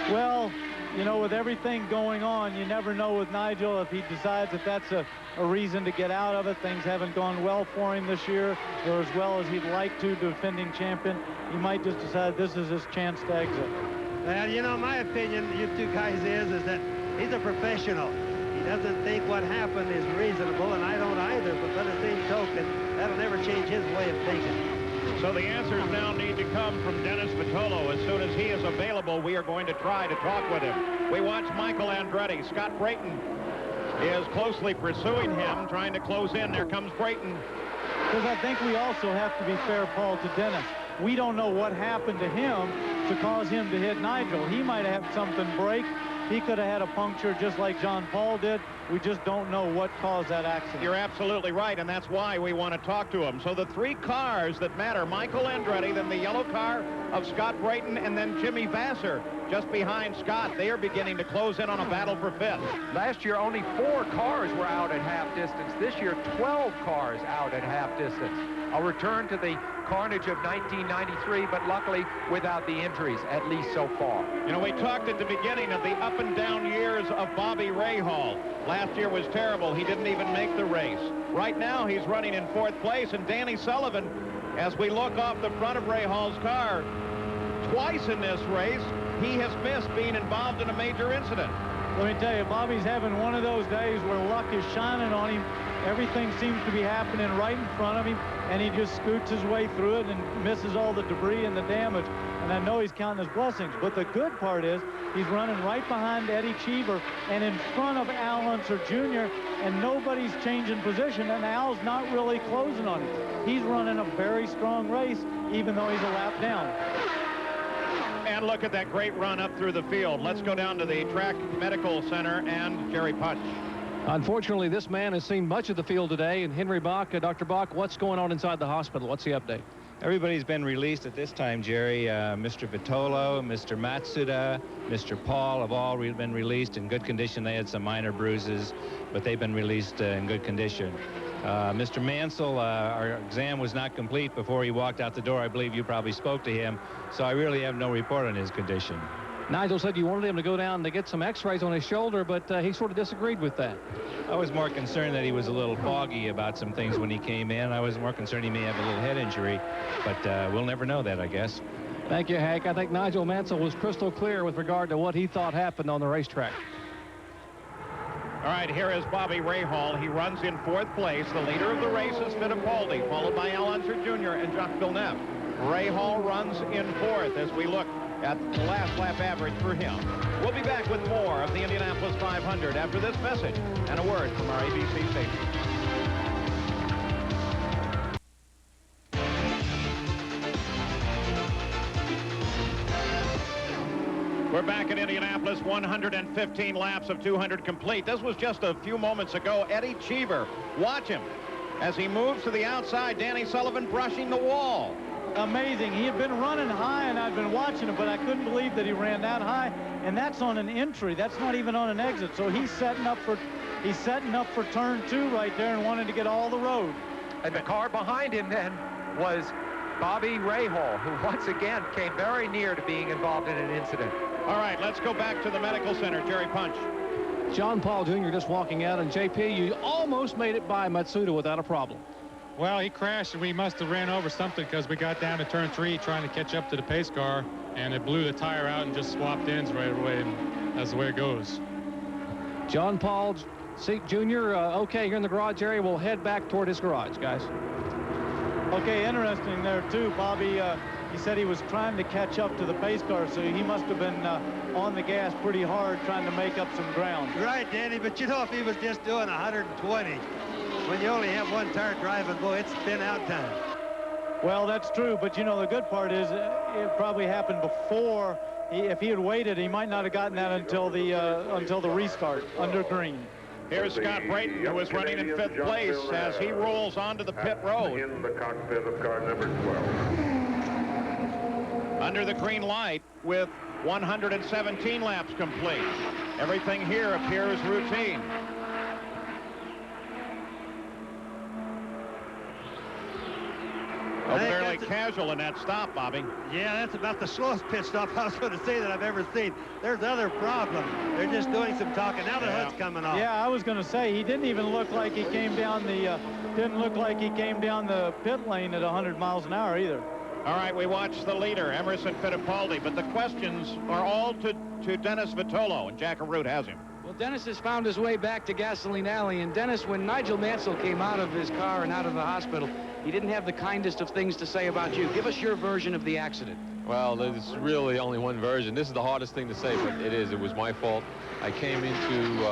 S14: Well, you know, with everything going on, you never know with Nigel if he decides that that's a reason to get out of it. Things haven't gone well for him this year, or as well as he'd like to, defending champion. He might just decide this is his chance to exit.
S24: Well, you know, my opinion, you two guys, is that he's a professional. He doesn't think what happened is reasonable, and I don't either, but by the same token, that'll never change his way of thinking.
S2: So the answers now need to come from Dennis Vitolo. As soon as he is available, we are going to try to talk with him. We watch Michael Andretti. Scott Brayton is closely pursuing him, trying to close in. There comes Brayton.
S14: Because I think we also have to be fair, Paul, to Dennis. We don't know what happened to him to cause him to hit Nigel. He might have something break. He could have had a puncture just like John Paul did. We just don't know what caused that accident.
S2: You're absolutely right, and that's why we want to talk to him. So the 3 cars that matter, Michael Andretti, then the yellow car of Scott Brayton, and then Jimmy Vasser just behind Scott. They are beginning to close in on a battle for 5th.
S4: Last year, only 4 cars were out at half distance. This year, 12 cars out at half distance. A return to the carnage of 1993, but luckily without the injuries, at least so far.
S2: You know, we talked at the beginning of the up and down years of Bobby Rahal. Last year was terrible. He didn't even make the race. Right now, he's running in 4th place, and Danny Sullivan, as we look off the front of Rahal's car, twice in this race, he has missed being involved in a major incident.
S14: Let me tell you, Bobby's having one of those days where luck is shining on him. Everything seems to be happening right in front of him, and he just scoots his way through it and misses all the debris and the damage. And I know he's counting his blessings. But the good part is he's running right behind Eddie Cheever and in front of Al Unser Jr., and nobody's changing position, and Al's not really closing on him. He's running a very strong race, even though he's a lap down.
S2: And look at that great run up through the field. Let's go down to the track medical center and Jerry Punch.
S5: Unfortunately, this man has seen much of the field today. And Henry Bach, Dr. Bach, what's going on inside the hospital? What's the update?
S18: Everybody's been released at this time, Jerry. Mr. Vitolo, Mr. Matsuda, Mr. Paul have all been released in good condition. They had some minor bruises, but they've been released in good condition. Mr. Mansell, our exam was not complete before he walked out the door. I believe you probably spoke to him, so I really have no report on his condition.
S5: Nigel said you wanted him to go down to get some x-rays on his shoulder, but he sort of disagreed with that.
S18: I was more concerned that he was a little foggy about some things when he came in. I was more concerned he may have a little head injury, but we'll never know that, I guess.
S5: Thank you, Hank. I think Nigel Mansell was crystal clear with regard to what he thought happened on the racetrack.
S2: All right, here is Bobby Rahal. He runs in 4th place. The leader of the race is Fittipaldi, followed by Al Unser Jr. and Jacques Villeneuve. Rahal runs in 4th as we look at the last lap average for him. We'll be back with more of the Indianapolis 500 after this message and a word from our ABC station. We're back in Indianapolis, 115 laps of 200 complete. This was just a few moments ago. Eddie Cheever, watch him as he moves to the outside. Danny Sullivan brushing the wall.
S14: Amazing. He had been running high, and I'd been watching him, but I couldn't believe that he ran that high. And that's on an entry. That's not even on an exit. So he's setting up for turn 2 right there and wanting to get all the road.
S4: And the car behind him then was Bobby Rahal, who once again came very near to being involved in an incident.
S2: All right, let's go back to the medical center. Jerry Punch.
S5: John Paul Jr. just walking out, and JP, you almost made it by Matsuda without a problem.
S17: Well, he crashed, and we must have ran over something because we got down to turn 3 trying to catch up to the pace car, and it blew the tire out and just swapped ends right away, and that's the way it goes.
S5: John Paul Jr., okay, here in the garage area. We'll head back toward his garage, guys.
S14: Okay, interesting there, too. Bobby, he said he was trying to catch up to the pace car, so he must have been on the gas pretty hard trying to make up some ground.
S24: Right, Danny, but you know, if he was just doing 120, when you only have one tire driving, boy, it's spin out time.
S14: Well, that's true, but you know, the good part is it probably happened before. If he had waited, he might not have gotten that until the restart under green.
S2: Here's Scott Brayton, who is running in 5th place as he rolls onto the pit road.
S19: In the cockpit of car number 12.
S2: Under the green light with 117 laps complete. Everything here appears routine. Oh, fairly casual in that stop, Bobby.
S24: Yeah, that's about the slowest pit stop I was going to say that I've ever seen. There's other problem. They're just doing some talking. Now the hood's coming off.
S14: Yeah, I was going to say he didn't even look like he came down the pit lane at 100 miles an hour either.
S2: All right, we watch the leader, Emerson Fittipaldi, but the questions are all to Dennis Vitolo, and Jack Arute has him.
S3: Well, Dennis has found his way back to Gasoline Alley, and Dennis, when Nigel Mansell came out of his car and out of the hospital, he didn't have the kindest of things to say about you. Give us your version of the accident.
S21: Well, there's really only one version. This is the hardest thing to say, but it is. It was my fault. I came into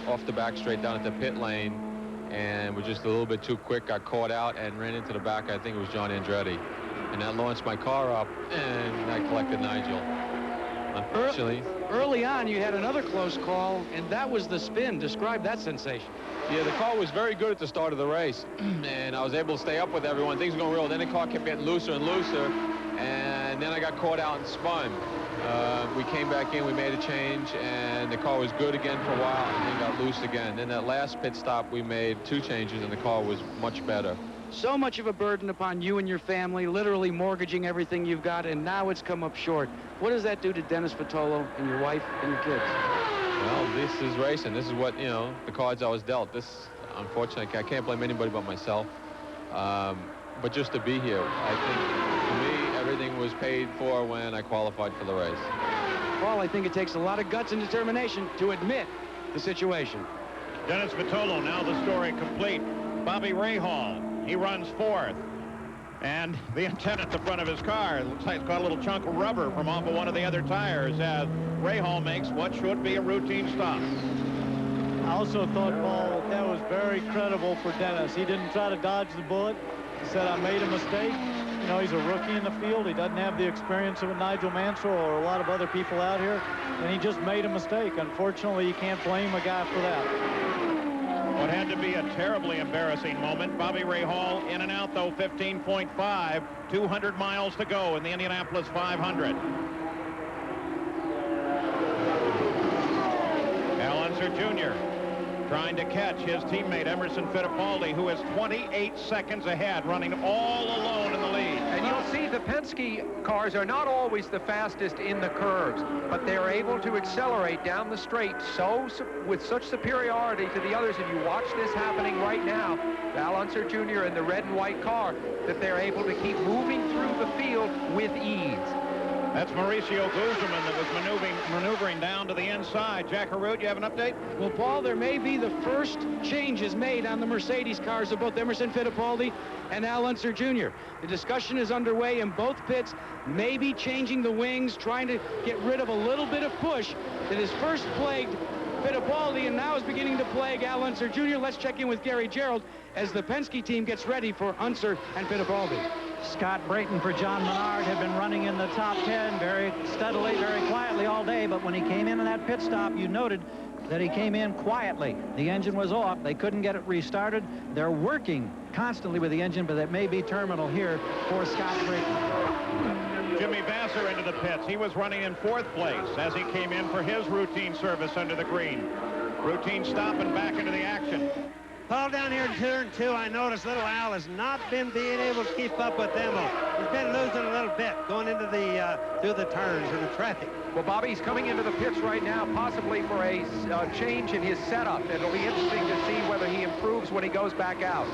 S21: off the back straight down at the pit lane and was just a little bit too quick. Got caught out and ran into the back. I think it was John Andretti. And that launched my car up, and I collected Nigel. Unfortunately.
S3: Early on, you had another close call, and that was the spin. Describe that sensation.
S21: Yeah, the car was very good at the start of the race, and I was able to stay up with everyone. Things were going real. Then the car kept getting looser and looser, and then I got caught out and spun. We came back in, we made a change, and the car was good again for a while, and then got loose again. Then that last pit stop, we made 2 changes, and the car was much better.
S3: So much of a burden upon you and your family, literally mortgaging everything you've got, and now it's come up short. What does that do to Dennis Vitolo and your wife and your kids?
S21: Well, this is racing. This is what, you know, the cards I was dealt. This, unfortunately, I can't blame anybody but myself. But just to be here, I think, to me, everything was paid for when I qualified for the race.
S3: Paul, I think it takes a lot of guts and determination to admit the situation.
S2: Dennis Vitolo, now the story complete. Bobby Rahal. He runs 4th. And the antenna at the front of his car, it looks like it's got a little chunk of rubber from off of one of the other tires as Rahal makes what should be a routine stop.
S14: I also thought, Paul, that was very credible for Dennis. He didn't try to dodge the bullet. He said, I made a mistake. You know, he's a rookie in the field. He doesn't have the experience of Nigel Mansell or a lot of other people out here. And he just made a mistake. Unfortunately, you can't blame a guy for that.
S2: What had to be a terribly embarrassing moment. Bobby Rahal in and out, though, 15.5. 200 miles to go in the Indianapolis 500. Al Unser Jr. trying to catch his teammate Emerson Fittipaldi, who is 28 seconds ahead, running all alone in the lead.
S4: And you'll see the Penske cars are not always the fastest in the curves, but they're able to accelerate down the straight with such superiority to the others. And you watch this happening right now, Al Unser Jr. in the red and white car, that they're able to keep moving through the field with ease.
S2: That's Mauricio Guzman that was maneuvering down to the inside. Jack Arute, you have an update?
S3: Well, Paul, there may be the first changes made on the Mercedes cars of both Emerson Fittipaldi and Al Unser Jr. The discussion is underway in both pits, maybe changing the wings, trying to get rid of a little bit of push that has first plagued Fittipaldi and now is beginning to plague Al Unser Jr. Let's check in with Gary Gerald as the Penske team gets ready for Unser and Fittipaldi.
S8: Scott Brayton for John Menard have been running in the top 10 very steadily, very quietly all all day, but when he came in that pit stop, you noted that he came in quietly. The engine was off. They couldn't get it restarted. They're working constantly with the engine, but that may be terminal here for Scott Brayton.
S2: Jimmy Vasser into the pits. He was running in 4th place as he came in for his routine service under the green. Routine stop and back into the action.
S24: Paul, down here in turn 2, I noticed little Al has not been being able to keep up with them. He's been losing a little bit going into the through the turns and the traffic.
S4: Well, Bobby, he's coming into the pits right now, possibly for a change in his setup. It'll be interesting to see whether he improves when he goes back out.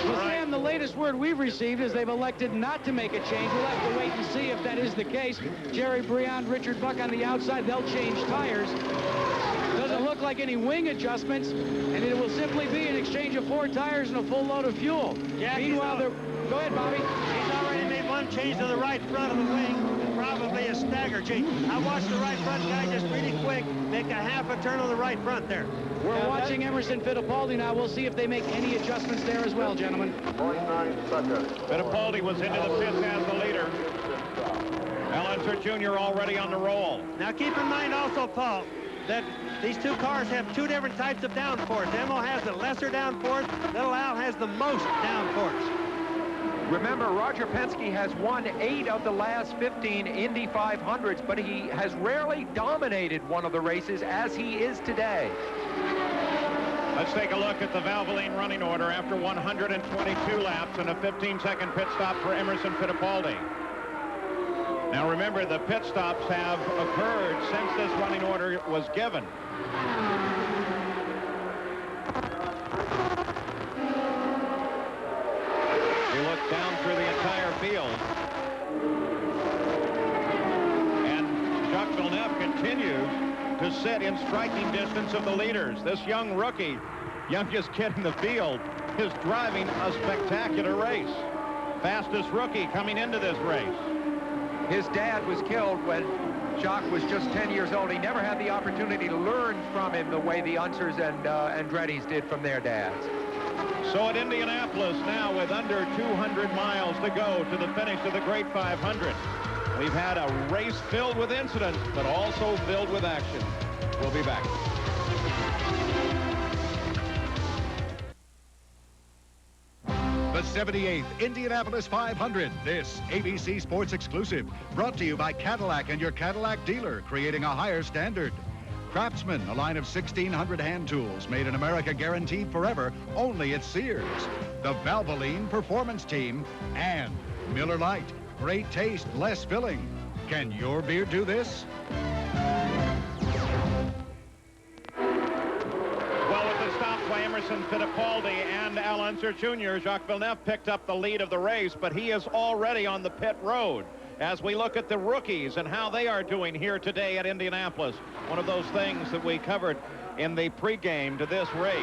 S3: Well, Sam, the latest word we've received is they've elected not to make a change. We'll have to wait and see if that is the case. Jerry Briand, Richard Buck on the outside, they'll change tires. Doesn't look like any wing adjustments, and it will simply be an exchange of 4 tires and a full load of fuel.
S24: Yeah,
S3: meanwhile, go ahead, Bobby.
S24: He's already made one change to the right front of the wing, and probably a stagger change. I watched the right front guy just really quick make a half a turn on the right front there.
S3: We're watching Emerson Fittipaldi now. We'll see if they make any adjustments there as well, gentlemen.
S2: 0.9 seconds. Fittipaldi was into the pits as the leader. Al Unser Jr. already on the roll.
S24: Now keep in mind also, Paul, that these 2 cars have 2 different types of downforce. Emo has the lesser downforce. Little Al has the most downforce.
S4: Remember, Roger Penske has won 8 of the last 15 Indy 500s, but he has rarely dominated one of the races as he is today.
S2: Let's take a look at the Valvoline running order after 122 laps and a 15-second pit stop for Emerson Fittipaldi. Now remember, the pit stops have occurred since this running order was given. We look down through the entire field. And Jacques Villeneuve continues to sit in striking distance of the leaders. This young rookie, youngest kid in the field, is driving a spectacular race. Fastest rookie coming into this race.
S4: His dad was killed when Jacques was just 10 years old. He never had the opportunity to learn from him the way the Unsers and Andretti's did from their dads.
S2: So at Indianapolis now, with under 200 miles to go to the finish of the Great 500, we've had a race filled with incidents, but also filled with action. We'll be back.
S6: The 78th Indianapolis 500, this ABC Sports exclusive, brought to you by Cadillac and your Cadillac dealer, creating a higher standard. Craftsman, a line of 1,600 hand tools made in America, guaranteed forever, only at Sears. The Valvoline Performance Team, and Miller Lite, great taste, less filling. Can your beer do this?
S2: Well, with the stops by Emerson Fittipaldi and Al Unser Jr., Jacques Villeneuve picked up the lead of the race, but he is already on the pit road. As we look at the rookies and how they are doing here today at Indianapolis, one of those things that we covered in the pregame to this race.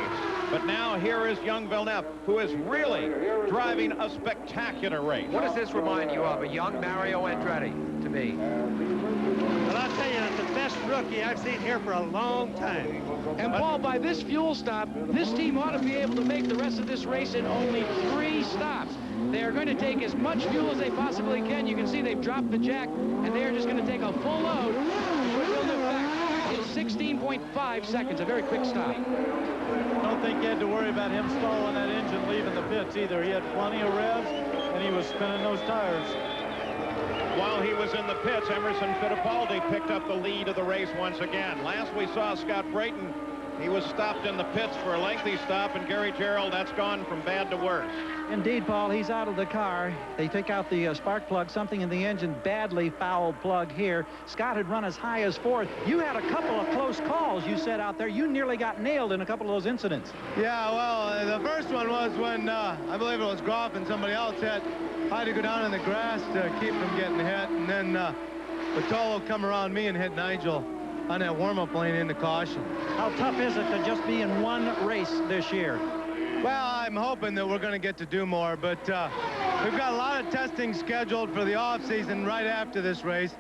S2: But now here is young Villeneuve, who is really driving a spectacular race.
S4: What does this remind you of? A young Mario Andretti, to me.
S24: Well, I'll tell you, it's the best rookie I've seen here for a long time.
S3: And Paul, by this fuel stop, this team ought to be able to make the rest of this race in only 3 stops. They are going to take as much fuel as they possibly can. You can see they've dropped the jack, and they are just going to take a full load to put Villeneuve back in 16.5 seconds, a very quick stop.
S14: I don't think you had to worry about him stalling that engine leaving the pits either. He had plenty of revs, and he was spinning those tires.
S2: While he was in the pits, Emerson Fittipaldi picked up the lead of the race once again. Last we saw Scott Brayton, he was stopped in the pits for a lengthy stop, and Gary Gerald, that's gone from bad to worse.
S8: Indeed, Paul, he's out of the car. They take out the spark plug, something in the engine, badly fouled plug here. Scott had run as high as 4th. You had a couple of close calls, you said out there. You nearly got nailed in a couple of those incidents.
S10: Yeah, well, the first one was when I believe it was Groff and somebody else hit. I had to go down in the grass to keep from getting hit, and then Vitolo come around me and hit Nigel on that warm-up lane into caution.
S8: How tough is it to just be in one race this year?
S10: Well, I'm hoping that we're going to get to do more, but we've got a lot of testing scheduled for the off-season right after this race,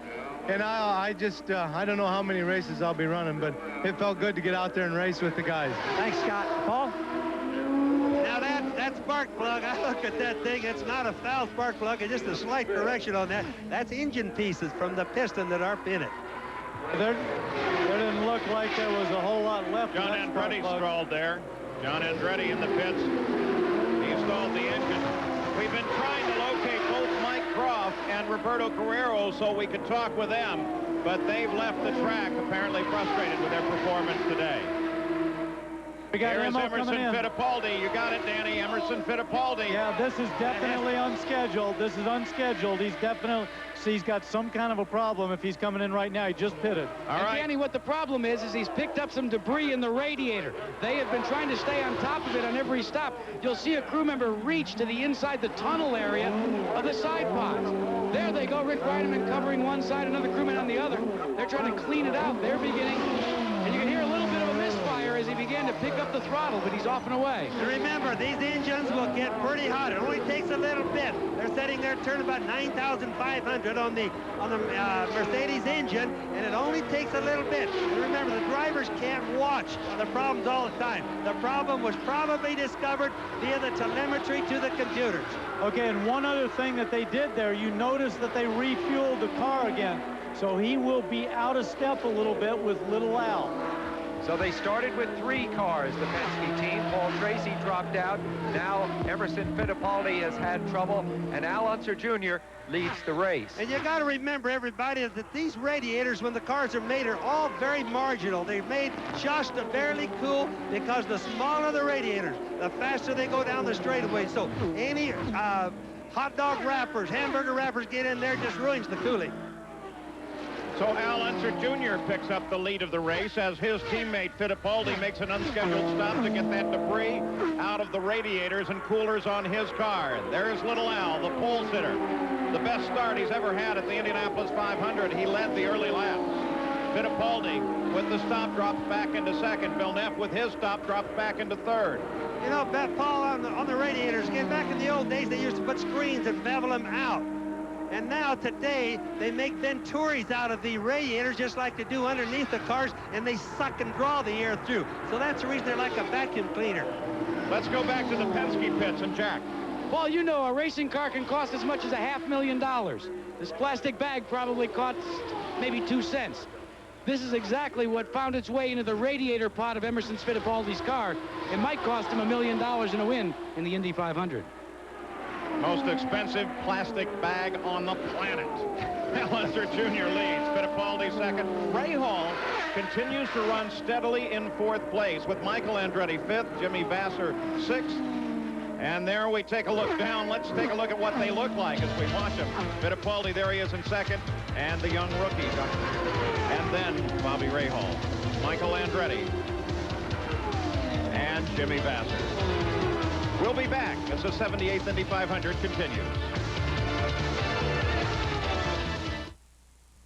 S10: and I don't know how many races I'll be running, but it felt good to get out there and race with the guys.
S8: Thanks, Scott. Paul?
S24: Now that spark plug, I look at that thing, it's not a foul spark plug, it's just a slight correction on that. That's engine pieces from the piston that are in it.
S14: There didn't look like there was a whole lot left.
S2: John Andretti stalled there. John Andretti in the pits. He stalled the engine. We've been trying to locate both Mike Croft and Roberto Carrero so we could talk with them, but they've left the track apparently frustrated with their performance today.
S14: We got
S2: Here's Emerson
S14: in.
S2: Fittipaldi. You got it, Danny. Emerson Fittipaldi.
S14: Yeah, this is definitely unscheduled. This is unscheduled. He's got some kind of a problem if he's coming in right now. He just pitted.
S3: All right. Danny, what the problem is he's picked up some debris in the radiator. They have been trying to stay on top of it on every stop. You'll see a crew member reach to the inside the tunnel area of the side pods. There they go, Rick Reineman covering one side, another crewman on the other. They're trying to clean it out. They're beginning, and you can hear a little bit of a misfire as he began to pick up the throttle, but he's off and away.
S24: And remember, these engines will get pretty hot. It only takes a little bit. They're setting their turn about 9,500 on the Mercedes engine, and it only takes a little bit. And remember, the drivers can't watch the problems all the time. The problem was probably discovered via the telemetry to the computers.
S14: Okay, and one other thing that they did there, you notice that they refueled the car again. So he will be out of step a little bit with Little Al.
S4: So they started with 3 cars, the Penske team. Paul Tracy dropped out. Now Emerson Fittipaldi has had trouble, and Al Unser Jr. leads the race.
S24: And you got to remember, everybody, that these radiators, when the cars are made, are all very marginal. They're made just to barely cool, because the smaller the radiators, the faster they go down the straightaway. So any hot dog wrappers, hamburger wrappers get in there, just ruins the cooling.
S2: So Al Unser Jr. picks up the lead of the race as his teammate Fittipaldi makes an unscheduled stop to get that debris out of the radiators and coolers on his car. There's Little Al, the pole sitter. The best start he's ever had at the Indianapolis 500. He led the early laps. Fittipaldi with the stop drops back into second. Villeneuve with his stop drops back into third.
S24: You know, Paul, on the radiators, again, back in the old days, they used to put screens and bevel them out. And now, today, they make Venturis out of the radiators, just like they do underneath the cars, and they suck and draw the air through. So that's the reason they're like a vacuum cleaner.
S2: Let's go back to the Penske pits and Jack.
S3: Paul, you know a racing car can cost as much as $500,000. This plastic bag probably cost maybe 2 cents. This is exactly what found its way into the radiator pod of Emerson Fittipaldi's car. It might cost him $1 million in a win in the Indy 500.
S2: Most expensive plastic bag on the planet. Al Unser Jr. leads. Fittipaldi second. Ray Hall continues to run steadily in 4th place with Michael Andretti 5th, Jimmy Vasser 6th. And there we take a look down. Let's take a look at what they look like as we watch them. Fittipaldi, there he is in 2nd, and the young rookie. And then Bobby Rahal, Michael Andretti, and Jimmy Vasser. We'll be back as the 78th Indy 500 continues.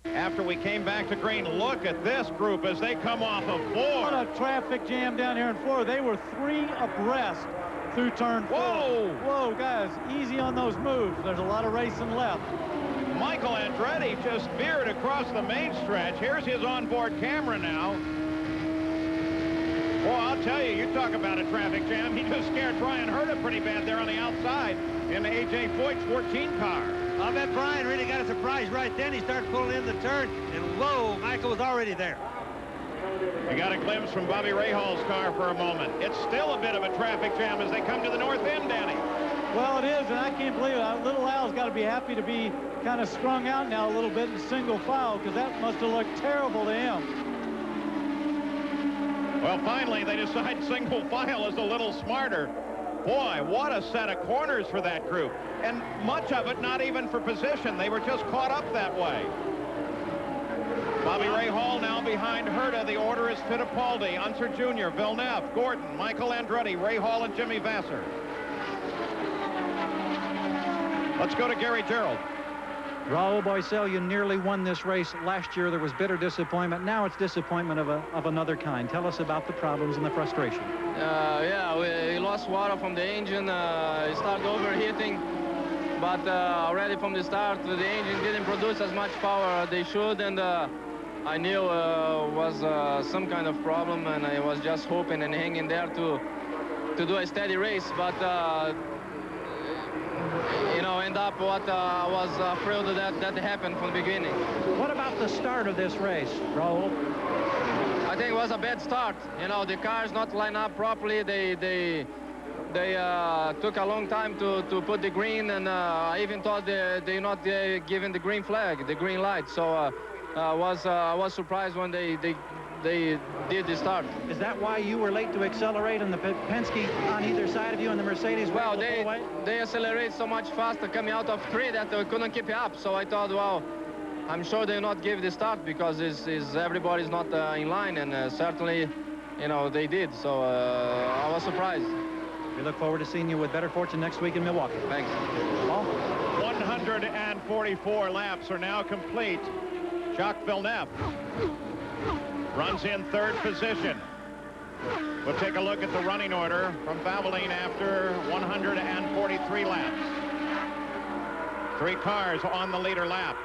S2: After we came back to green, look at this group as they come off of 4.
S14: What a traffic jam down here in 4. They were 3 abreast through turn 4.
S2: Whoa!
S14: Whoa, guys, easy on those moves. There's a lot of racing left.
S2: Michael Andretti just veered across the main stretch. Here's his onboard camera now. Well, I'll tell you, you talk about a traffic jam. He just scared Brian Herta pretty bad there on the outside in the A.J. Foyt's 14 car.
S24: I'll bet Brian really got a surprise right then. He started pulling in the turn, and whoa, Michael was already there.
S2: You got a glimpse from Bobby Rahal's car for a moment. It's still a bit of a traffic jam as they come to the north end, Danny.
S14: Well, it is, and I can't believe it. Little Al's got to be happy to be kind of strung out now a little bit in single file, because that must have looked terrible to him.
S2: Well, finally, they decide single file is a little smarter. Boy, what a set of corners for that group. And much of it not even for position. They were just caught up that way. Bobby Rahal now behind Herta. The order is Fittipaldi, Unser Jr., Villeneuve, Gordon, Michael Andretti, Rahal, and Jimmy Vasser. Let's go to Gary Gerald.
S8: Raul Boesel, you nearly won this race last year. There was bitter disappointment. Now it's disappointment of another kind. Tell us about the problems and the frustration.
S13: Yeah, we lost water from the engine. It started overheating, but already from the start, the engine didn't produce as much power they should, and I knew it was some kind of problem, and I was just hoping and hanging there to do a steady race, but you know, end up what I was thrilled that happened from the beginning.
S8: What about the start of this race, Raul?
S13: I think it was a bad start. You know, the cars not line up properly. They took a long time to put the green, and I even thought they not giving the green flag, the green light. So I was surprised when they did the start.
S8: Is that why you were late to accelerate and the Penske on either side of you and the Mercedes?
S13: Well, they accelerate so much faster coming out of 3 that they couldn't keep it up. So I thought, well, I'm sure they'll not give the start because everybody's not in line, and certainly, you know, they did. So I was surprised.
S8: We look forward to seeing you with better fortune next week in Milwaukee.
S13: Thanks.
S8: Paul?
S2: 144 laps are now complete. Jacques Villeneuve runs in 3rd position. We'll take a look at the running order from Valvoline after 143 laps. 3 cars on the leader lap.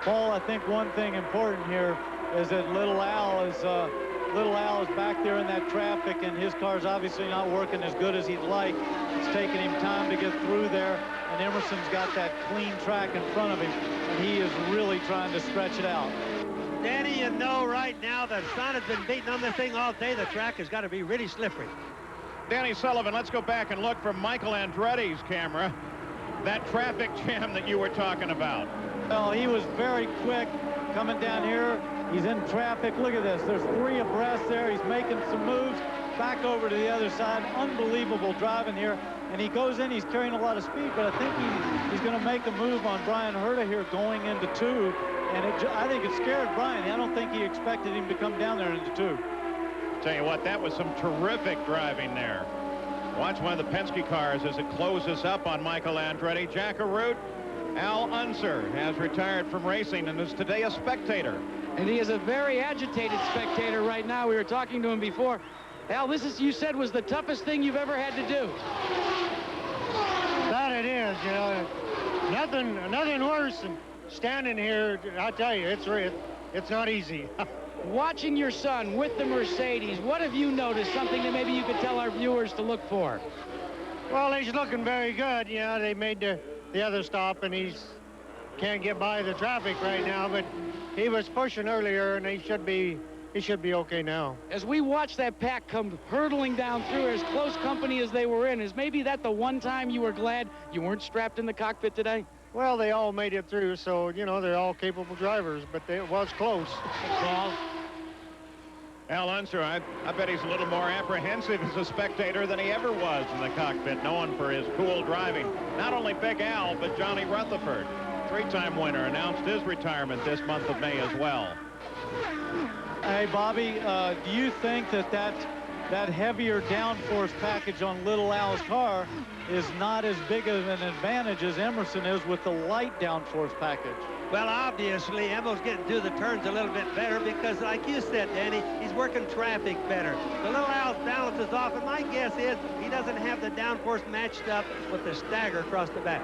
S14: Paul, I think one thing important here is that Little Al is back there in that traffic, and his car's obviously not working as good as he'd like. It's taking him time to get through there, and Emerson's got that clean track in front of him, and he is really trying to stretch it out.
S24: Danny, you know right now the sun has been beating on this thing all day. The track has got to be really slippery.
S2: Danny Sullivan, let's go back and look from Michael Andretti's camera. That traffic jam that you were talking about.
S14: Well, he was very quick coming down here. He's in traffic. Look at this. There's 3 abreast there. He's making some moves back over to the other side. Unbelievable driving here. And he goes in. He's carrying a lot of speed, but I think he's going to make a move on Brian Herta here going into 2. And I think it scared Brian. I don't think he expected him to come down there into 2.
S2: Tell you what, that was some terrific driving there. Watch one of the Penske cars as it closes up on Michael Andretti. Jack Arute, Al Unser has retired from racing and is today a spectator.
S3: And he is a very agitated spectator right now. We were talking to him before. Al, this is, you said, was the toughest thing you've ever had to do.
S24: That it is, you know. Nothing worse than standing here. I'll tell you, it's not easy.
S3: Watching your son with the Mercedes, what have you noticed? Something that maybe you could tell our viewers to look for?
S24: Well, he's looking very good. You know, they made the other stop, and he's can't get by the traffic right now, but he was pushing earlier, and he should be okay now.
S3: As we watch that pack come hurtling down through as close company as they were in, is maybe that the one time you were glad you weren't strapped in the cockpit today?
S24: Well, they all made it through, so, you know, they're all capable drivers, but it was close.
S2: Paul? Al Unser, I bet he's a little more apprehensive as a spectator than he ever was in the cockpit, known for his cool driving. Not only Big Al, but Johnny Rutherford, 3-time winner, announced his retirement this month of May as well.
S14: Hey, Bobby, do you think that heavier downforce package on Little Al's car is not as big of an advantage as Emerson is with the light downforce package?
S24: Well, obviously, Emmo's getting through the turns a little bit better because, like you said, Danny, he's working traffic better. The Little Al's balance is off, and my guess is he doesn't have the downforce matched up with the stagger across the back.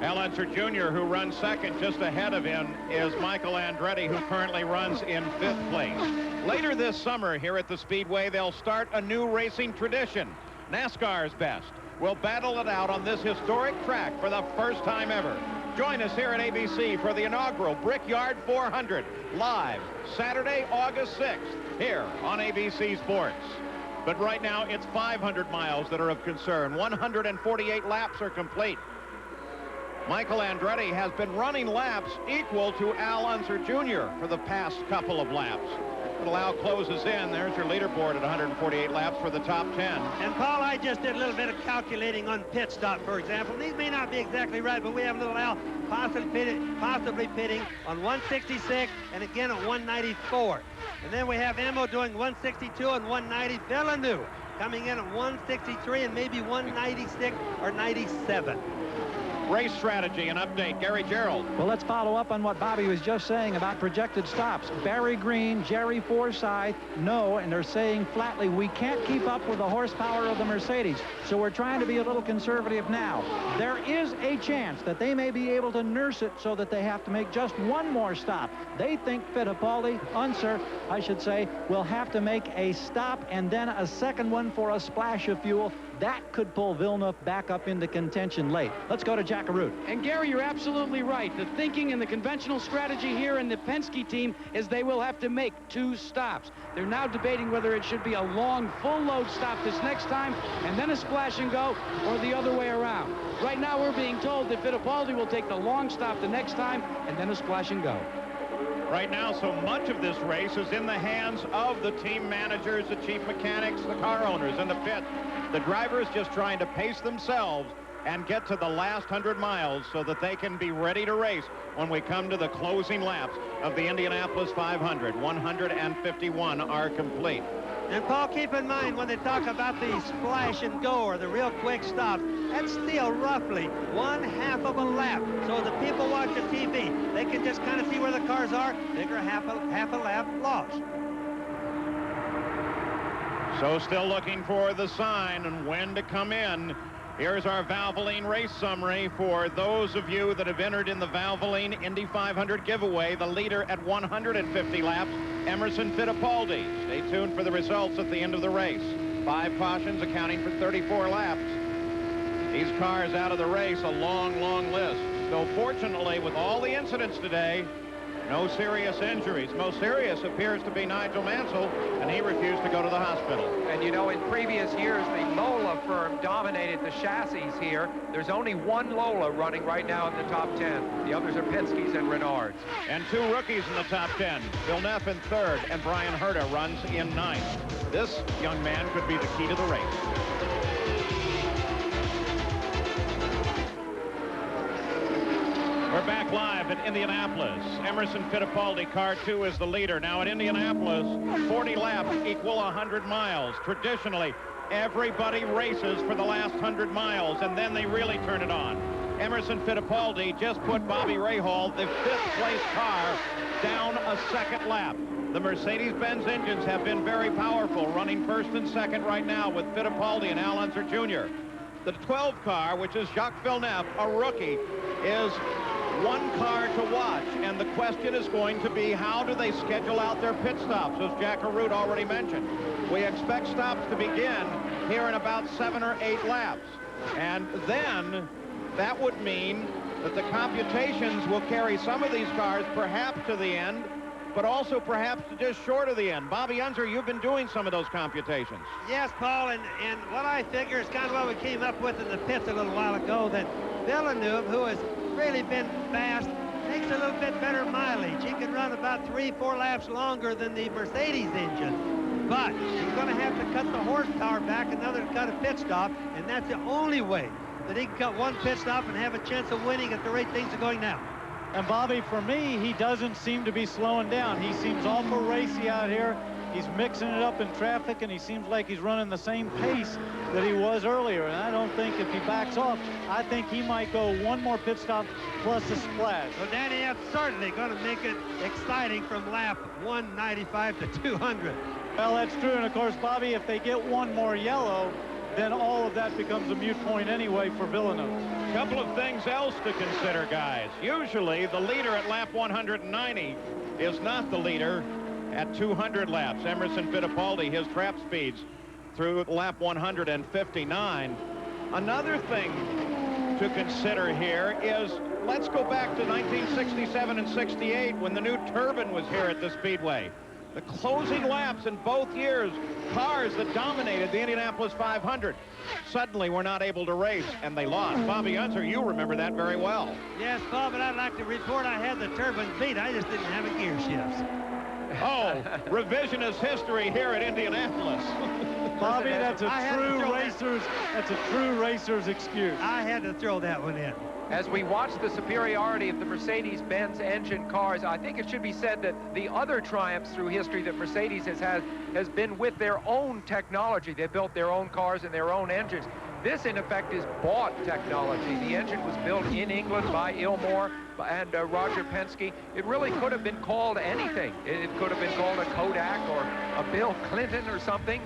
S2: Al Unser Jr., who runs second just ahead of him, is Michael Andretti, who currently runs in 5th place. Later this summer here at the Speedway, they'll start a new racing tradition. NASCAR's best will battle it out on this historic track for the first time ever. Join us here at ABC for the inaugural Brickyard 400, live Saturday, August 6th, here on ABC Sports. But right now, it's 500 miles that are of concern. 148 laps are complete. Michael Andretti has been running laps equal to Al Unser Jr. for the past couple of laps. Little Al closes in. There's your leaderboard at 148 laps for the top 10.
S24: And, Paul, I just did a little bit of calculating on pit stop, for example. These may not be exactly right, but we have Little Al possibly pitting on 166 and again at 194. And then we have Emmo doing 162 and 190. Villeneuve coming in at 163 and maybe 196 or 97.
S2: Race strategy and update, Gary Gerald.
S8: Well, let's follow up on what Bobby was just saying about projected stops. Barry Green, Jerry Forsythe, no, and they're saying flatly, we can't keep up with the horsepower of the Mercedes. So we're trying to be a little conservative now. There is a chance that they may be able to nurse it so that they have to make just one more stop. They think Fittipaldi, Unser, I should say, will have to make a stop and then a second one for a splash of fuel. that could pull Villeneuve back up into contention late. Let's go to Jack Arute.
S3: And Gary, you're absolutely right. The thinking and the conventional strategy here in the Penske team is they will have to make 2 stops. They're now debating whether it should be a long, full-load stop this next time and then a splash and go, or the other way around. Right now, we're being told that Fittipaldi will take the long stop the next time and then a splash and go.
S2: Right now, so much of this race is in the hands of the team managers, the chief mechanics, the car owners in the pit. The drivers just trying to pace themselves and get to the last 100 miles so that they can be ready to race when we come to the closing laps of the Indianapolis 500. 151 are complete.
S24: And Paul, keep in mind when they talk about the splash and go or the real quick stop, that's still roughly 1/2 of a lap. So the people watching TV, they can just kind of see where the cars are. Figure half a lap lost.
S2: So still looking for the sign and when to come in. Here's our Valvoline race summary for those of you that have entered in the Valvoline Indy 500 giveaway. The leader at 150 laps, Emerson Fittipaldi. Stay tuned for the results at the end of the race. 5 cautions accounting for 34 laps. These cars out of the race, a long, long list. So fortunately, with all the incidents today, no serious injuries. Most serious appears to be Nigel Mansell, and he refused to go to the hospital.
S4: And you know, in previous years, the Lola firm dominated the chassis here. There's only one Lola running right now in the top 10. The others are Penske's and Renards.
S2: And 2 rookies in the top 10. Villeneuve in 3rd, and Brian Herta runs in 9th. This young man could be the key to the race. We're back live at Indianapolis. Emerson Fittipaldi, car 2, is the leader. Now at Indianapolis, 40 laps equal 100 miles. Traditionally, everybody races for the last 100 miles, and then they really turn it on. Emerson Fittipaldi just put Bobby Rahal, the 5th-place car, down a 2nd lap. The Mercedes-Benz engines have been very powerful, running 1st and 2nd right now with Fittipaldi and Al Unser Jr. The 12 car, which is Jacques Villeneuve, a rookie, is 1 car to watch, and the question is going to be how do they schedule out their pit stops, as Jack Arute already mentioned. We expect stops to begin here in about 7 or 8 laps, and then that would mean that the computations will carry some of these cars perhaps to the end, but also perhaps to just short of the end. Bobby Unser, you've been doing some of those computations.
S24: Yes, Paul, and what I figure is kind of what we came up with in the pits a little while ago, that Villeneuve, who has really been fast, takes a little bit better mileage. He can run about 3-4 laps longer than the Mercedes engine, but he's going to have to cut the horsepower back another to cut a pit stop, and that's the only way that he can cut 1 pit stop and have a chance of winning at the rate things are going now.
S14: And Bobby, for me, he doesn't seem to be slowing down. He seems awful racy out here. He's mixing it up in traffic, and he seems like he's running the same pace that he was earlier. And I don't think if he backs off, I think he might go 1 more pit stop plus a splash.
S24: Well, Danny, that's certainly going to make it exciting from lap 195 to 200.
S14: Well, that's true. And, of course, Bobby, if they get 1 more yellow, then all of that becomes a moot point anyway for Villeneuve.
S2: Couple of things else to consider, guys. Usually, the leader at lap 190 is not the leader at 200 laps. Emerson Fittipaldi, his trap speeds through lap 159. Another thing to consider here is, let's go back to 1967 and 68 when the new turbine was here at the Speedway. The closing laps in both years, cars that dominated the Indianapolis 500 suddenly were not able to race, and they lost. Bobby Unser, you remember that very well.
S24: Yes, Bob, but I'd like to report I had the turbine beat. I just didn't have a gear shift.
S2: Oh, revisionist history here at Indianapolis.
S14: Bobby, that's a true racer's excuse.
S24: I had to throw that one in.
S4: As we watch the superiority of the Mercedes-Benz engine cars, I think it should be said that the other triumphs through history that Mercedes has had has been with their own technology. They built their own cars and their own engines. This, in effect, is bought technology. The engine was built in England by Ilmor and Roger Penske. It really could have been called anything. It could have been called a Kodak or a Bill Clinton or something.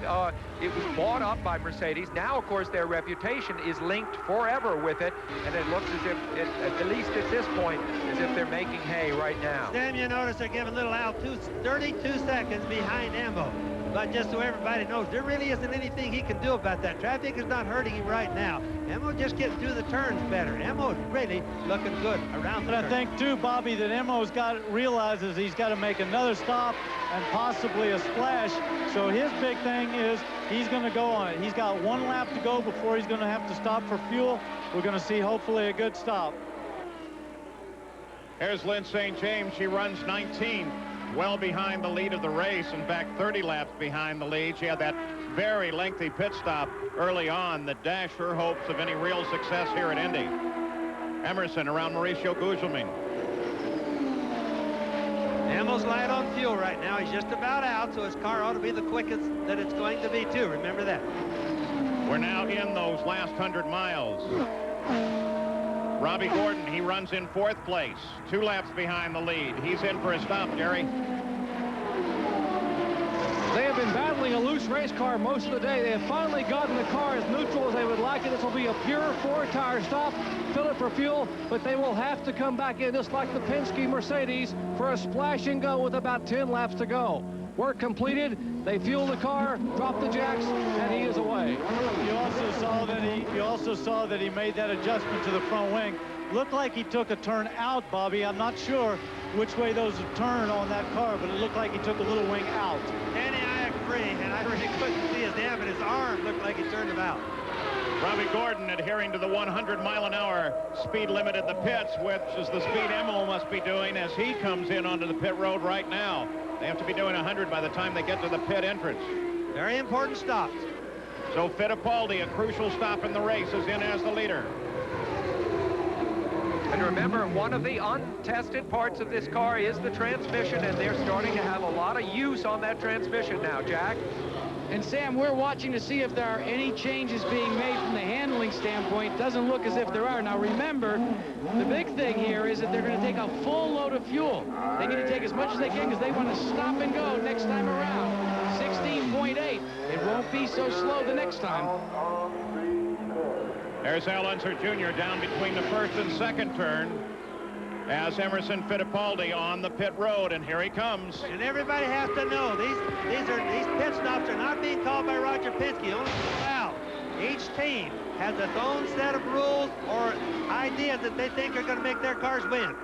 S4: It was bought up by Mercedes. Now, of course, their reputation is linked forever with it, and it looks as if, at least at this point, as if they're making hay right now.
S24: Sam, you notice they're giving little Al 32 seconds behind Emmo. But just so everybody knows, there really isn't anything he can do about that. Traffic is not hurting him right now. Emmo just getting through the turns better. Emmo's really looking good around the turn.
S14: I think, too, Bobby, that Emmo's realizes he's got to make another stop and possibly a splash. So his big thing is he's going to go on it. He's got one lap to go before he's going to have to stop for fuel. We're going to see, hopefully, a good stop.
S2: Here's Lynn St. James. She runs 19. Well behind the lead of the race. In fact, 30 laps behind the lead. She had that very lengthy pit stop early on that dashed her hopes of any real success here at Indy. Emerson around Mauricio Gugelmin.
S24: Emmo's light on fuel right now. He's just about out, so his car ought to be the quickest that it's going to be, too. Remember that.
S2: We're now in those last 100 miles. Robbie Gordon, he runs in 4th place, 2 laps behind the lead. He's in for a stop, Jerry.
S5: They have been battling a loose race car most of the day. They have finally gotten the car as neutral as they would like it. This will be a pure 4-tire stop, fill it for fuel, but they will have to come back in just like the Penske Mercedes for a splash and go with about 10 laps to go. Work completed. They fuel the car, drop the jacks, and he is away.
S14: You also saw that he made that adjustment to the front wing. Looked like he took a turn out, Bobby. I'm not sure which way those turn on that car, but it looked like he took a little wing out.
S24: Danny, I agree, and I really couldn't see his hand, but his arm looked like he turned him out.
S2: Robbie Gordon adhering to the 100-mile-an-hour speed limit at the pits, which is the speed Emmo must be doing as he comes in onto the pit road right now. They have to be doing 100 by the time they get to the pit entrance.
S24: Very important stops.
S2: So Fittipaldi, a crucial stop in the race, is in as the leader.
S4: And remember, one of the untested parts of this car is the transmission, and they're starting to have a lot of use on that transmission now, Jack.
S3: And Sam, we're watching to see if there are any changes being made from the handling standpoint. Doesn't look as if there are. Now remember, the big thing here is that they're going to take a full load of fuel. They need to take as much as they can because they want to stop and go next time around. 16.8. It won't be so slow the next time.
S2: There's Al Unser Jr. down between the 1st and 2nd turn as Emerson Fittipaldi on the pit road, and here he comes.
S24: And everybody has to know these pit stops are not being called by Roger Penske, only Al. Each team has its own set of rules or ideas that they think are going to make their cars win.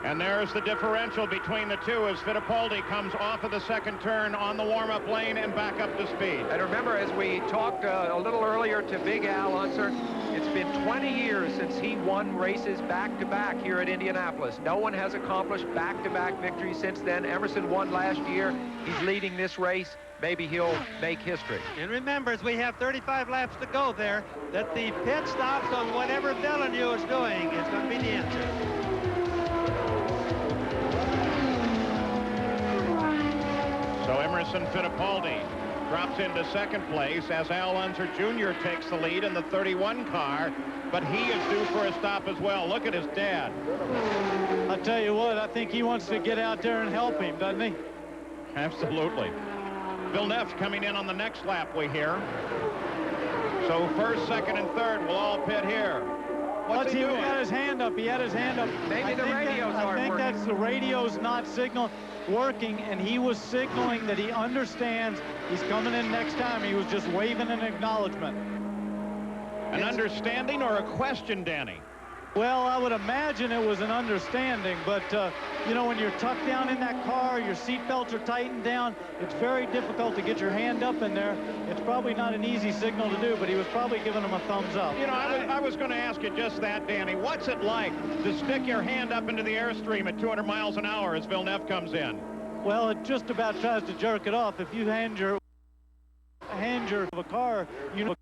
S2: And there's the differential between the two as Fittipaldi comes off of the 2nd turn on the warm-up lane and back up to speed.
S4: And remember, as we talked a little earlier to Big Al Unser, it's been 20 years since he won races back-to-back here at Indianapolis. No one has accomplished back-to-back victories since then. Emerson won last year. He's leading this race. Maybe he'll make history.
S24: And remember, as we have 35 laps to go there, that the pit stops on whatever Villeneuve is doing is going to be the answer.
S2: So Emerson Fittipaldi drops into 2nd place as Al Unser Jr. takes the lead in the 31 car, but he is due for a stop as well. Look at his dad.
S14: I'll tell you what, I think he wants to get out there and help him, doesn't he?
S2: Absolutely. Villeneuve coming in on the next lap, we hear. So 1st, 2nd, and 3rd will all pit here. What's he doing?
S14: He had his hand up. He had his hand up.
S4: Maybe the radios aren't working.
S14: I think that's the radio's not working, and he was signaling that he understands he's coming in next time. He was just waving an acknowledgement.
S2: An understanding or a question, Danny?
S14: Well, I would imagine it was an understanding, but, you know, when you're tucked down in that car, your seat belts are tightened down, it's very difficult to get your hand up in there. It's probably not an easy signal to do, but he was probably giving him a thumbs up.
S2: You know, I was going to ask you just that, Danny. What's it like to stick your hand up into the airstream at 200 miles an hour as Villeneuve comes in?
S14: Well, it just about tries to jerk it off. If you hand your car, you know,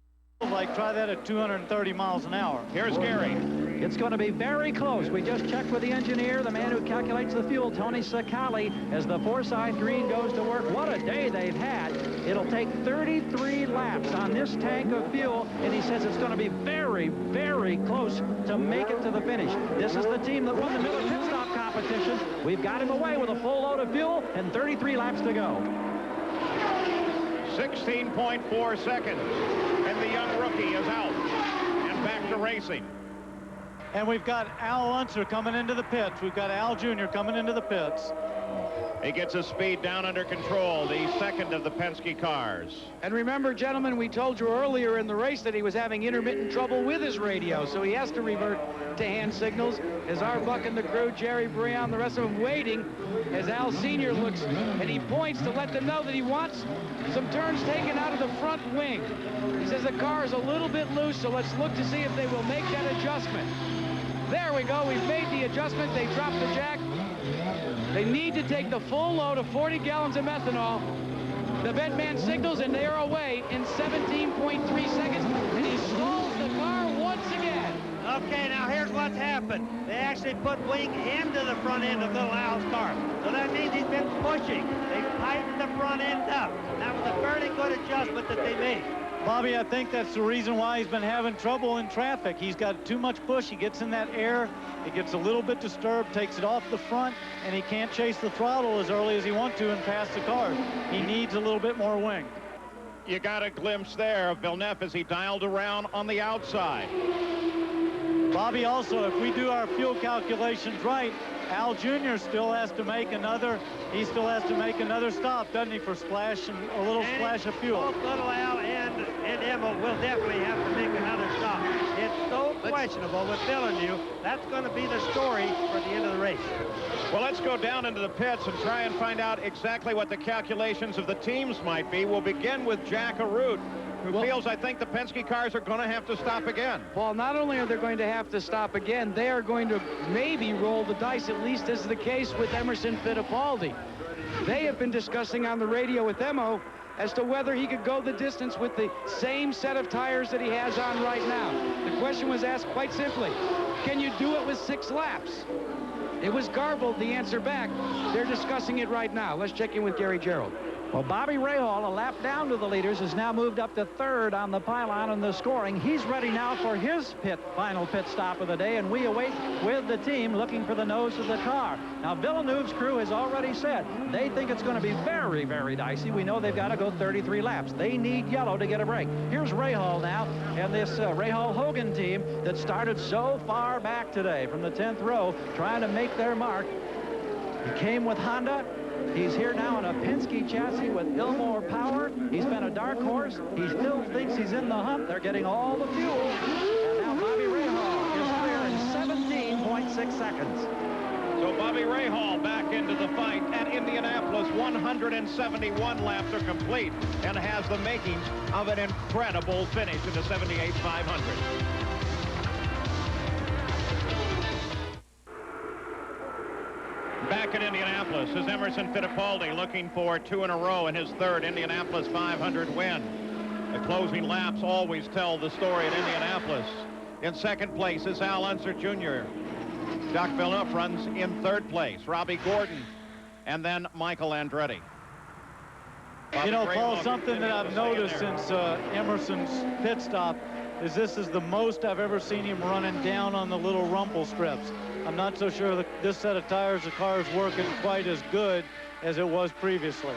S14: like try that at 230 miles an hour.
S2: Here's Gary.
S8: It's going to be very close. We just checked with the engineer, the man who calculates the fuel, Tony Sacali, as the Forsyth Green goes to work. What a day they've had. It'll take 33 laps on this tank of fuel, and he says it's going to be very, very close to make it to the finish. This is the team that won the Miller Pit Stop competition. We've got him away with a full load of fuel and 33 laps to go.
S2: 16.4 seconds. And the young rookie is out and back to racing.
S14: And we've got Al Unser coming into the pits. We've got Al Jr. coming into the pits.
S2: He gets his speed down under control, the second of the Penske cars.
S3: And remember, gentlemen, we told you earlier in the race that he was having intermittent trouble with his radio, so he has to revert to hand signals. As Arbuck and the crew, Jerry Breon, the rest of them waiting, as Al Sr. looks, and he points to let them know that he wants some turns taken out of the front wing. He says the car is a little bit loose, so let's look to see if they will make that adjustment. There we go. We've made the adjustment. They dropped the jack. They need to take the full load of 40 gallons of methanol. The vent man signals, and they are away in 17.3 seconds. And he stalls the car once again.
S24: Okay, now here's what's happened. They actually put wing into the front end of little Al's car. So that means he's been pushing. They tightened the front end up. That was a fairly good adjustment that they made.
S14: Bobby, I think that's the reason why he's been having trouble in traffic. He's got too much push. He gets in that air. It gets a little bit disturbed, takes it off the front, and he can't chase the throttle as early as he wants to and pass the cars. He needs a little bit more wing.
S2: You got a glimpse there of Villeneuve as he dialed around on the outside.
S14: Bobby, also, if we do our fuel calculations right, Al Jr. still has to make another, stop, doesn't he, for splash and a little splash of fuel.
S24: Both little Al and Emma will definitely have to make another stop. It's so questionable with Villeneuve. That's going to be the story for the end of the race.
S2: Well, let's go down into the pits and try and find out exactly what the calculations of the teams might be. We'll begin with Jack Arute, who feels, I think, the Penske cars are going to have to stop again.
S3: Paul, not only are they going to have to stop again, they are going to maybe roll the dice, at least as is the case with Emerson Fittipaldi. They have been discussing on the radio with Emo as to whether he could go the distance with the same set of tires that he has on right now. The question was asked quite simply, can you do it with 6 laps? It was garbled, the answer back. They're discussing it right now. Let's check in with Gary Gerald.
S8: Well, Bobby Rahal, a lap down to the leaders, has now moved up to 3rd on the pylon in the scoring. He's ready now for his final pit stop of the day, and we await with the team looking for the nose of the car. Now, Villeneuve's crew has already said they think it's going to be very, very dicey. We know they've got to go 33 laps. They need yellow to get a break. Here's Rahal now, and this Rahal-Hogan team that started so far back today from the 10th row, trying to make their mark. He came with Honda. He's here now in a Penske chassis with Ilmore power. He's been a dark horse. He still thinks he's in the hunt. They're getting all the fuel. And now Bobby Rahal is clear in 17.6 seconds.
S2: So Bobby Rahal back into the fight at Indianapolis. 171 laps are complete and has the makings of an incredible finish in the 78 500. Back in Indianapolis is Emerson Fittipaldi looking for 2 in a row in his 3rd Indianapolis 500 win. The closing laps always tell the story at Indianapolis. In 2nd place is Al Unser Jr. Jacques Villeneuve runs in 3rd place. Robbie Gordon and then Michael Andretti.
S14: You know, Paul, something that I've noticed since Emerson's pit stop is this is the most I've ever seen him running down on the little rumble strips. I'm not so sure that this set of tires, the car is working quite as good as it was previously.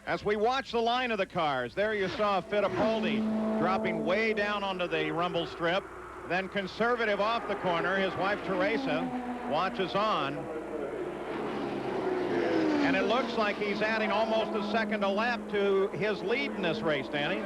S2: As we watch the line of the cars, there you saw Fittipaldi dropping way down onto the rumble strip, then conservative off the corner. His wife, Teresa, watches on. And it looks like he's adding almost a second a lap to his lead in this race, Danny.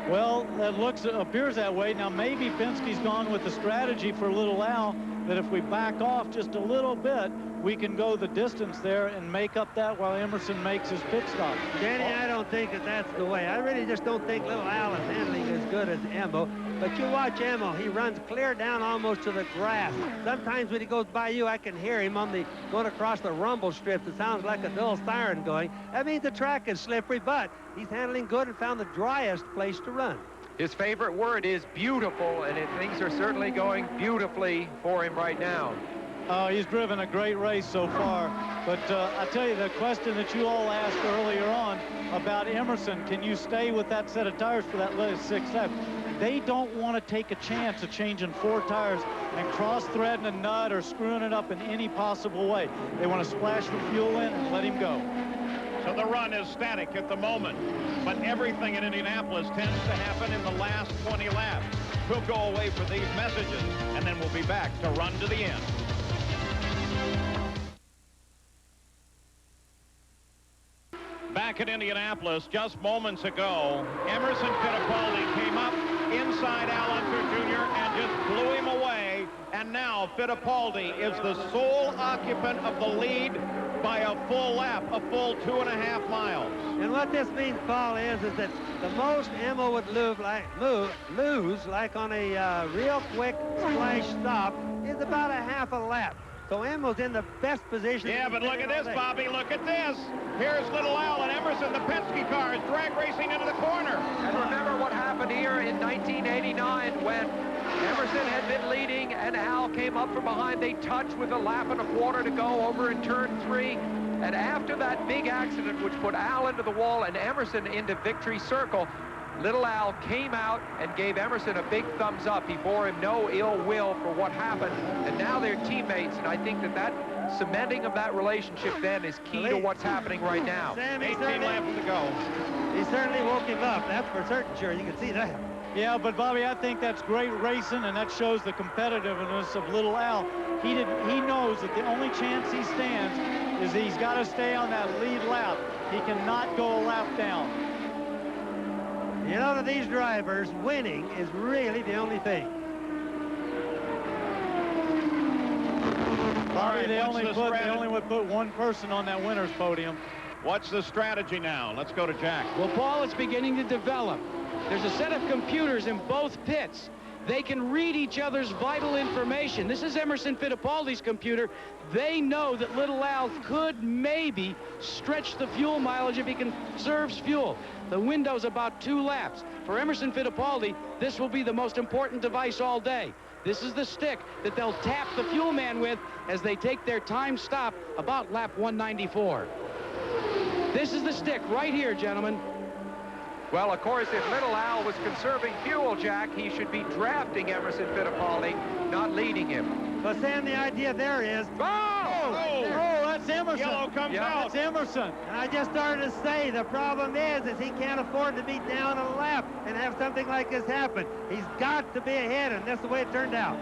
S14: Well, that appears that way. Now, maybe Penske's gone with the strategy for little Al that if we back off just a little bit, we can go the distance there and make up that while Emerson makes his pit stop.
S24: Danny, I don't think that's the way. I really just don't think little Al is handling as good as Emmo. But you watch Emmo, he runs clear down almost to the grass. Sometimes when he goes by you, I can hear him going across the rumble strips. It sounds like a dull siren going. That means the track is slippery, but he's handling good and found the driest place to run.
S4: His favorite word is beautiful, and things are certainly going beautifully for him right now.
S14: He's driven a great race so far. But I tell you, the question that you all asked earlier on about Emerson, can you stay with that set of tires for that last 6 laps? They don't want to take a chance of changing 4 tires and cross-threading a nut or screwing it up in any possible way. They want to splash the fuel in and let him go.
S2: So the run is static at the moment. But everything in Indianapolis tends to happen in the last 20 laps. We'll go away for these messages, and then we'll be back to run to the end. Back at Indianapolis just moments ago, Emerson Fittipaldi came up inside Al Unser Jr. and just blew him away. And now Fittipaldi is the sole occupant of the lead by a full lap, a full 2.5 miles.
S24: And what this means, Paul, is that the most Emma would lose like on a real quick splash stop is about a half a lap. So Emma's in the best position.
S2: Yeah, but look at this, Bobby. Look at this. Here's little Al and Emerson, the Penske cars, drag racing into the corner.
S4: And remember what happened here in 1989 when Emerson had been leading and Al came up from behind. They touched with a lap and a quarter to go over in turn 3. And after that big accident, which put Al into the wall and Emerson into victory circle, little Al came out and gave Emerson a big thumbs up. He bore him no ill will for what happened. And now they're teammates, and I think that cementing of that relationship then is key to what's happening right now.
S24: Sam,
S2: 18 laps to go.
S24: He certainly woke him up. That's for certain sure. You can see that.
S14: Yeah, but Bobby, I think that's great racing, and that shows the competitiveness of little Al. He knows that the only chance he stands is he's got to stay on that lead lap. He cannot go a lap down.
S24: You know, to these drivers, winning is really the only thing.
S14: Bobby, they only would put one person on that winner's podium.
S2: What's the strategy now? Let's go to Jack.
S3: Well, Paul, it's beginning to develop. There's a set of computers in both pits. They can read each other's vital information. This is Emerson Fittipaldi's computer. They know that little Al could maybe stretch the fuel mileage if he conserves fuel. The window's about 2 laps. For Emerson Fittipaldi, this will be the most important device all day. This is the stick that they'll tap the fuel man with as they take their time stop about lap 194. This is the stick right here, gentlemen.
S4: Well, of course, if little Al was conserving fuel, Jack, he should be drafting Emerson Fittipaldi, not leading him.
S24: But Sam, the idea there is...
S4: Oh,
S14: that's Emerson.
S2: Yellow comes out.
S14: That's Emerson.
S24: And I just started to say the problem is he can't afford to be down a lap and have something like this happen. He's got to be ahead, and that's the way it turned out.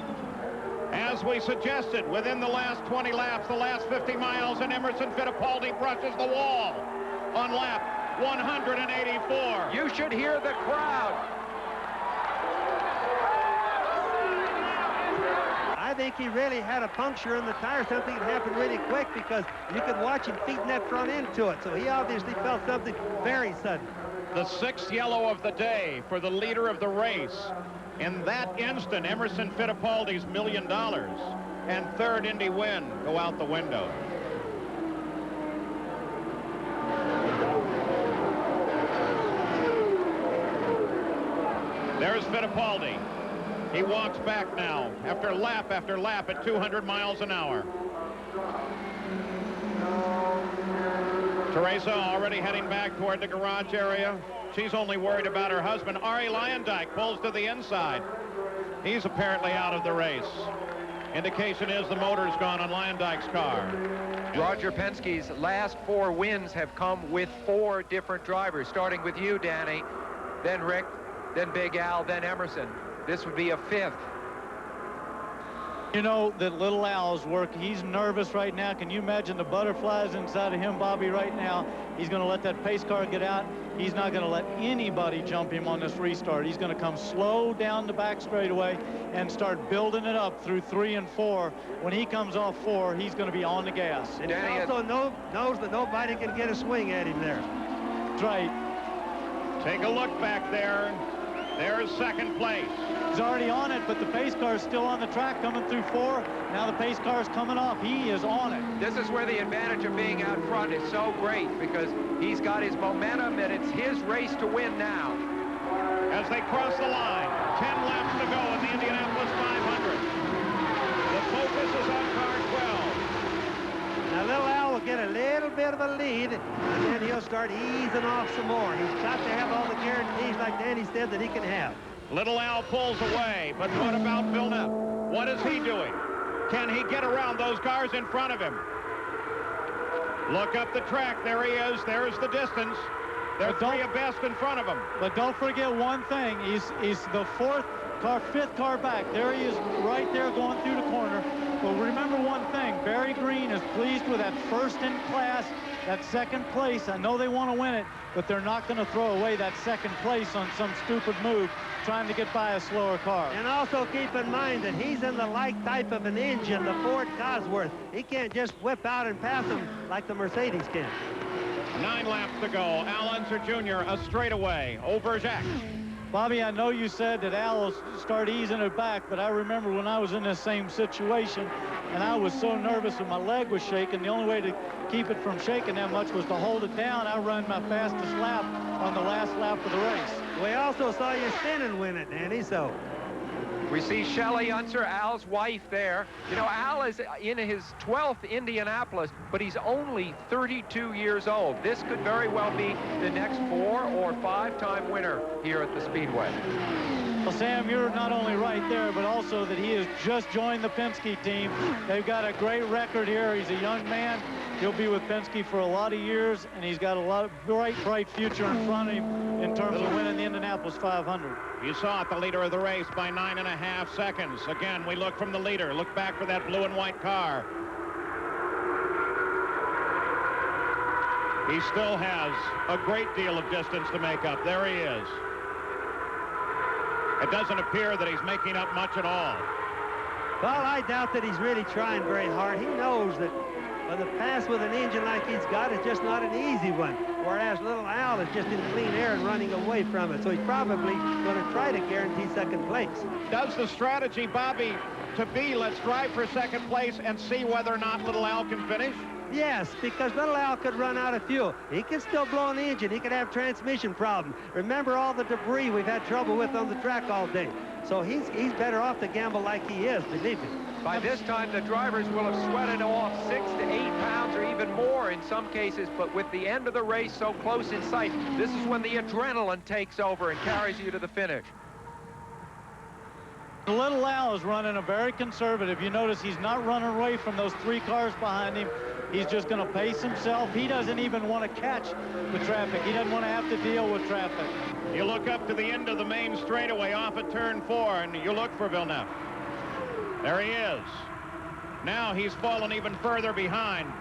S2: As we suggested, within the last 20 laps, the last 50 miles, and Emerson Fittipaldi brushes the wall on lap 184.
S4: You should hear the crowd.
S24: I think he really had a puncture in the tire, something that happened really quick because you could watch him feeding that front end to it. So he obviously felt something very sudden.
S2: The 6th yellow of the day for the leader of the race. In that instant, Emerson Fittipaldi's $1 million and 3rd Indy win go out the window. There's Fittipaldi. He walks back now after lap at 200 miles an hour. Teresa already heading back toward the garage area. She's only worried about her husband. Arie Luyendyk pulls to the inside. He's apparently out of the race. Indication is the motor's gone on Luyendyk's car.
S4: Roger Penske's last 4 wins have come with 4 different drivers, starting with you, Danny, then Rick, then Big Al, then Emerson. This would be a 5th.
S14: You know that little Al's work. He's nervous right now. Can you imagine the butterflies inside of him, Bobby, right now? He's going to let that pace car get out. He's not going to let anybody jump him on this restart. He's going to come slow down the back straightaway and start building it up through 3 and 4. When he comes off 4, he's going to be on the gas.
S24: And he also knows that nobody can get a swing at him there.
S14: That's right.
S2: Take a look back there. There's 2nd place.
S14: He's already on it, but the pace car is still on the track coming through 4. Now the pace car is coming off. He is on it.
S4: This is where the advantage of being out front is so great because he's got his momentum and it's his race to win now.
S2: As they cross the line, 10 laps to go in the Indianapolis 500. The focus is on car 12.
S24: Now little Al will get a little bit of a lead, and then he'll start easing off some more. He's got to have all the guarantees, like Danny said, that he can have.
S2: Little Al pulls away, but what about Villeneuve? What is he doing? Can he get around those cars in front of him? Look up the track. There he is. There's the distance. There are three abreast in front of him.
S14: But don't forget one thing. He's the fifth car back. There he is right there going through the corner. But remember one thing. Barry Green is pleased with that first in class, that second place. I know they want to win it, but they're not going to throw away that second place on some stupid move trying to get by a slower car.
S24: And also keep in mind that he's in the like type of an engine, the Ford Cosworth. He can't just whip out and pass him like the Mercedes can.
S2: 9 laps to go. Al Unser Jr. a straightaway over Jacques.
S14: Bobby, I know you said that Al will start easing it back, but I remember when I was in this same situation, and I was so nervous and my leg was shaking. The only way to keep it from shaking that much was to hold it down. I run my fastest lap on the last lap of the race.
S24: We also saw you spin and win it, Danny, so.
S4: We see Shelley Unser, Al's wife, there. You know, Al is in his 12th Indianapolis, but he's only 32 years old. This could very well be the next 4 or 5-time winner here at the Speedway.
S14: Well, Sam, you're not only right there, but also that he has just joined the Penske team. They've got a great record here. He's a young man. He'll be with Penske for a lot of years, and he's got a lot of bright future in front of him in terms of winning the Indianapolis 500.
S2: You saw it, the leader of the race by 9.5 seconds. Again, we look from the leader. Look back for that blue and white car. He still has a great deal of distance to make up. There he is. It doesn't appear that he's making up much at all.
S24: Well, I doubt that he's really trying very hard. He knows that the pass with an engine like he's got is just not an easy one, whereas little Al is just in clean air and running away from it. So he's probably going to try to guarantee second place.
S2: Does the strategy, Bobby, to be let's drive for second place and see whether or not little Al can finish?
S24: Yes, because little Al could run out of fuel. He can still blow an engine. He could have transmission problems. Remember all the debris we've had trouble with on the track all day. So he's better off to gamble like he is, believe me.
S4: By this time, the drivers will have sweated off 6 to 8 pounds or even more in some cases, but with the end of the race so close in sight, this is when the adrenaline takes over and carries you to the finish.
S14: Little Al is running a very conservative. You notice he's not running away from those 3 cars behind him. He's just going to pace himself. He doesn't even want to catch the traffic. He doesn't want to have to deal with traffic.
S2: You look up to the end of the main straightaway off at turn 4, and you look for Villeneuve. There he is. Now he's fallen even further behind.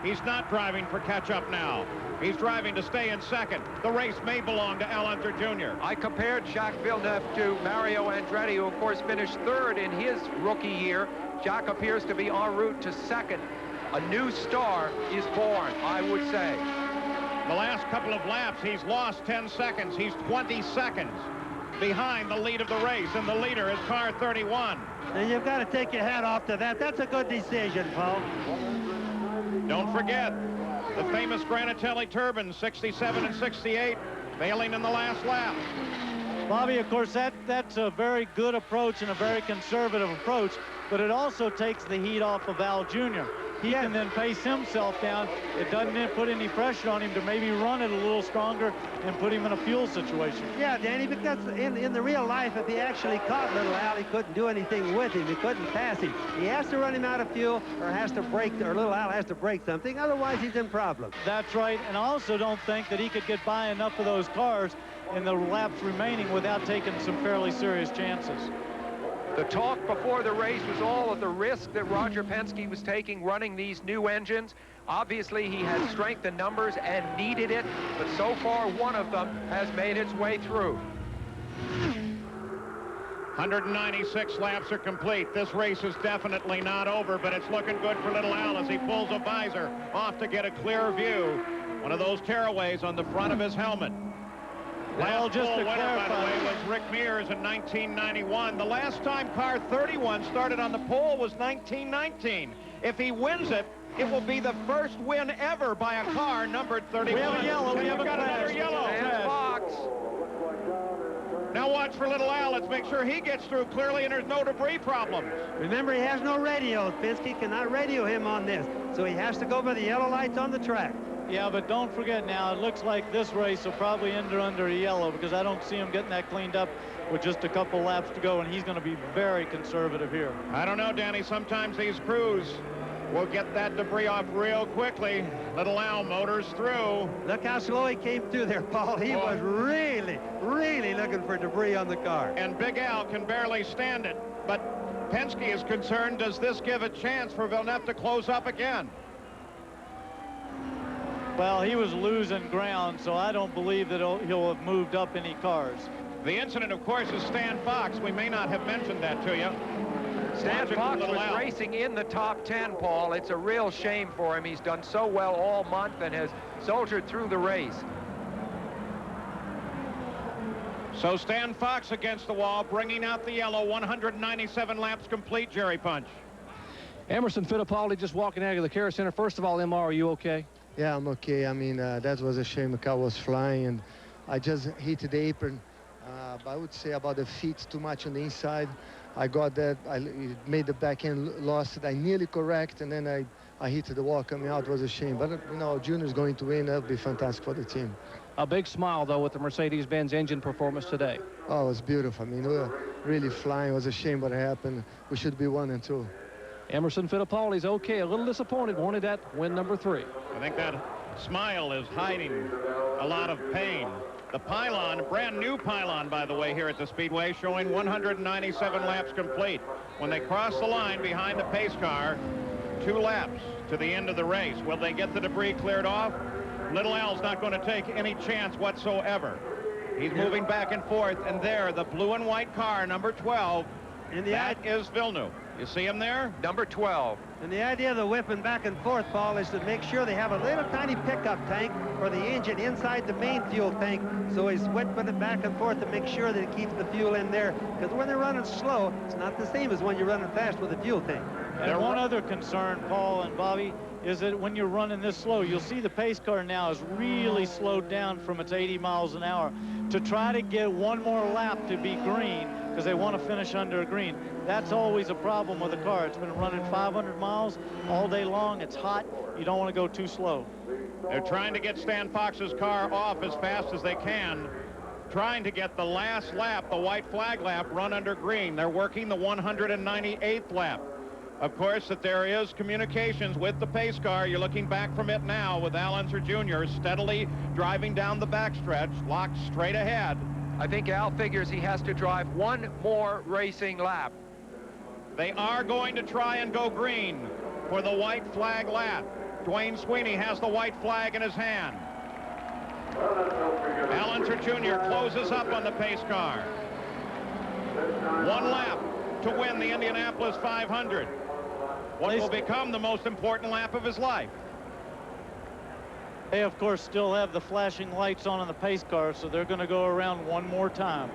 S2: He's not driving for catch-up now. He's driving to stay in second. The race may belong to Al Unser Jr.
S4: I compared Jacques Villeneuve to Mario Andretti, who, of course, finished 3rd in his rookie year. Jacques appears to be en route to second. A new star is born, I would say.
S2: The last couple of laps, he's lost 10 seconds. He's 20 seconds behind the lead of the race, and the leader is car 31.
S24: And you've got to take your hat off to that. That's a good decision, Paul.
S2: Don't forget the famous Granatelli turbine, 67 and 68, failing in the last lap.
S14: Bobby, of course, that's a very good approach and a very conservative approach, but it also takes the heat off of Al Jr. He can then pace himself down. It doesn't put any pressure on him to maybe run it a little stronger and put him in a fuel situation.
S24: Yeah, Danny, because in the real life, if he actually caught little Al, he couldn't do anything with him. He couldn't pass him. He has to run him out of fuel or has to break, or little Al has to break something. Otherwise, he's in problems.
S14: That's right. And I also don't think that he could get by enough of those cars in the laps remaining without taking some fairly serious chances.
S4: The talk before the race was all of the risk that Roger Penske was taking running these new engines. Obviously, he had strength in numbers and needed it, but so far one of them has made its way through.
S2: 196 laps are complete. This race is definitely not over, but it's looking good for little Al as he pulls a visor off to get a clear view. One of those tearaways on the front of his helmet.
S14: Well,
S2: last
S14: just to
S2: winner,
S14: clarify,
S2: by the way, was Rick Mears in 1991. The last time car 31 started on the pole was 1919. If he wins it, it will be the first win ever by a car numbered 31.
S14: We have a yellow. We have
S2: got another yellow.
S4: And box.
S2: Now watch for little Al. Let's make sure he gets through clearly and there's no debris problems.
S24: Remember, he has no radio. Penske cannot radio him on this, so he has to go by the yellow lights on the track.
S14: Yeah, but don't forget now, it looks like this race will probably end under a yellow because I don't see him getting that cleaned up with just a couple laps to go, and he's going to be very conservative here.
S2: I don't know, Danny. Sometimes these crews We'll get that debris off real quickly. Little Al motors through.
S24: Look how slow he came through there, Paul. He was really, really looking for debris on the car.
S2: And Big Al can barely stand it. But Penske is concerned, does this give a chance for Villeneuve to close up again?
S14: Well, he was losing ground, so I don't believe that he'll have moved up any cars.
S2: The incident, of course, is Stan Fox. We may not have mentioned that to you.
S4: Stan Fox was racing in the top 10, Paul. It's a real shame for him. He's done so well all month and has soldiered through the race.
S2: So Stan Fox against the wall, bringing out the yellow. 197 laps complete, Jerry Punch.
S5: Emerson Fittipaldi just walking out of the care center. First of all, MR, are you okay?
S9: Yeah, I'm okay. I mean, that was a shame. The car was flying, and I just hit the apron. I would say about the feet too much on the inside. I got that. I made the back end, lost it. I nearly correct, and then I hit the wall coming out. It was a shame. But, you know, Junior's going to win. That'll be fantastic for the team.
S5: A big smile, though, with the Mercedes-Benz engine performance today.
S9: Oh, it was beautiful. I mean, we were really flying. It was a shame what happened. We should be 1 and 2.
S5: Emerson Fittipaldi's okay. A little disappointed. Wanted that win number 3.
S2: I think that smile is hiding a lot of pain. The pylon, brand new pylon, by the way, here at the Speedway, showing 197 laps complete. When they cross the line behind the pace car, 2 laps to the end of the race. Will they get the debris cleared off? Little Al's not going to take any chance whatsoever. He's moving back and forth, and there, the blue and white car, number 12, that is Villeneuve. You see him there?
S4: Number 12.
S24: And the idea of the whipping back and forth, Paul, is to make sure they have a little tiny pickup tank for the engine inside the main fuel tank. So he's whipping it back and forth to make sure that it keeps the fuel in there. Because when they're running slow, it's not the same as when you're running fast with a fuel tank.
S14: And one other concern, Paul and Bobby, is that when you're running this slow, you'll see the pace car now is really slowed down from its 80 miles an hour to try to get one more lap to be green, because they want to finish under a green. That's always a problem with a car. It's been running 500 miles all day long. It's hot. You don't want to go too slow.
S2: They're trying to get Stan Fox's car off as fast as they can, trying to get the last lap, the white flag lap, run under green. They're working the 198th lap. Of course, that there is communications with the pace car. You're looking back from it now with Al Unser Jr. steadily driving down the backstretch, locked straight ahead.
S4: I think Al figures he has to drive one more racing lap.
S2: They are going to try and go green for the white flag lap. Dwayne Sweeney has the white flag in his hand. Al Unser Jr. closes up on the pace car. 1 lap to win the Indianapolis 500. What will become the most important lap of his life.
S14: They, of course, still have the flashing lights on in the pace car, so they're going to go around one more time.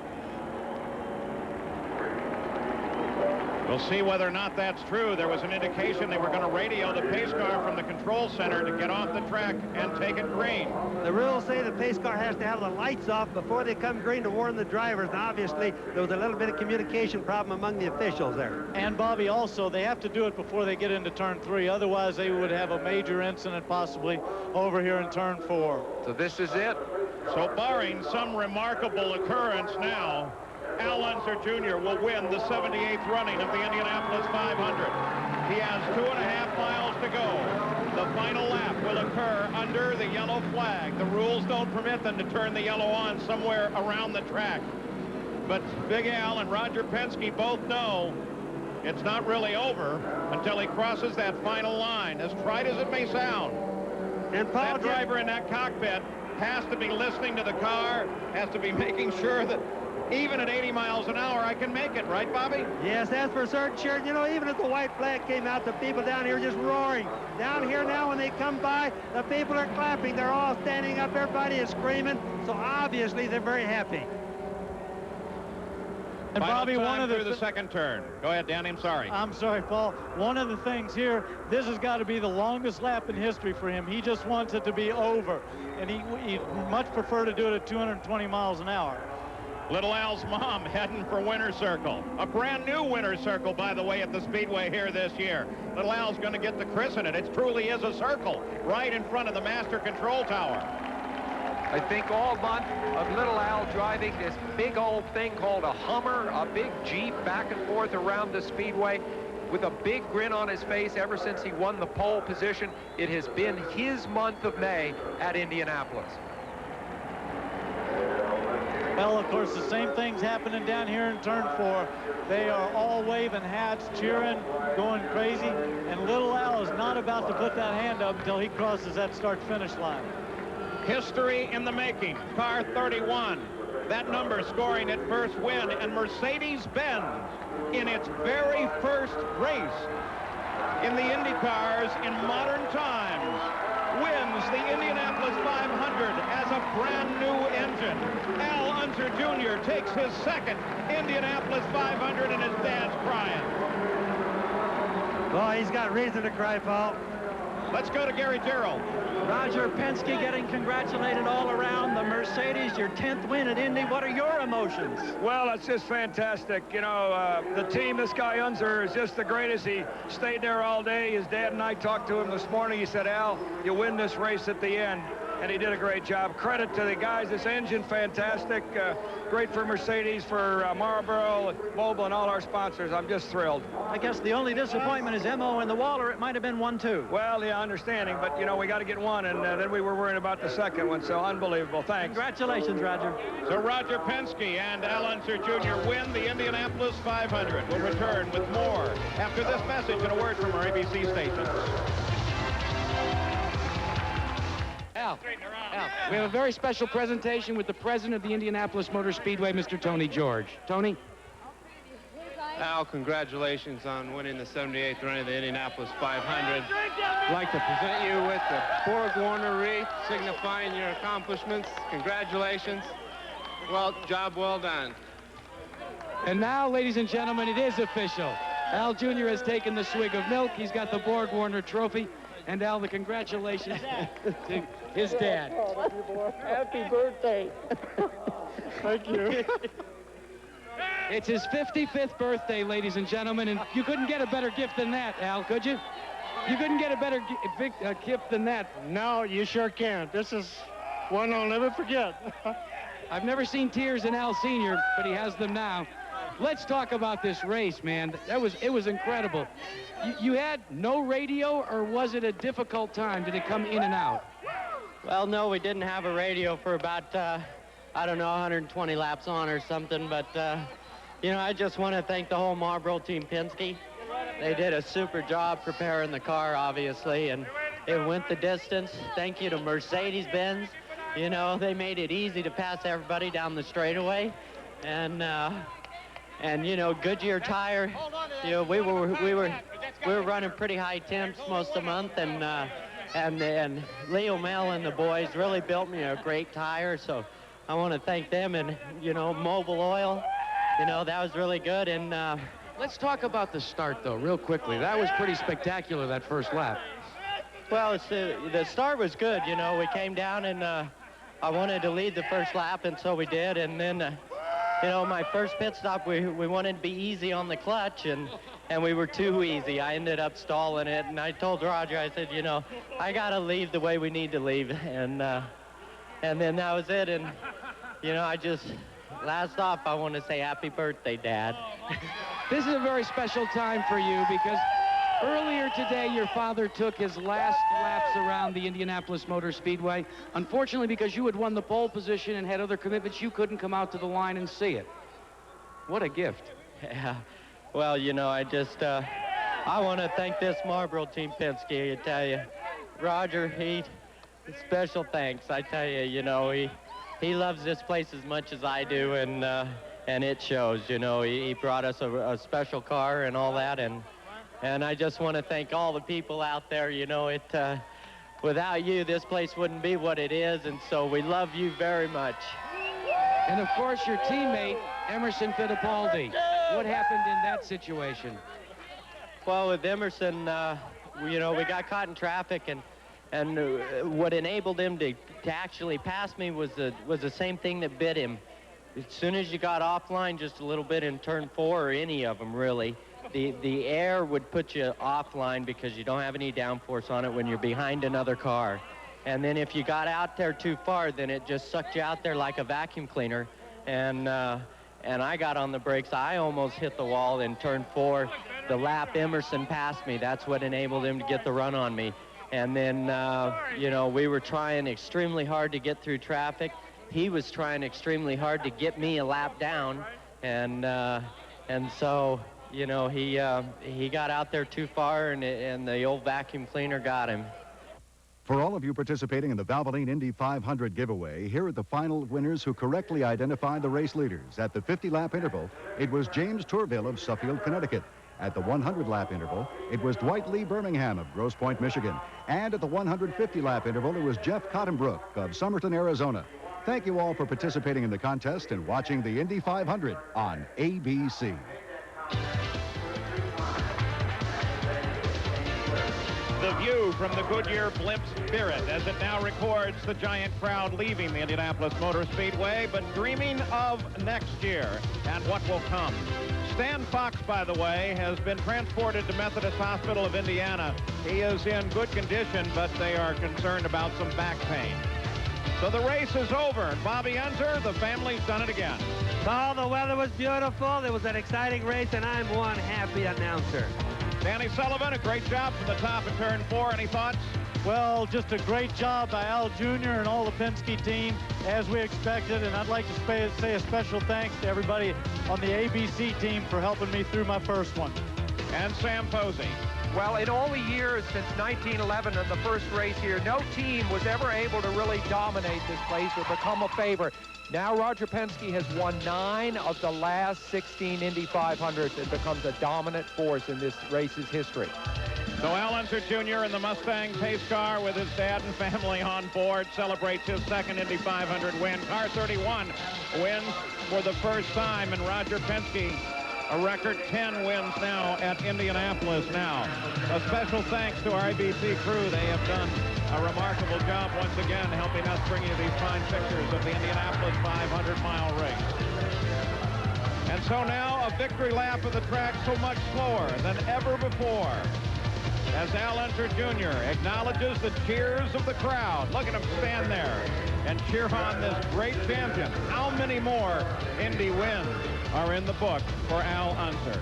S2: We'll see whether or not that's true. There was an indication they were going to radio the pace car from the control center to get off the track and take it green.
S24: The rules say the pace car has to have the lights off before they come green to warn the drivers. And obviously, there was a little bit of communication problem among the officials there.
S14: And, Bobby, also, they have to do it before they get into turn 3. Otherwise, they would have a major incident possibly over here in turn 4.
S4: So this is it.
S2: So barring some remarkable occurrence now, Al Unser Jr. will win the 78th running of the Indianapolis 500. He has 2.5 miles to go. The final lap will occur under the yellow flag. The rules don't permit them to turn the yellow on somewhere around the track. But Big Al and Roger Penske both know it's not really over until he crosses that final line, as trite as it may sound.
S24: And Paul,
S2: that driver in that cockpit has to be listening to the car, has to be making sure that even at 80 miles an hour, I can make it, right, Bobby?
S24: Yes, that's for certain, sure. You know, even as the white flag came out, the people down here just roaring. Down here now, when they come by, the people are clapping. They're all standing up. Everybody is screaming. So obviously, they're very happy.
S14: And Bobby, one of
S2: the second turn. Go ahead, Danny. I'm sorry.
S14: I'm sorry, Paul. One of the things here, this has got to be the longest lap in history for him. He just wants it to be over, and he'd much prefer to do it at 220 miles an hour.
S2: Little Al's mom heading for winner's circle. A brand new winner's circle, by the way, at the Speedway here this year. Little Al's going to get to christen it. It truly is a circle right in front of the master control tower.
S4: I think all month of Little Al driving this big old thing called a Hummer, a big Jeep back and forth around the Speedway. with a big grin on his face ever since he won the pole position. It has been his month of May at Indianapolis.
S14: Well, of course, the same thing's happening down here in turn 4. They are all waving hats, cheering, going crazy, and little Al is not about to put that hand up until he crosses that start-finish line.
S2: History in the making. Car 31. That number scoring its first win, and Mercedes-Benz, in its very first race in the IndyCars in modern times, wins the Indianapolis 500 as a brand new engine. Al Unser Jr. takes his second Indianapolis 500, and his dad's crying.
S24: Well, he's got reason to cry, Paul.
S2: Let's go to Gary Gerald.
S8: Roger Penske getting congratulated all around. The Mercedes, your 10th win at Indy. What are your emotions?
S11: Well, it's just fantastic. You know, the team, this guy Unser is just the greatest. He stayed there all day. His dad and I talked to him this morning. He said, Al, you win this race at the end. And he did a great job. Credit to the guys. This engine, fantastic. Great for Mercedes, for Marlboro, Mobil, and all our sponsors. I'm just thrilled.
S8: I guess the only disappointment is MO in the Waller. It might have been 1-2.
S11: Well, yeah, understanding. But, you know, we got to get one, and then we were worrying about the second one. So unbelievable. Thanks.
S8: Congratulations, Roger.
S2: So Roger Penske and Al Unser Jr. win the Indianapolis 500. We'll return with more after this message and a word from our ABC stations.
S3: Al, we have a very special presentation with the president of the Indianapolis Motor Speedway, Mr. Tony George. Tony?
S20: Al, congratulations on winning the 78th run of the Indianapolis 500. I'd like to present you with the Borg Warner wreath signifying your accomplishments. Congratulations. Well, job well done.
S3: And now, ladies and gentlemen, it is official. Al Jr. has taken the swig of milk. He's got the Borg Warner trophy. And Al, the congratulations to his dad.
S22: Happy birthday.
S3: Thank you. It's his 55th birthday, ladies and gentlemen, and you couldn't get a better gift than that, Al, could you? You couldn't get a better gift than that.
S22: No, you sure can't. This is one I'll never forget.
S3: I've never seen tears in Al Sr., but he has them now. Let's talk about this race, man. It was incredible. You had no radio, or was it a difficult time? Did it come in and out?
S22: Well, no, we didn't have a radio for about, I don't know, 120 laps on or something. But, you know, I just want to thank the whole Marlboro team, Penske. They did a super job preparing the car, obviously, and it went the distance. Thank you to Mercedes-Benz. You know, they made it easy to pass everybody down the straightaway. And you know, Goodyear tire, you know, we were running pretty high temps most of the month, and Leo Mel and the boys really built me a great tire, so I want to thank them. And you know, Mobil Oil, you know, that was really good. And
S3: let's talk about the start, though, real quickly. That was pretty spectacular, that first lap.
S22: Well, the start was good. You know, we came down, and I wanted to lead the first lap, and so we did. And then you know, my first pit stop, we wanted to be easy on the clutch, and we were too easy. I ended up stalling it, and I told Roger, I said, you know, I got to leave the way we need to leave. And then that was it. And, you know, last off, I want to say happy birthday, Dad.
S3: This is a very special time for you because earlier today, your father took his last laps around the Indianapolis Motor Speedway. Unfortunately, because you had won the pole position and had other commitments, you couldn't come out to the line and see it. What a gift.
S22: Yeah. Well, you know, I want to thank this Marlboro team, Penske. I tell you, Roger, special thanks. I tell you, you know, he loves this place as much as I do, and it shows. You know, he brought us a special car and all that, and I just want to thank all the people out there. You know, without you, this place wouldn't be what it is, and so we love you very much.
S3: And, of course, your teammate, Emerson Fittipaldi. What happened in that situation?
S22: Well, with Emerson, you know, we got caught in traffic, and what enabled him to actually pass me was the same thing that bit him. As soon as you got offline, just a little bit in turn 4, or any of them, really, the air would put you offline because you don't have any downforce on it when you're behind another car. And then if you got out there too far, then it just sucked you out there like a vacuum cleaner. And and I got on the brakes. I almost hit the wall in turn 4. The lap Emerson passed me. That's what enabled him to get the run on me. And then, you know, we were trying extremely hard to get through traffic. He was trying extremely hard to get me a lap down, and so, you know, he got out there too far, and the old vacuum cleaner got him.
S6: For all of you participating in the Valvoline Indy 500 giveaway, here are the final winners who correctly identified the race leaders. At the 50-lap interval, it was James Tourville of Suffield, Connecticut. At the 100-lap interval, it was Dwight Lee Birmingham of Grosse Pointe, Michigan. And at the 150-lap interval, it was Jeff Cottonbrook of Somerton, Arizona. Thank you all for participating in the contest and watching the Indy 500 on ABC.
S2: The view from the Goodyear Blimp Spirit as it now records the giant crowd leaving the Indianapolis Motor Speedway, but dreaming of next year and what will come. Stan Fox, by the way, has been transported to Methodist Hospital of Indiana. He is in good condition, but they are concerned about some back pain. So the race is over, and Bobby Unser, the family's done it again.
S24: Oh, the weather was beautiful. It was an exciting race, and I'm one happy announcer.
S2: Danny Sullivan, a great job from the top of turn 4. Any thoughts?
S14: Well, just a great job by Al Jr. and all the Penske team, as we expected. And I'd like to say a special thanks to everybody on the ABC team for helping me through my first one.
S2: And Sam Posey.
S4: Well, in all the years since 1911 and the first race here, no team was ever able to really dominate this place or become a favorite. Now Roger Penske has won 9 of the last 16 Indy 500s and becomes a dominant force in this race's history.
S2: So Al Unser Jr. in the Mustang pace car with his dad and family on board celebrates his second Indy 500 win. Car 31 wins for the first time, and Roger Penske a record 10 wins now at Indianapolis now. A special thanks to our ABC crew. They have done a remarkable job once again helping us bring you these fine pictures of the Indianapolis 500-mile race. And so now a victory lap of the track so much slower than ever before as Al Unser Jr. acknowledges the cheers of the crowd. Look at him stand there and cheer on this great champion. How many more Indy wins are in the book for Al Unser?